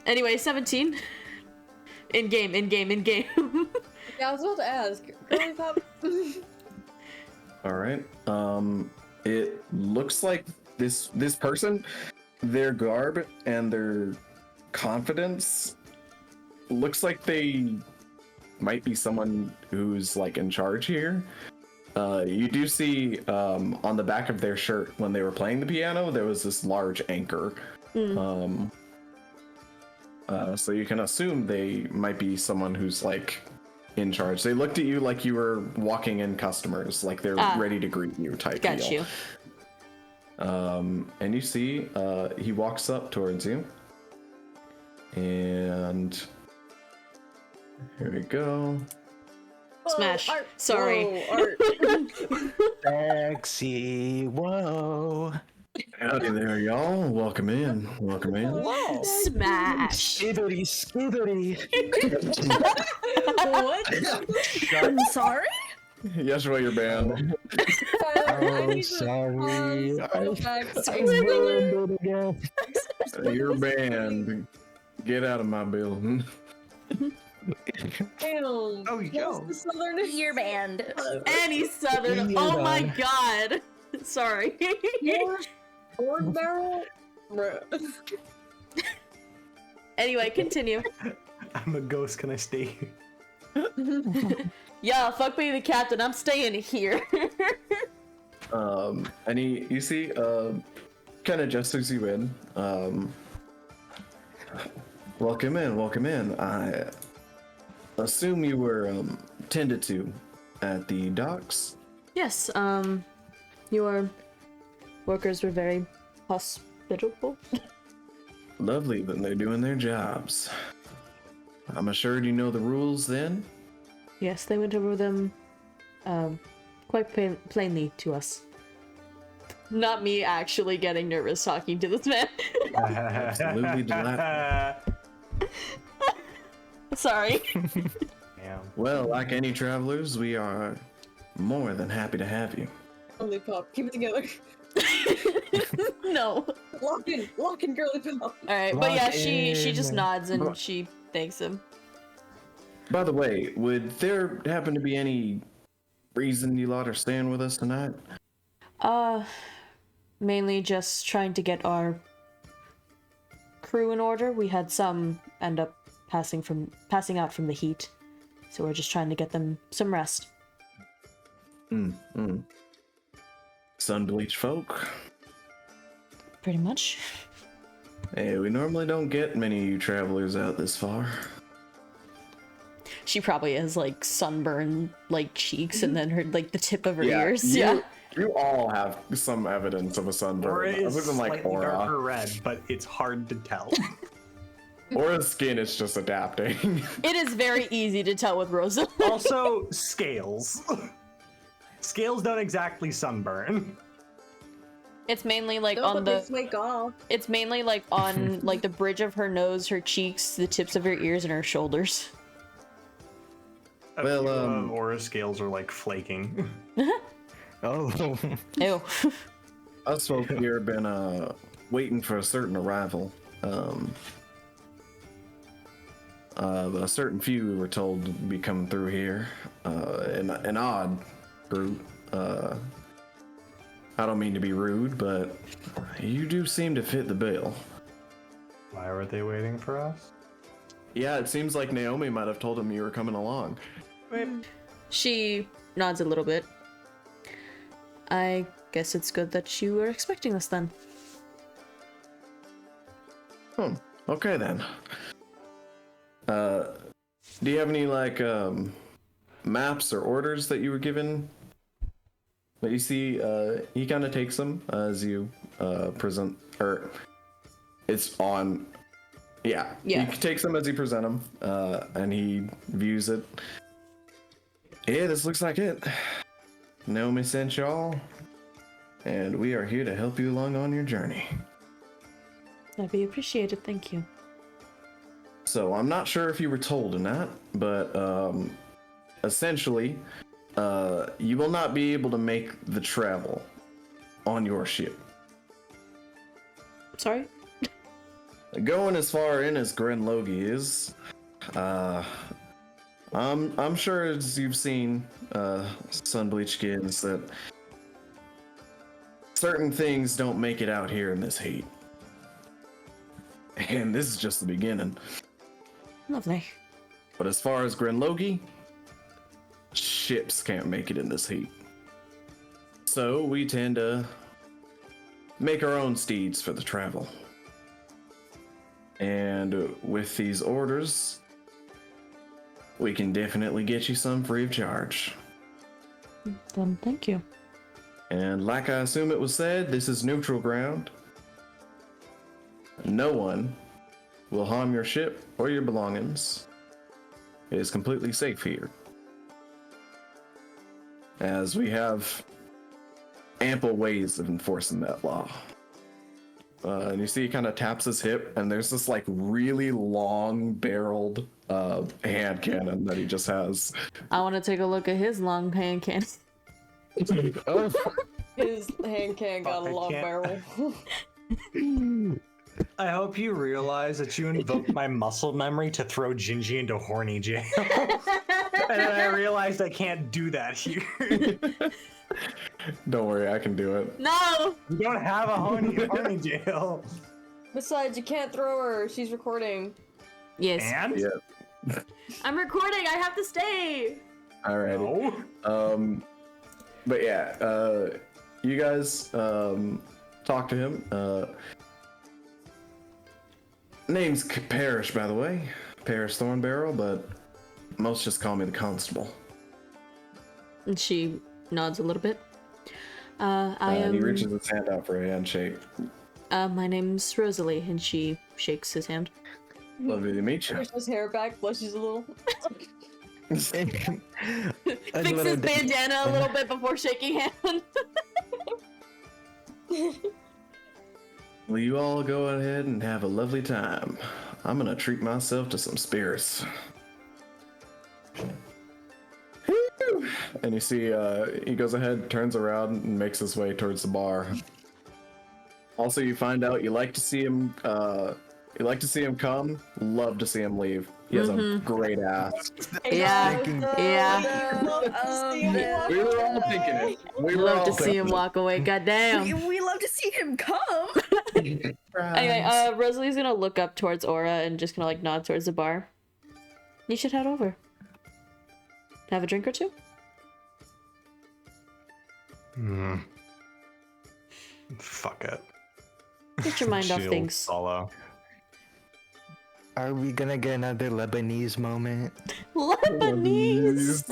Anyway, 17. In game. Yeah, I was about to ask. Girly pop. All right. It looks like this person, their garb and their confidence looks like they might be someone who's like in charge here. You do see on the back of their shirt when they were playing the piano, there was this large anchor. So you can assume they might be someone who's like in charge. They looked at you like you were walking in customers, like they're ready to greet you type Got deal. you. And you see he walks up towards you, and here we go. Smash. Art. Sorry. Whoa, art. Sexy, whoa. Howdy there, y'all. Welcome in. Smash. Skibbity. What? I'm sorry? Yeshua, your band. Oh, sorry. I ruined it again. Your band. Get out of my building. Damn. Oh, yo. What's the southern Your band. Any southern. Yeah. Oh my god. Sorry. Board barrel? Bruh. Anyway, continue. I'm a ghost. Can I stay here? Yeah, fuck me, the captain. I'm staying here. And you see, kind of gestures you in. Welcome in. I assume you were tended to at the docks. Yes, your workers were very hospitable. Lovely, then they're doing their jobs. I'm assured you know the rules then? Yes, they went over them quite plainly to us. Not me actually getting nervous talking to this man. Absolutely delightful. Sorry. Damn. Well, like any travelers, we are more than happy to have you. Girly pop, keep it together. No. Lock in, girly pop. Alright, but yeah, Lock she just in. nods and she thanks him. By the way, would there happen to be any reason you lot are staying with us tonight? Mainly just trying to get our crew in order. We had some end up passing out from the heat. So we're just trying to get them some rest. Sun-bleached folk? Pretty much. Hey, we normally don't get many of you travelers out this far. She probably has like sunburned like cheeks and then her like the tip of her ears. You all have some evidence of a sunburn. Aura is Other than like slightly aura. darker red, but it's hard to tell. Aura's skin is just adapting. It is very easy to tell with Rosa. Also, scales. Scales don't exactly sunburn. It's mainly like No, on but the they flake off. it's mainly like on like the bridge of her nose, her cheeks, the tips of her ears, and her shoulders. A Well, few of Aura scales are like flaking. Oh. Ew. Us folk here have been waiting for a certain arrival. A certain few we were told to be coming through here. An odd group. I don't mean to be rude, but you do seem to fit the bill. Why were they waiting for us? Yeah, it seems like Naomi might have told him you were coming along. She nods a little bit. I guess it's good that you were expecting us then. Okay then. Do you have any like maps or orders that you were given? But you see, he kind of takes them as you present, or it's on. Yeah. Yeah. He takes them as you present them, and he views it. Yeah, this looks like it. Naomi sent y'all, and we are here to help you along on your journey. That'd be appreciated, thank you. So I'm not sure if you were told or not, but essentially, you will not be able to make the travel on your ship. Sorry? Going as far in as Grenlogi is, I'm sure as you've seen Sunbleach skins that certain things don't make it out here in this heat. And this is just the beginning. Lovely. But as far as Grenlogi, ships can't make it in this heat. So we tend to make our own steeds for the travel. And with these orders, we can definitely get you some free of charge. Then thank you. And like I assume it was said, this is neutral ground. No one will harm your ship or your belongings. It is completely safe here, as we have ample ways of enforcing that law. And you see he kind of taps his hip, and there's this like really long-barreled hand cannon that he just has. I want to take a look at his long hand cannon. Oh, His hand can got Fuck, a I long can't. barrel. I hope you realize that you invoked my muscle memory to throw Gingy into horny jail. And then I realized I can't do that here. don't worry, I can do it. No! You don't have a horny jail. Besides, you can't throw her. She's recording. Yes. And? Yeah. I'm recording, I have to stay! Alrighty. No. But yeah, you guys talk to him. Name's Parrish, by the way. Parrish Thornbarrel, but most just call me the Constable. And she nods a little bit. I am. He reaches his hand out for a handshake. My name's Rosalie, and she shakes his hand. Lovely to meet you. Pushes his hair back, blushes a little. Fixes bandana a little bit before shaking hands. Well, you all go ahead and have a lovely time. I'm gonna treat myself to some spirits. Whew. And you see, he goes ahead, turns around, and makes his way towards the bar. Also, you find out you like to see him. You like to see him come. Love to see him leave. He has a great ass. Yeah. We were all thinking it. We were Love all to see him thinking walk away. Goddamn. We love to see him come. it. Anyway, Rosalie's gonna look up towards Aura and just gonna like nod towards the bar. You should head over. Have a drink or two? Fuck it. Get your mind off She'll things. follow. Are we gonna get another Lebanese moment? Lebanese!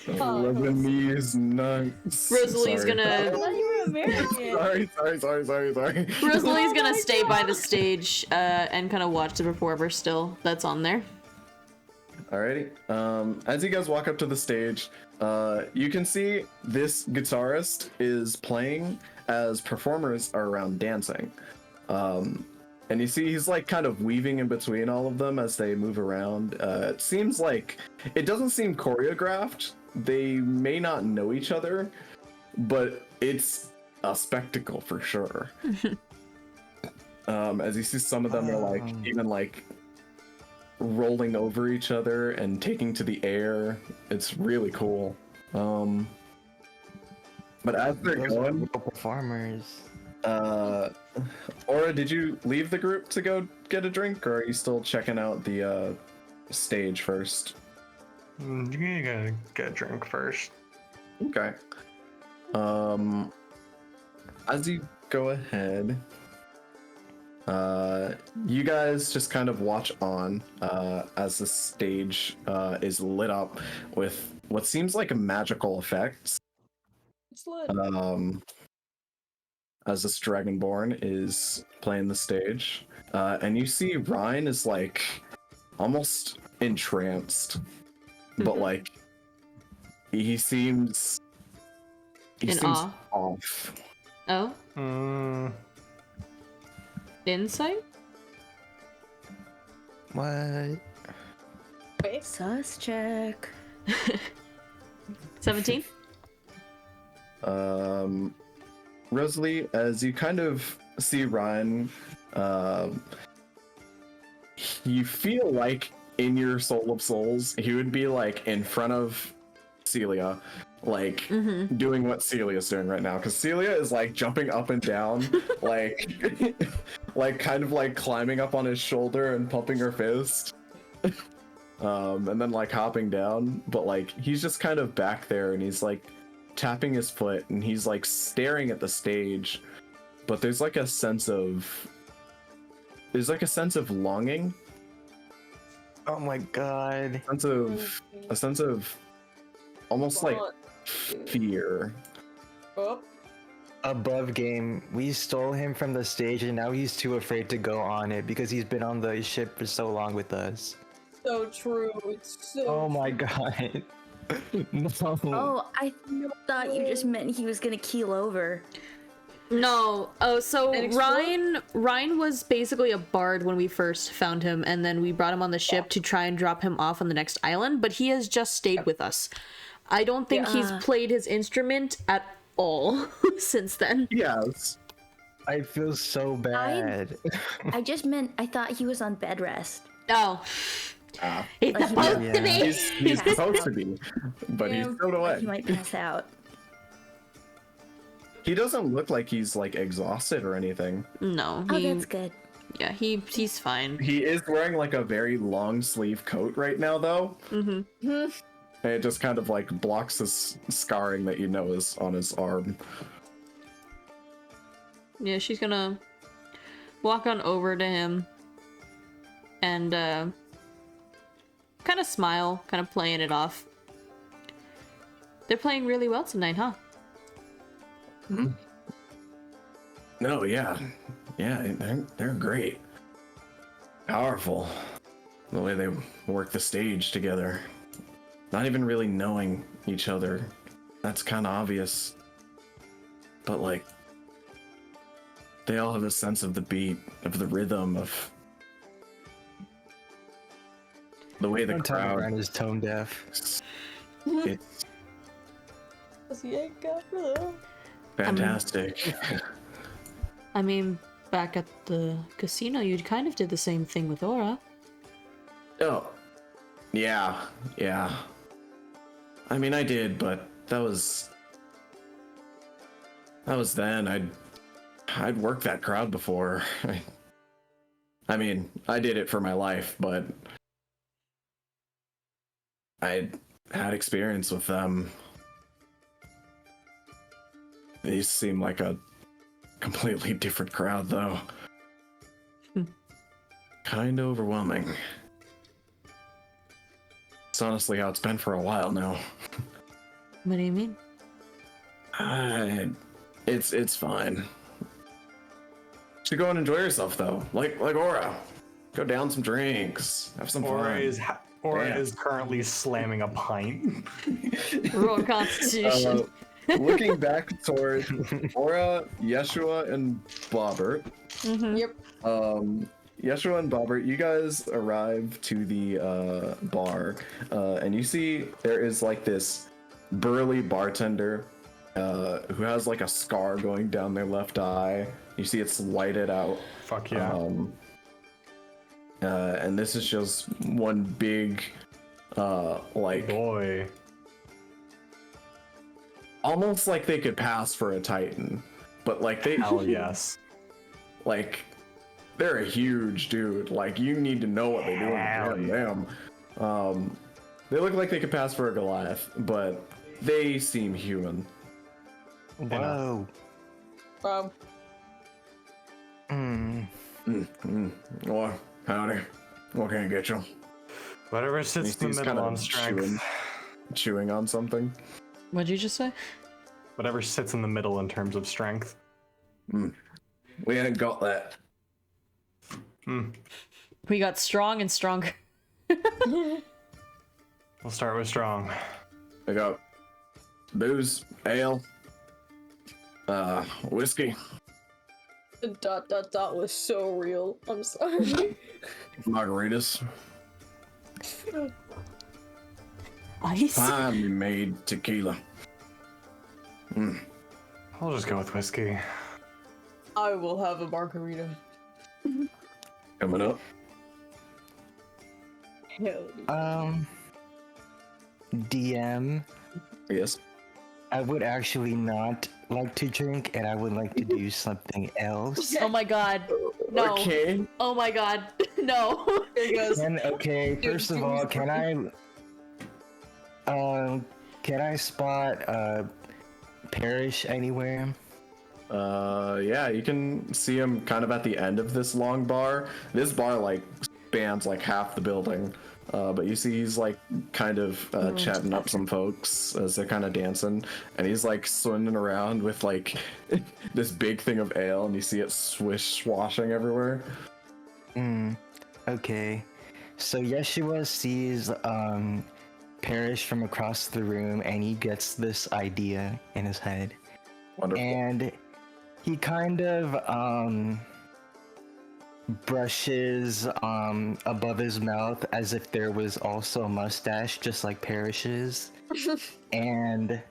Lebanese nuts. Rosalie's Sorry. gonna You were American. Sorry. Rosalie's gonna stay by the stage and kind of watch the performer still that's on there. Alrighty. As you guys walk up to the stage, you can see this guitarist is playing as performers are around dancing. And you see he's like kind of weaving in between all of them as they move around. It seems like it doesn't seem choreographed. They may not know each other, but it's a spectacle for sure. As you see, some of them are like even like rolling over each other and taking to the air. It's really cool. But as they're Those are going, real performers. Aura, did you leave the group to go get a drink, or are you still checking out the stage first? You gotta get a drink first. Okay. As you go ahead, you guys just kind of watch on as the stage is lit up with what seems like magical effects. It's lit. As this Dragonborn is playing the stage, and you see Ryan is like almost entranced, but like he seems In awe. off. Oh, Mm, insight? What? Sus check. 17? Rosalie, as you kind of see Ryan, you feel like in your soul of souls, he would be like in front of Celia, like doing what Celia's doing right now. Because Celia is like jumping up and down, like, like kind of like climbing up on his shoulder and pumping her fist. And then like hopping down, but like he's just kind of back there and he's like tapping his foot and he's like staring at the stage, but there's like a sense of longing, Oh my god. a sense of almost like fear. Oh, Above game, we stole him from the stage and now he's too afraid to go on it because he's been on the ship for so long with us. so true. It's so Oh my god. No. Oh, I thought you just meant he was gonna keel over. No. Oh, so And explode? Ryan was basically a bard when we first found him, and then we brought him on the ship to try and drop him off on the next island, but he has just stayed with us. I don't think he's played his instrument at all since then. Yes. I feel so bad. I just meant I thought he was on bed rest. Oh. He's Like, supposed to be. He's supposed to be, but he's thrown away. He might pass out. He doesn't look like he's like exhausted or anything. No, Oh, that's good. yeah, he's fine. He is wearing like a very long sleeve coat right now, though. Mm-hmm. And it just kind of like blocks this scarring that you know is on his arm. Yeah, she's gonna walk on over to him and kind of smile, kind of playing it off. They're playing really well tonight, huh? No, yeah, they're great, powerful. The way they work the stage together, not even really knowing each other. That's kind of obvious. But like, they all have a sense of the beat, of the rhythm, of the way the Don't tell me crowd. Ryan is tone deaf. It's fantastic. I mean, back at the casino, you kind of did the same thing with Aura. Oh, yeah. I mean, I did, but that was then. I'd worked that crowd before. I mean, I did it for my life, but I had experience with them. These seem like a completely different crowd, though. Kind of overwhelming. It's honestly how it's been for a while now. What do you mean? It's fine. Should go and enjoy yourself though, like Aura. Go down some drinks, have some Aura fun. is currently slamming a pint. Roll Constitution. Looking back toward Aura, Yeshua, and Bobert. Yep. Yeshua and Bobert, you guys arrive to the bar, and you see there is like this burly bartender who has like a scar going down their left eye. You see it's whited out. Fuck yeah. And this is just one big, like, Boy. almost like they could pass for a Titan, but like they, Hell yes. like, they're a huge dude. Like, you need to know what they're doing. Hell Damn. They look like they could pass for a Goliath, but they seem human. Whoa. Or howdy. What can I get you? Whatever sits in the He's middle kinda on strength. chewing on something. What'd you just say? Whatever sits in the middle in terms of strength. We ain't got that. We got strong and stronger. We'll start with strong. I got booze, ale, whiskey, The ... was so real. I'm sorry. margaritas, Ice? finely made tequila. I'll just go with whiskey. I will have a margarita. Coming up. Hell. DM, Yes. I would actually not like to drink, and I would like to do something else. Oh my god. No. Okay. Oh my god. No. There he goes. Okay, first of all, can I spot Parish anywhere? Yeah, you can see him kind of at the end of this long bar. This bar like spans like half the building. But you see he's like kind of chatting up some folks as they're kind of dancing, and he's like swimming around with like this big thing of ale, and you see it swish-swashing everywhere. Okay. So Yeshua sees Parish from across the room, and he gets this idea in his head. Wonderful. And he kind of brushes above his mouth as if there was also a mustache, just like Parish's. And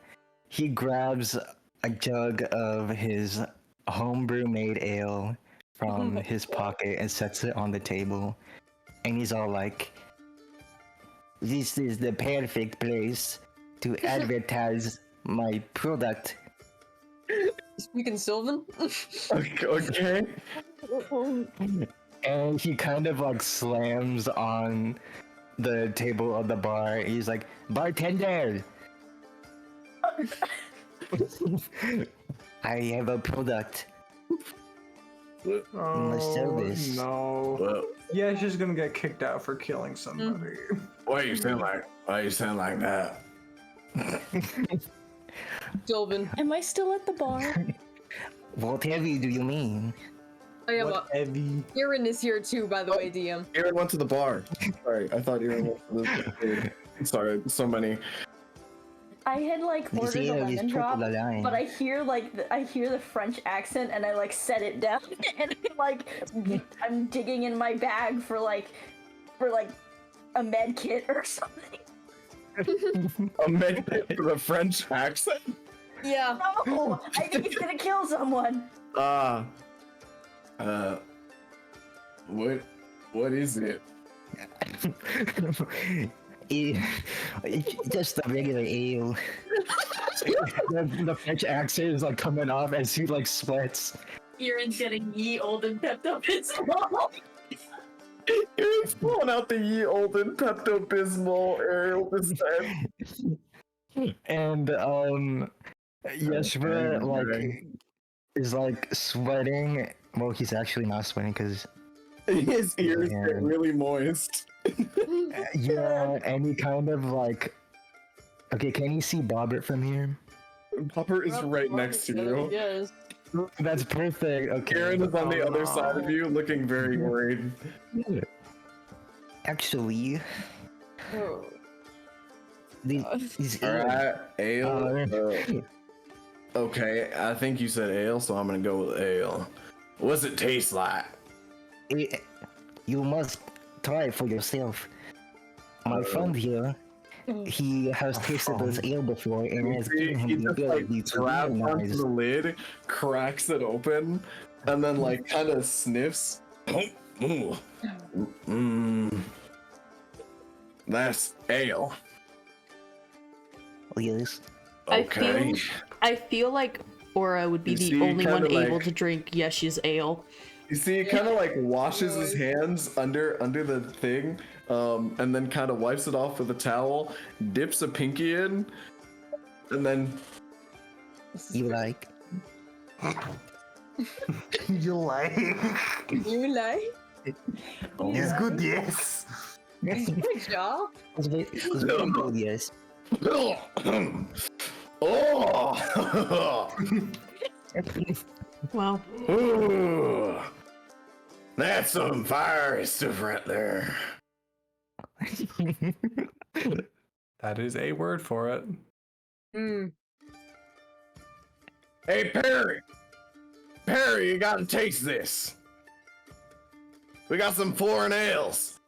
he grabs a jug of his homebrew made ale from his pocket and sets it on the table. And he's all like, "This is the perfect place to advertise my product." Speaking Sylvan? Okay. And he kind of like slams on the table of the bar. He's like, "Bartender, I have a product. Let's sell this." No. Well, Yeah, she's gonna get kicked out for killing somebody. why you sound like that? Sylvan. Am I still at the bar? What heavy do you mean? Oh yeah, well, What heavy? Aaron is here too, by the way, DM. Aaron went to the bar. Sorry, I thought Aaron went to the Sorry, so many. I had like ordered a lemon drop, but line. I hear I hear the French accent and I like set it down and I'm digging in my bag for like a med kit or something. A med kit for the French accent? Yeah. No, I think it's gonna kill someone. What is it? Just a regular ale. the French accent is like coming off as he like sweats. Kieran's getting ye old and Pepto-Bismol. You're pulling out the ye olden Pepto-Bismol Ariel this time. And Yeshua like is like sweating. Well, he's actually not sweating because his ears get really moist. yeah, and he kind of like. Okay, can you see Bobert from here? Bobert is right next to you. Yes. That's perfect. Okay. Karen is on the other side of you, looking very worried. Actually, these Alright, ale. Okay, I think you said ale, so I'm gonna go with ale. What's it taste like? You must try it for yourself. My friend here, he has tasted this ale before and has given him the ability to grabs onto recognize. the lid, cracks it open, and then like kind of sniffs. That's ale. Yes. Okay. I feel like Aura would be You the see, only one kinda able like- to drink Yeshia's ale. You see, he kind of like washes his hands under the thing, and then kind of wipes it off with a towel, dips a pinky in, and then You like? You like? You like? It's good, yes. Good job. It's very good, yes. oh, Wow. Ooh. That's some fire stuff right there. That is a word for it. Hey, Perry, you gotta taste this. We got some foreign ales.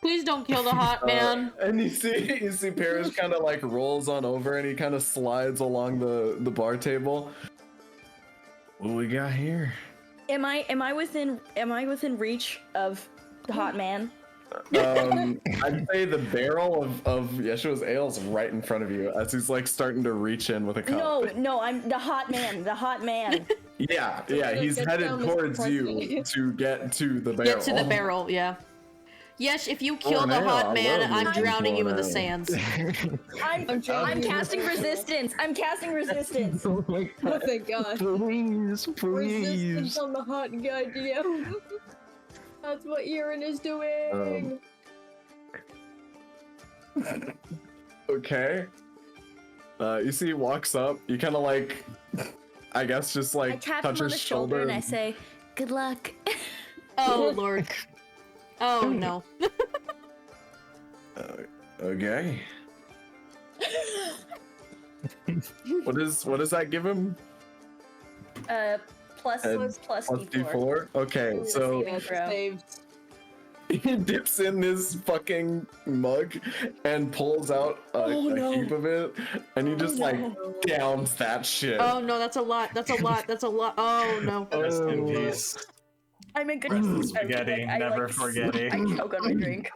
Please don't kill the hot man. And you see Parrish kind of like rolls on over and he kind of slides along the bar table. What do we got here? Am I within reach of the hot man? I'd say the barrel of Yeshua's ale is right in front of you as he's like starting to reach in with a cup. No, I'm the hot man. Yeah, he's Get headed down, Mr. towards you President. to get to the barrel. Get to the barrel, yeah. Yes, if you kill the ale, hot I man, love I'm you. drowning you in the Foreign sands. I'm casting resistance. Oh my Oh thank God. Please, Resistance please. on the hot goddamn. That's what Aaron is doing. Okay. You see he walks up, you kind of like, I guess just like I tap touch him on his the shoulder and I say, "Good luck." Oh, Lord. Oh, no. Okay. What does that give him? Plus Plus D4. D4? Okay, so Saving throw. Saved. he dips in his fucking mug and pulls out a heap of it, and he just like downs that shit. Oh, no, that's a lot. That's a lot. That's a lot. Oh, no. Rest in peace. I'm in good Spaghetti, never forgetty. I choke on my drink.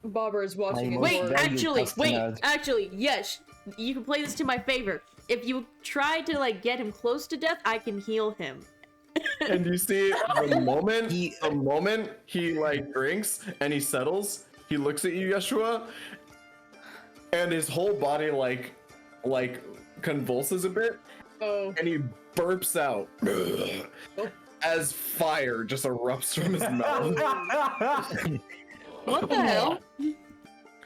Bobber is watching it. Wait, Very actually, yes. You can play this to my favor. If you try to, like, get him close to death, I can heal him. And you see the moment he like drinks and he settles, he looks at you, Yeshua, and his whole body like convulses a bit, and he burps out as fire just erupts from his mouth. What the hell?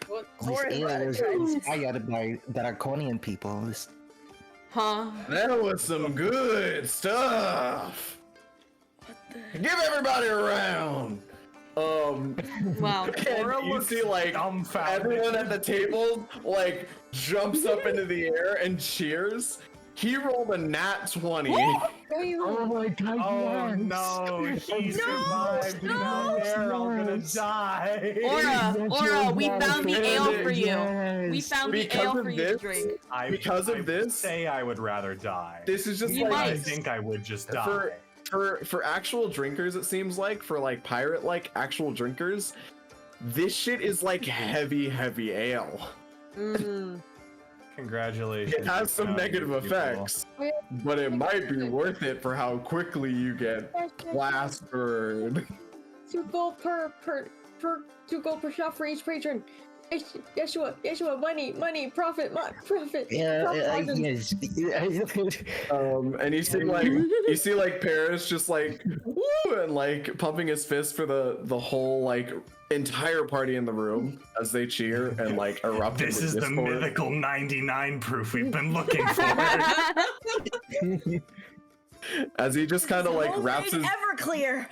What? This ale was inspired by the Draconian people. Huh? That was some good stuff. Give everybody a round. Wow. And you see like dumbfounded. everyone at the table like jumps up into the air and cheers. He rolled a nat 20. Oh my god, Oh yes. no, he survived down there. I'm gonna die. Aura, we found the ale for you. Yes. We found the Because ale of for you to this? drink. Because of I would this? say I would rather die. This is just You like I might. think I would just die. for actual drinkers, it seems like, for like pirate like actual drinkers, this shit is like heavy ale. Congratulations. It has some you negative people. effects, but it might be worth it for how quickly you get plastered. 2 gold per 2 gold per shot for each patron. Yeshua, money, profit. Yeah, Profit. yes. And you see like Paris just like woo, and like pumping his fist for the whole like entire party in the room as they cheer and like erupt. This into is the discord. mythical 99 proof we've been looking for. As he just kind of like wraps his Everclear.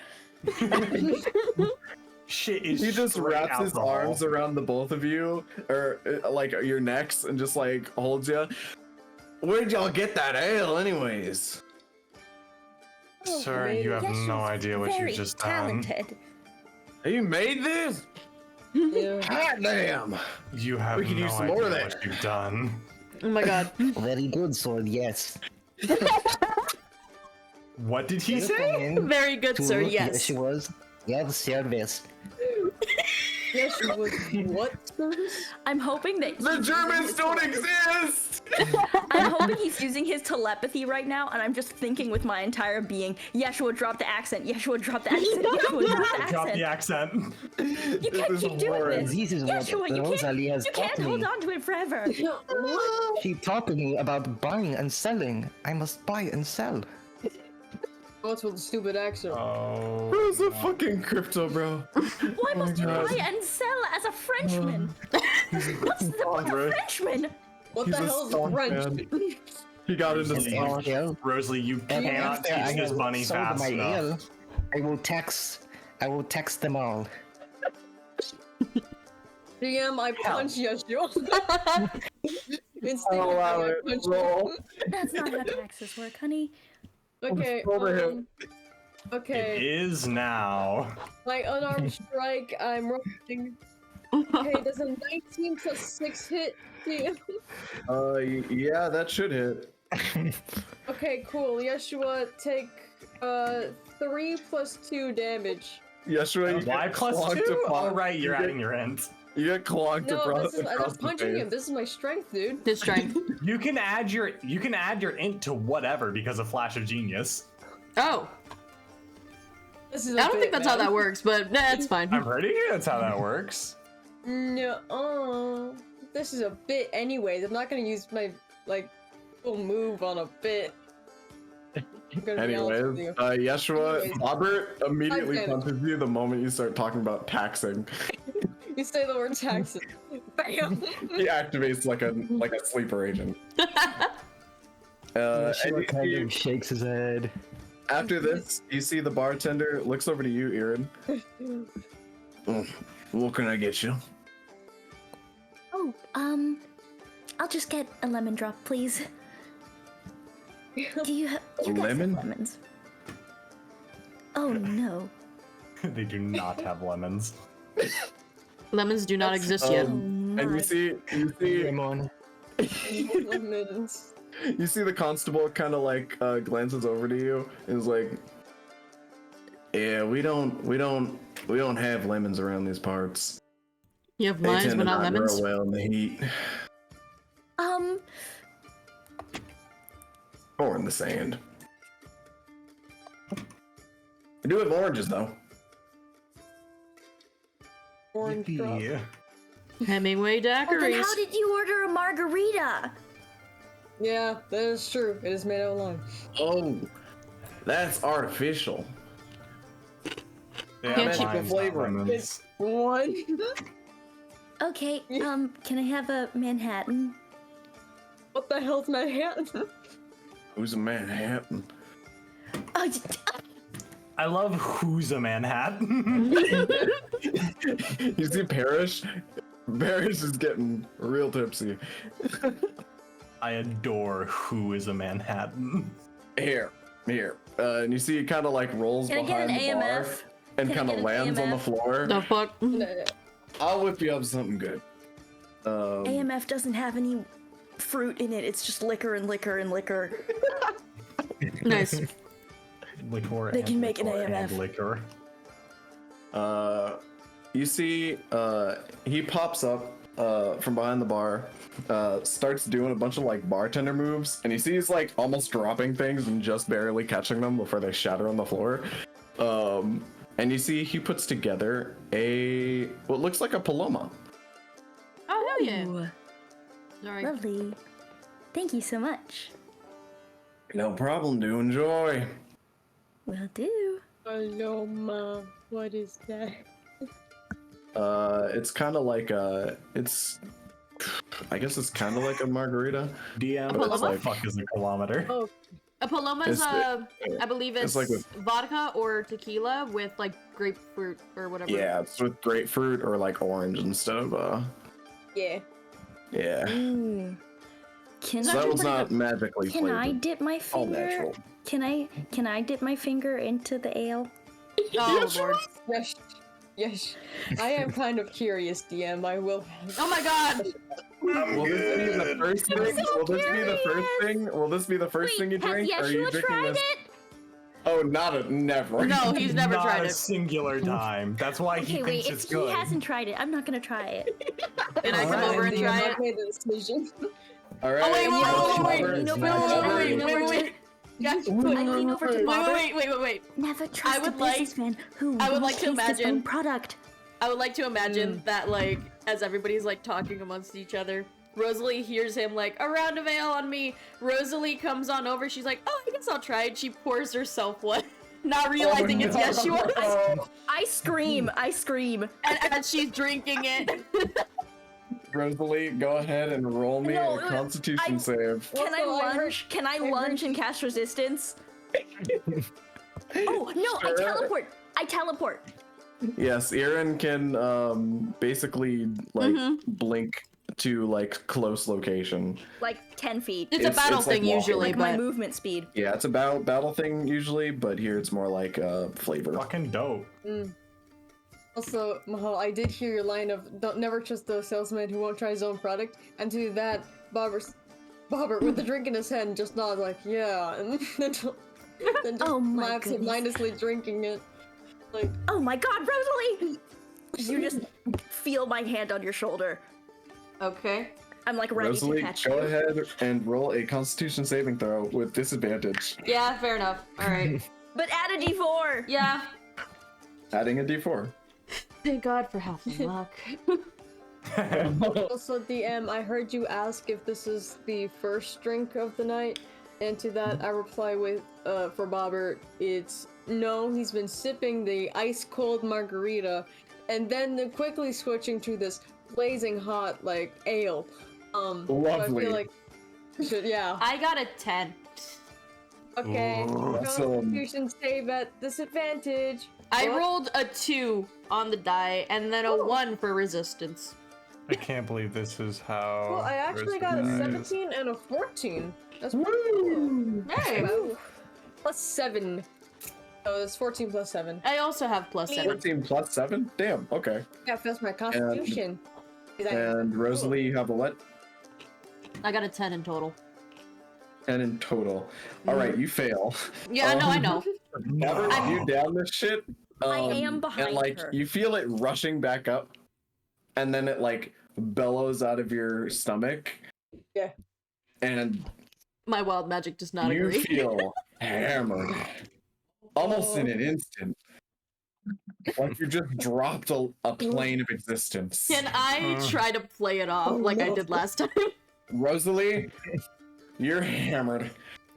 Shit is he just straight wraps his alcohol. arms around the both of you or like your necks and just like holds you. Where'd y'all get that ale anyways? Sir, you have no idea what you've just done. You made this? Yeah. God damn. You have We could no use some more idea of that. what you've done. Oh my god. Very good, sword, yes. What did he say? Very good, sir. Yes. Yes, she was. Yes, service. Yeshua, what service? I'm hoping that The Germans don't exist! I'm hoping he's using his telepathy right now, and I'm just thinking with my entire being, Yeshua, drop the accent. Yeshua, drop the accent. Yeshua, drop the Drop accent. the accent. You can't keep doing this. This is what Yeshua, you Rosalie has you can't taught hold me. on to it forever. She taught me about buying and selling. I must buy and sell. What's with the stupid accent? Oh. Where's the fucking crypto, bro? Why must you buy and sell as a Frenchman? What's the Frenchman? What He's the a hell is song French? fan. He got into Yes, songs. ale. Rosalie, you And cannot after I teach this have bunny sold fast my enough. ale, I will text them all. DM, I punch Yeshua. Instantly, I'll allow I it. punch Roll. That's not how taxes work, honey. Okay, Over him. It okay. is now. My unarmed strike, I'm rolling. Okay, does a 19 plus 6 hit? DM? Yeah, that should hit. Okay, cool. Yeshua, take 3 plus 2 damage. Yeshua, you Why get plus clonked 2? upon- All right, you're you adding your int. You get clonked No, across, this is, across I'm the punching face. him. This is my strength, dude. His strength. You can add your int to whatever because of Flash of Genius. Oh. This is I don't think that's how that works, but nah, it's fine. I'm pretty sure that's how that works. No, this is a bit anyways. I'm not gonna use my, like, full move on a bit. I'm gonna be honest with Anyways, you. Yeshua, Anyways. Bobert immediately Okay. punches you the moment you start talking about taxing. You say the word taxes. Bam! He activates like a sleeper agent. And Yeshua you kind see- of shakes his head. after this, you see the bartender looks over to you, Erin. What can I get you? Oh, I'll just get a lemon drop, please. Do you guys lemon? have lemons? Oh no. They do not have lemons. Lemons do not exist yet. And you My. see Ramon. Lemons. you see the constable kind of like glances over to you and is like, "Yeah, we don't have lemons around these parts. You have They limes, tend but to not not grow lemons. well in the heat or in the sand. I do have oranges though. Orange drop. Yippee. Hemingway Well, then daiquiris. how did you order a margarita? Yeah, that is true. It is made out of lime. Oh, that's artificial. They Can't have you- limes, not flavoring? lemons. One. Okay, can I have a Manhattan? What the hell's Manhattan? Who's a Manhattan? Oh, I love who's a Manhattan. You see Parrish? Parrish is getting real tipsy. I adore who is a Manhattan. Here. And you see he kind of like rolls Can I get behind an the bar AMF? and Can I kind of get an lands on the AMF? floor. The fuck? I'll whip you up something good. AMF doesn't have any fruit in it. It's just liquor and liquor and liquor. Nice. Liquor They and can make an liquor AMF. and liquor. You see, he pops up from behind the bar, starts doing a bunch of like bartender moves, and you see he's like almost dropping things and just barely catching them before they shatter on the floor. And you see he puts together what looks like a paloma. Oh, hell yeah. Ooh, Sorry. lovely. Thank you so much. No problem, do enjoy. Will do. Hello, Ma. What is that? It's kind of like I guess it's kind of like a margarita. DM, But it's what the like- fuck is a kilometer? Oh, A paloma is It's- I believe it's like with- vodka or tequila with like grapefruit or whatever. Yeah, it's with grapefruit or like orange instead of yeah. yeah. Ooh. Can So that was not magically Can flavored. I dip my All finger? natural. Can I dip my finger into the ale? Oh lord. Yes. Yes. I am kind of curious, DM. I will. Oh my god. Will this be the first thing? Will this be the first thing? Will this be the first thing you drink? Or are you drinking this? Oh, never. No, he's never Not tried a it. singular time. That's why he Okay, wait. thinks it's If he good. hasn't tried it, I'm not gonna try it. And I come Alright, over and DM, try I've it. made the decision. All right. Oh wait, You know what? wait. Guys, I lean over to Bobert. wait. Never trust would a like- businessman who I would won't like to taste his imagine- own product. I would like to imagine that, like, as everybody's, like, talking amongst each other, Rosalie hears him, like, a round of ale on me. Rosalie comes on over. She's like, oh, I guess I'll try it. She pours herself one, not realizing it's Yeshua. I scream. and she's drinking it. Rosalie, go ahead and roll me No, a Constitution save. Can I Also, I heard- lunge? Can I heard- lunge and cast resistance? Oh no! Sure. I teleport. Yes, Aaron can basically like blink to like close location. Like 10 feet. It's a battle it's like thing walking. usually, Like my but movement speed. Yeah, it's a battle thing usually, but here it's more like flavor. Fucking dope. Also, Mahal, I did hear your line of "Don't never trust the salesman who won't try his own product." And to that, Bobert with the drink in his hand just nods like, "Yeah," and then just Oh my laughs goodness. mindlessly drinking it. Like, Oh my god, Rosalie! You just feel my hand on your shoulder. okay. I'm like ready Rosalie, to catch go you. ahead and roll a Constitution saving throw with disadvantage. Yeah, fair enough. All right. But add a d4! Yeah. Adding a d4. Thank God for health and luck. also, DM, I heard you ask if this is the first drink of the night, and to that I reply with, for Bobert, it's no. He's been sipping the ice cold margarita, and then quickly switching to this blazing hot like ale. So I Lovely. feel like, yeah. I got a 10. Okay. Awesome. Constitution save at disadvantage. I What? rolled a 2 on the die and then a 1 for resistance. I can't believe this is how. Well, I actually got a Resistance- 17 and a 14. That's pretty cool. Hey. Plus 7. Oh, it's 14 plus 7. I also have plus 7. 14 plus 7? Damn, okay. Yeah, that's my constitution. And Rosalie, you have a what? I got a 10 in total. 10 in total. Alright, you fail. Yeah, no, I know. Never you down this shit. I am behind and like her. you feel it rushing back up, and then it like bellows out of your stomach. Yeah. And My wild magic does not you agree. feel hammered, almost in an instant. Like you just dropped a plane of existence. Can I try to play it off like I did last time? Rosalie, you're hammered.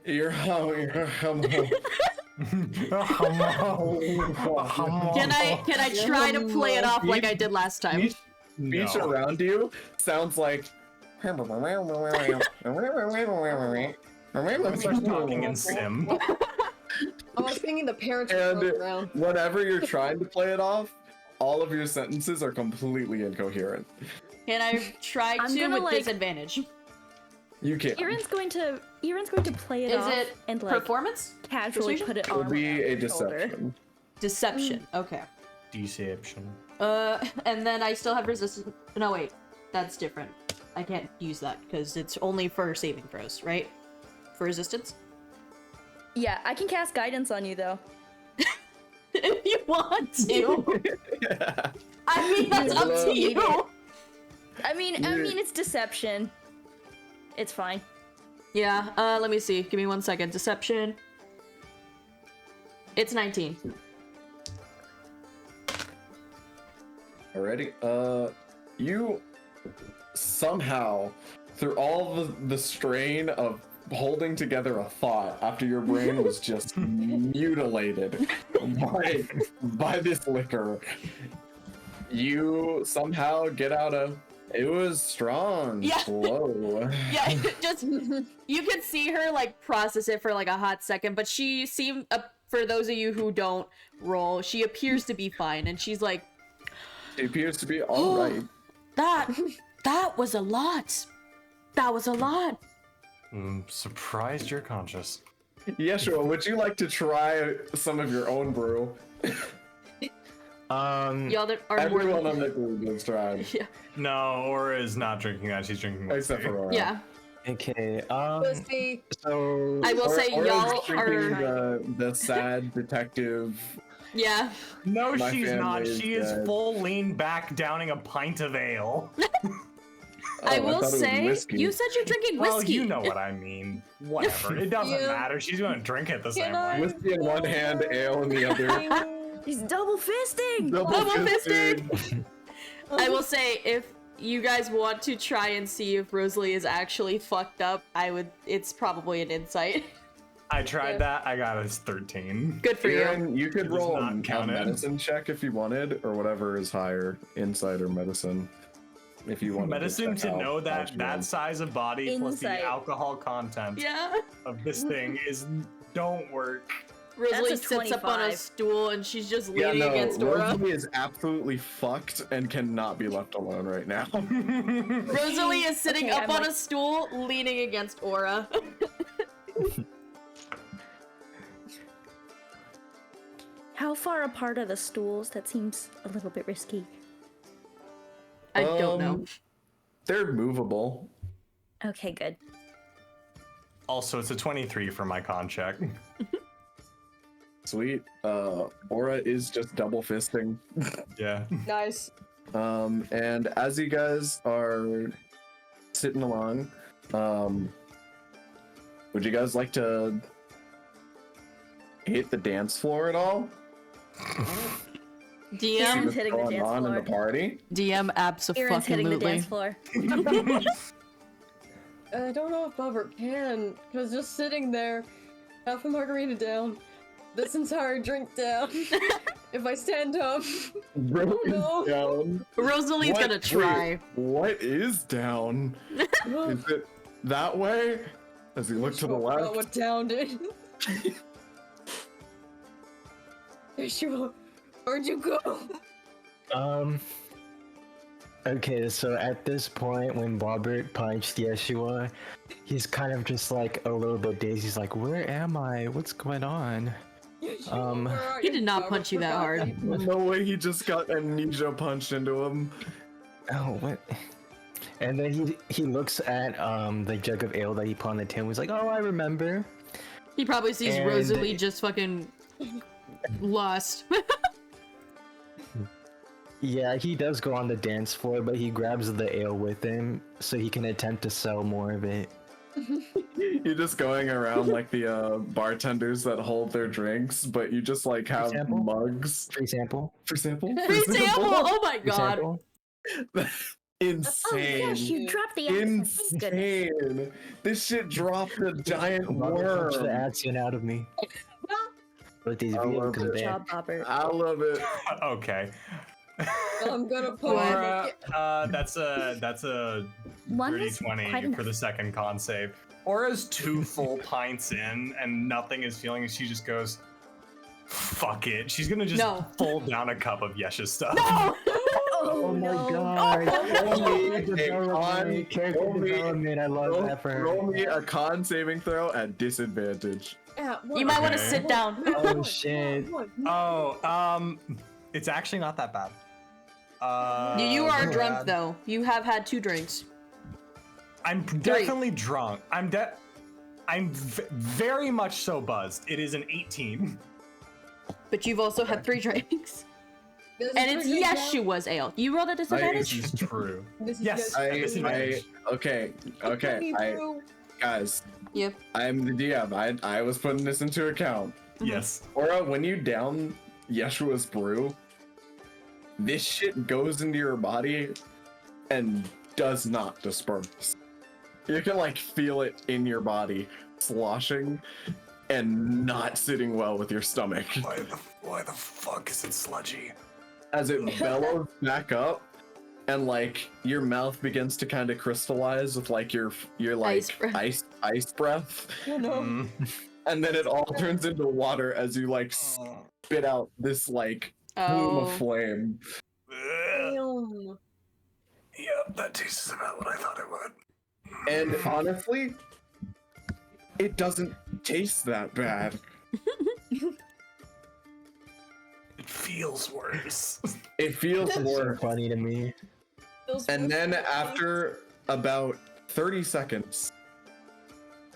You're hammered. Can I try to play it off like I did last time? Beach No. around you sounds like. Let's start talking in Sim. I was thinking the parents were And around. whenever you're trying to play it off, all of your sentences are completely incoherent. Can I try I'm to gonna, with like- disadvantage? You can't. Aaron's going to play it Is off it and like performance? casually Persuasion? put it It would on be a his shoulder. deception. Deception. Okay. Deception. And then I still have resistance. No, wait. That's different. I can't use that because it's only for saving throws, right? For resistance? Yeah, I can cast guidance on you though. If you want to. I mean, that's up to Need you. it. I mean, it's deception. It's fine. Yeah, let me see. Give me 1 second. Deception. It's 19. Alrighty. You somehow, through all the strain of holding together a thought after your brain was just mutilated by this liquor, you somehow get out of. It was strong. Yeah. Whoa. Yeah, just you could see her like process it for like a hot second, but she seemed, for those of you who don't roll, she appears to be fine, and she's like, It appears to be all right. that was a lot. That was a lot. I'm surprised you're conscious. Yeshua, would you like to try some of your own brew? Y'all that are Everyone more. on the group has tried, Yeah. No, Aura is not drinking that. She's drinking except for Aura. Yeah. Okay. Pussy. So I will say Aura's y'all drinking are. the sad detective. Yeah. No, My she's not. family is She is dead. full lean back downing a pint of ale. I Oh, will thought it was say, whiskey. you said you're drinking whiskey. Well, you know what I mean. Whatever. It doesn't Yeah. matter. She's gonna drink it the same Can I- way. Whiskey in one hand, ale in the other. He's double fisting. Double fisting! I will say, if you guys want to try and see if Rosalie is actually fucked up, it's probably an insight. I tried that. I got a 13. Good for you. Aaron, you could It does roll not a count it. medicine check if you wanted, or whatever is higher, insight or medicine. If you want Medicine to know that that size of body plus Insight. the alcohol content Yeah. of this thing is don't work. Rosalie a sits up on a 25. stool and she's just Yeah, leaning no, against Aura. Rosalie is absolutely fucked and cannot be left alone right now. Rosalie is sitting Okay, up I'm on like- a stool, leaning against Aura. How far apart are the stools? That seems a little bit risky. I don't know. They're movable. Okay, good. Also, it's a 23 for my con check. Sweet. Aura is just double fisting. Yeah. Nice. And as you guys are sitting along, would you guys like to hit the dance floor at all? See DM, what's hitting the going dance on in floor. the party? DM Aaron's hitting the dance absolutely. floor. I don't know if Bobert can, because just sitting there, half a margarita down, this entire drink down. If I stand up, Bro no. is down. Rosalie's What- gonna try. wait, what is down? Is it that way? As you look to the Forgot left? what down did. Yeshua, where'd you go? Okay, so at this point, when Bobert punched Yeshua, he's kind of just like a little bit dazed. He's like, "Where am I? What's going on?" Yeshua, where are He you? did not Bobert punch you that forgot hard. me. No way he just got amnesia punched into him. Oh, what? And then he looks at the jug of ale that he put on the table. He's like, "Oh, I remember." He probably sees And- Rosalie just fucking lost. Yeah, he does go on the dance floor, but he grabs the ale with him so he can attempt to sell more of it. You're just going around like the bartenders that hold their drinks, but you just like have Sample? mugs. Free sample? For sample? Free sample! Oh my Free god. sample? Insane. Oh yes, you dropped the accent. Thank goodness. Insane. This shit dropped a giant Bobert punched the worm. accent out of me. But these I love videos it. come Good back. job, Bobert. I love it. Okay. I'm gonna put Aura, that's a One dirty was 20 quite enough. for the second con save. Aura's 2 full pints in and nothing is feeling, and she just goes, Fuck it. She's gonna just No. fold down a cup of Yesh's stuff. No! Oh my god. Character Hey, character roll me- development. I love that for her. Roll me a con saving throw at disadvantage. Yeah, You might want to Okay. sit down. Oh shit. Oh, it's actually not that bad. You are not drunk bad. though. You have had 2 drinks. I'm definitely drunk. I'm very much so buzzed. It is an 18. But you've also had 3 drinks. And it's Yeshua's ale. You rolled a This disadvantage? is true. This is Yes. just- Okay, guys, Yep. I'm the DM. I was putting this into account. Yes. Aura, when you down Yeshua's brew, this shit goes into your body and does not disperse. You can like feel it in your body sloshing and not sitting well with your stomach. Why the fuck is it sludgy? As it bellows back up and like your mouth begins to kind of crystallize with like your like Ice breath. ice breath, Oh no. and then it all turns into water as you like spit out this like plume of Oh. flame. Damn. Yep, that tastes about what I thought it would. And honestly, it doesn't taste that bad. It feels worse. It feels So worse. funny to me. Those And words then are after about 30 seconds,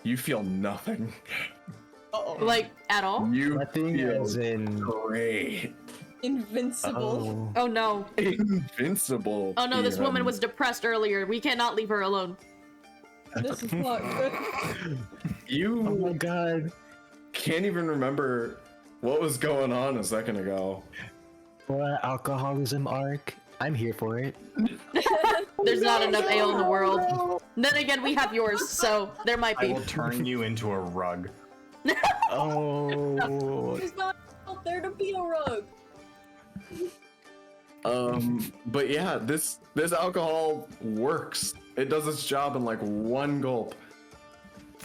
you feel nothing. Uh-oh. Like, at all? You Nothing feel as in. great. Invincible. Oh. Oh no. Invincible. Oh no, this even. woman was depressed earlier. We cannot leave her alone. This is not good. You Oh my god. can't even remember what was going on a second ago. What alcoholism arc? I'm here for it. There's not enough ale in the world. Then again, we have yours, so there might I be. will turn you into a rug. Oh. There's not out there to be a rug. But yeah, this alcohol works. It does its job in like one gulp.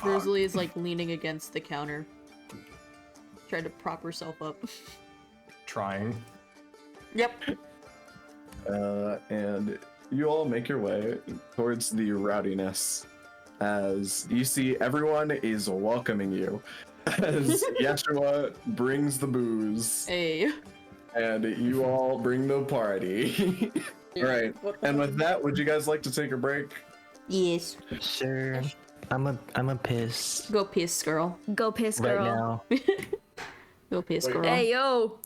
Rosalie is like leaning against the counter, trying to prop herself up. Trying. Yep. And you all make your way towards the rowdiness as you see everyone is welcoming you as Yeshua brings the booze Hey. and you all bring the party. Right. And with that, would you guys like to take a break? Yes. Sure. I'm a piss Go piss, girl. Go piss, right girl. now. Go piss, Wait. girl. Hey yo,